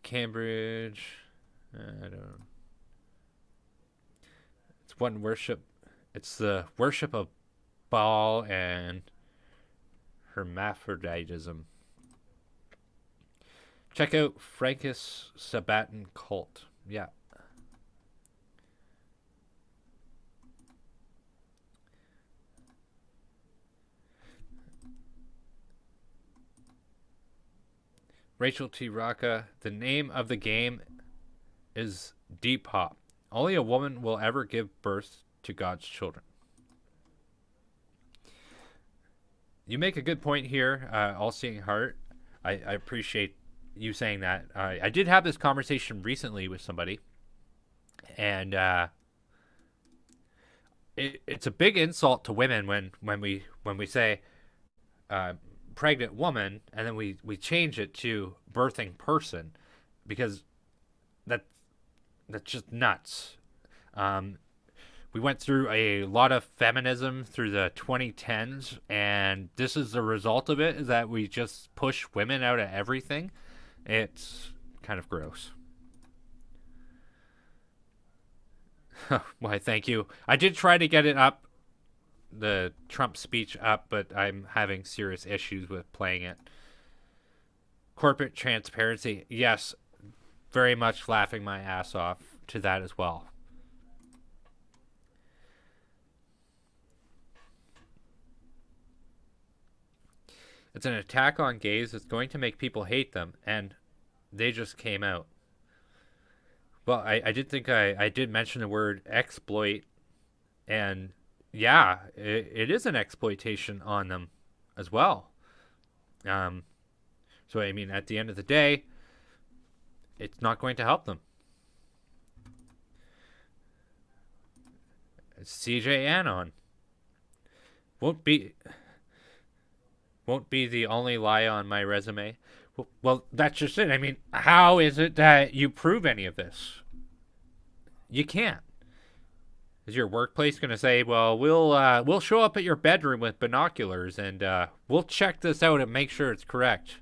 Cambridge, I don't. It's one worship. It's the worship of Baal and hermaphroditism. Check out Francis Sabaton cult. Yeah. Rachel T. Rocca, the name of the game is Deep Hop. Only a woman will ever give birth to God's children. You make a good point here, All-Seeing Heart. I appreciate you saying that. I did have this conversation recently with somebody, and it's a big insult to women when we say pregnant woman, and then we change it to birthing person, because that's just nuts. We went through a lot of feminism through the 2010s, and this is the result of it, is that we just push women out of everything. It's kind of gross. Why, thank you. I did try to get it up, the Trump speech up, but I'm having serious issues with playing it. Corporate transparency. Yes, very much laughing my ass off to that as well. It's an attack on gays. It's going to make people hate them, and they just came out. Well, I did think I did mention the word exploit, and yeah, it is an exploitation on them as well. So, I mean, at the end of the day, it's not going to help them. CJ Anon won't be the only lie on my resume. Well, that's just it. I mean, how is it that you prove any of this? You can't. Is your workplace going to say, well, we'll show up at your bedroom with binoculars and we'll check this out and make sure it's correct?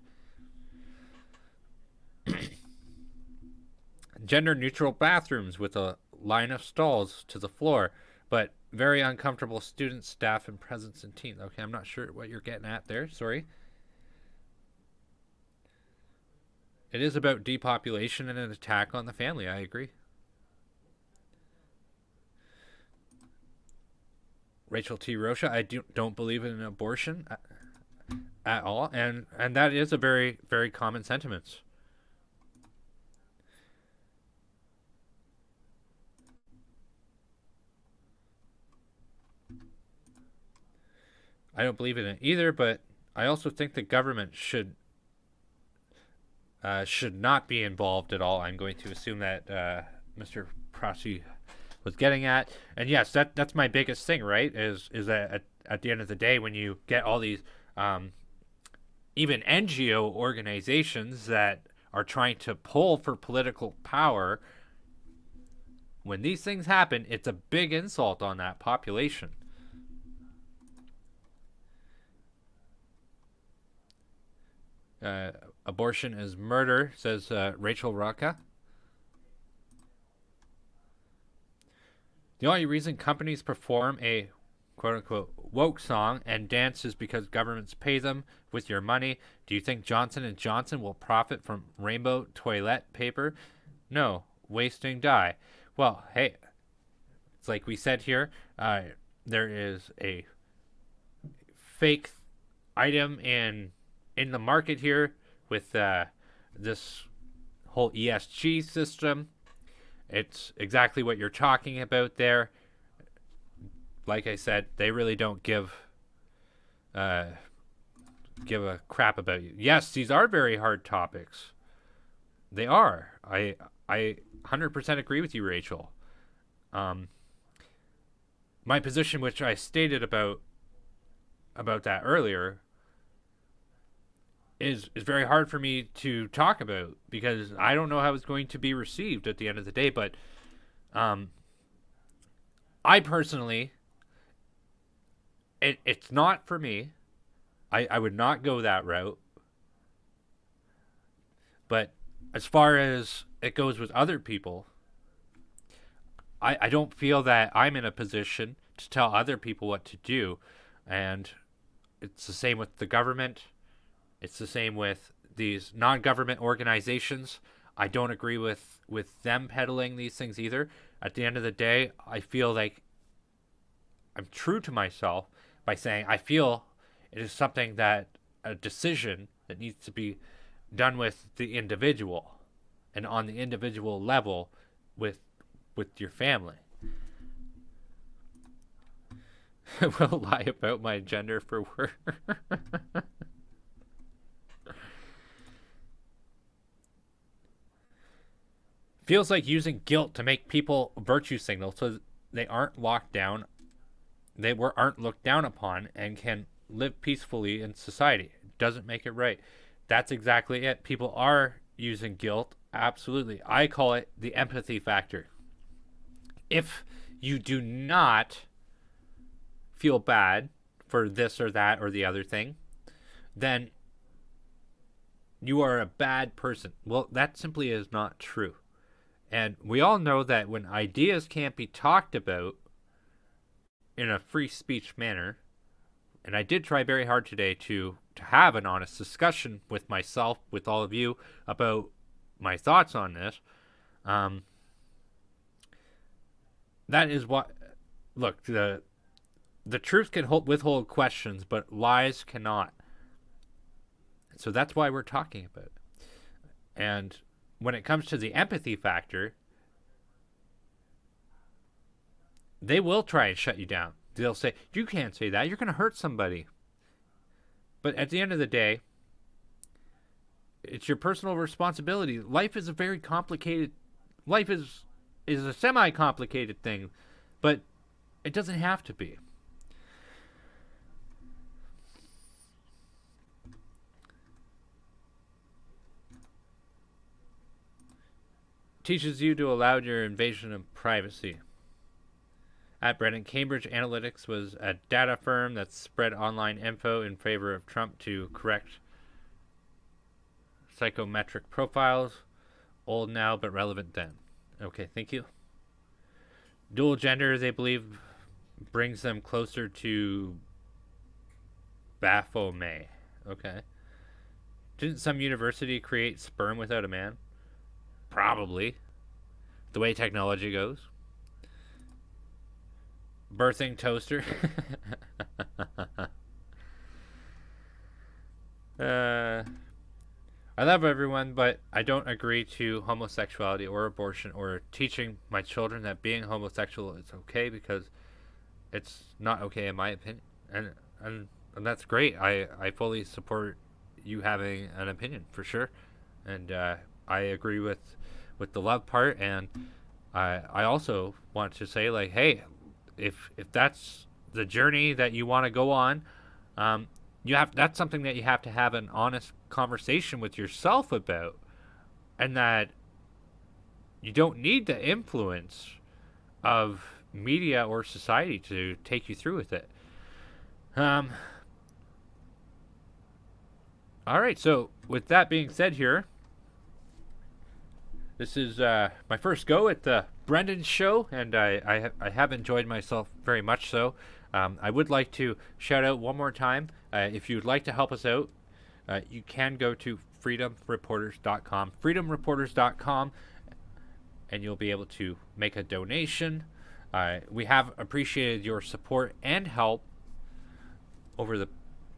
Gender-neutral bathrooms with a line of stalls to the floor, but very uncomfortable students, staff, and presence in teens. Okay, I'm not sure what you're getting at there. Sorry. It is about depopulation and an attack on the family. I agree. Rachel T. Rocha, I don't believe in an abortion at all, and that is a very, very common sentiment. I don't believe in it either, but I also think the government should not be involved at all. I'm going to assume that Mr. Prasi was getting at, and yes, that's my biggest thing, right? Is that at the end of the day, when you get all these even NGO organizations that are trying to pull for political power, when these things happen, it's a big insult on that population. Abortion is murder, says Rachel Rocca. The only reason companies perform a quote-unquote woke song and dance is because governments pay them with your money. Do you think Johnson & Johnson will profit from rainbow toilet paper? No. Wasting dye. Well, hey, it's like we said here, there is a fake item in the market here with this whole ESG system. It's exactly what you're talking about there. Like I said, they really don't give a crap about you. Yes, these are very hard topics. They are. I 100% agree with you, Rachel. My position, which I stated about that earlier, is very hard for me to talk about because I don't know how it's going to be received at the end of the day. But I personally, it's not for me. I would not go that route. But as far as it goes with other people, I don't feel that I'm in a position to tell other people what to do. And it's the same with the government. It's the same with these non-government organizations. I don't agree with them peddling these things either. At the end of the day, I feel like I'm true to myself by saying I feel it is something that a decision that needs to be done with the individual and on the individual level with your family. I will lie about my gender for work. Feels like using guilt to make people virtue signal so they aren't locked down, aren't looked down upon, and can live peacefully in society. It doesn't make it right. That's exactly it. People are using guilt. Absolutely. I call it the empathy factor. If you do not feel bad for this or that or the other thing, then you are a bad person. Well, that simply is not true. And we all know that when ideas can't be talked about in a free speech manner, and I did try very hard today to have an honest discussion with myself, with all of you, about my thoughts on this. That is what, look, the truth can withhold questions, but lies cannot. So that's why we're talking about it. And when it comes to the empathy factor, they will try and shut you down. They'll say, you can't say that. You're going to hurt somebody. But at the end of the day, it's your personal responsibility. Life is a very complicated... Life is a semi-complicated thing, but it doesn't have to be. Teaches you to allow your invasion of privacy. At Brenden, Cambridge Analytica was a data firm that spread online info in favor of Trump to correct psychometric profiles. Old now, but relevant then. Okay, thank you. Dual gender, they believe, brings them closer to Baphomet. Okay. Didn't some university create sperm without a man? Probably. The way technology goes. Birthing toaster. I love everyone, but I don't agree to homosexuality or abortion or teaching my children that being homosexual is okay, because it's not okay in my opinion. And that's great. I fully support you having an opinion for sure. And I agree with the love part, and I also want to say, like, hey, if that's the journey that you want to go on, that's something that you have to have an honest conversation with yourself about, and that you don't need the influence of media or society to take you through with it. All right, so with that being said here, this is my first go at the Brenden show, and I have enjoyed myself very much so. I would like to shout out one more time. If you'd like to help us out, you can go to freedomreporters.com. freedomreporters.com, and you'll be able to make a donation. We have appreciated your support and help over the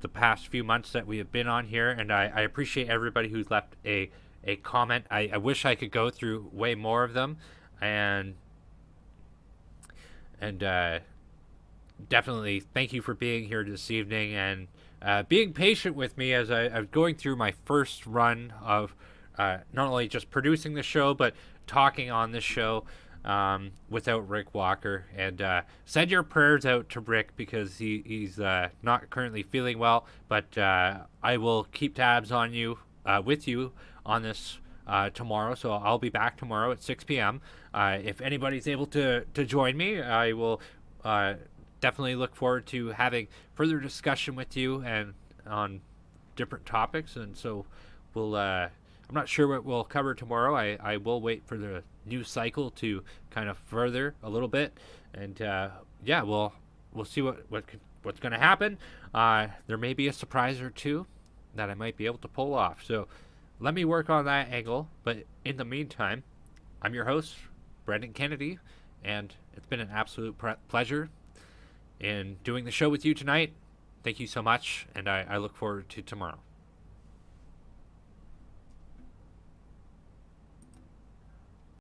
the past few months that we have been on here, and I appreciate everybody who's left a comment. I wish I could go through way more of them, and definitely thank you for being here this evening and being patient with me as I'm going through my first run of not only just producing the show but talking on this show without Rick Walker. And send your prayers out to Rick because he's not currently feeling well, but I will keep tabs on you with you on this tomorrow. So I'll be back tomorrow at 6 p.m. If anybody's able to join me, I will definitely look forward to having further discussion with you and on different topics. And so we'll I'm not sure what we'll cover tomorrow. I will wait for the news cycle to kind of further a little bit, and yeah, we'll see what's going to happen. There may be a surprise or two that I might be able to pull off, so let me work on that angle. But in the meantime, I'm your host, Brenden Kennedy, and it's been an absolute pleasure in doing the show with you tonight. Thank you so much, and I look forward to tomorrow.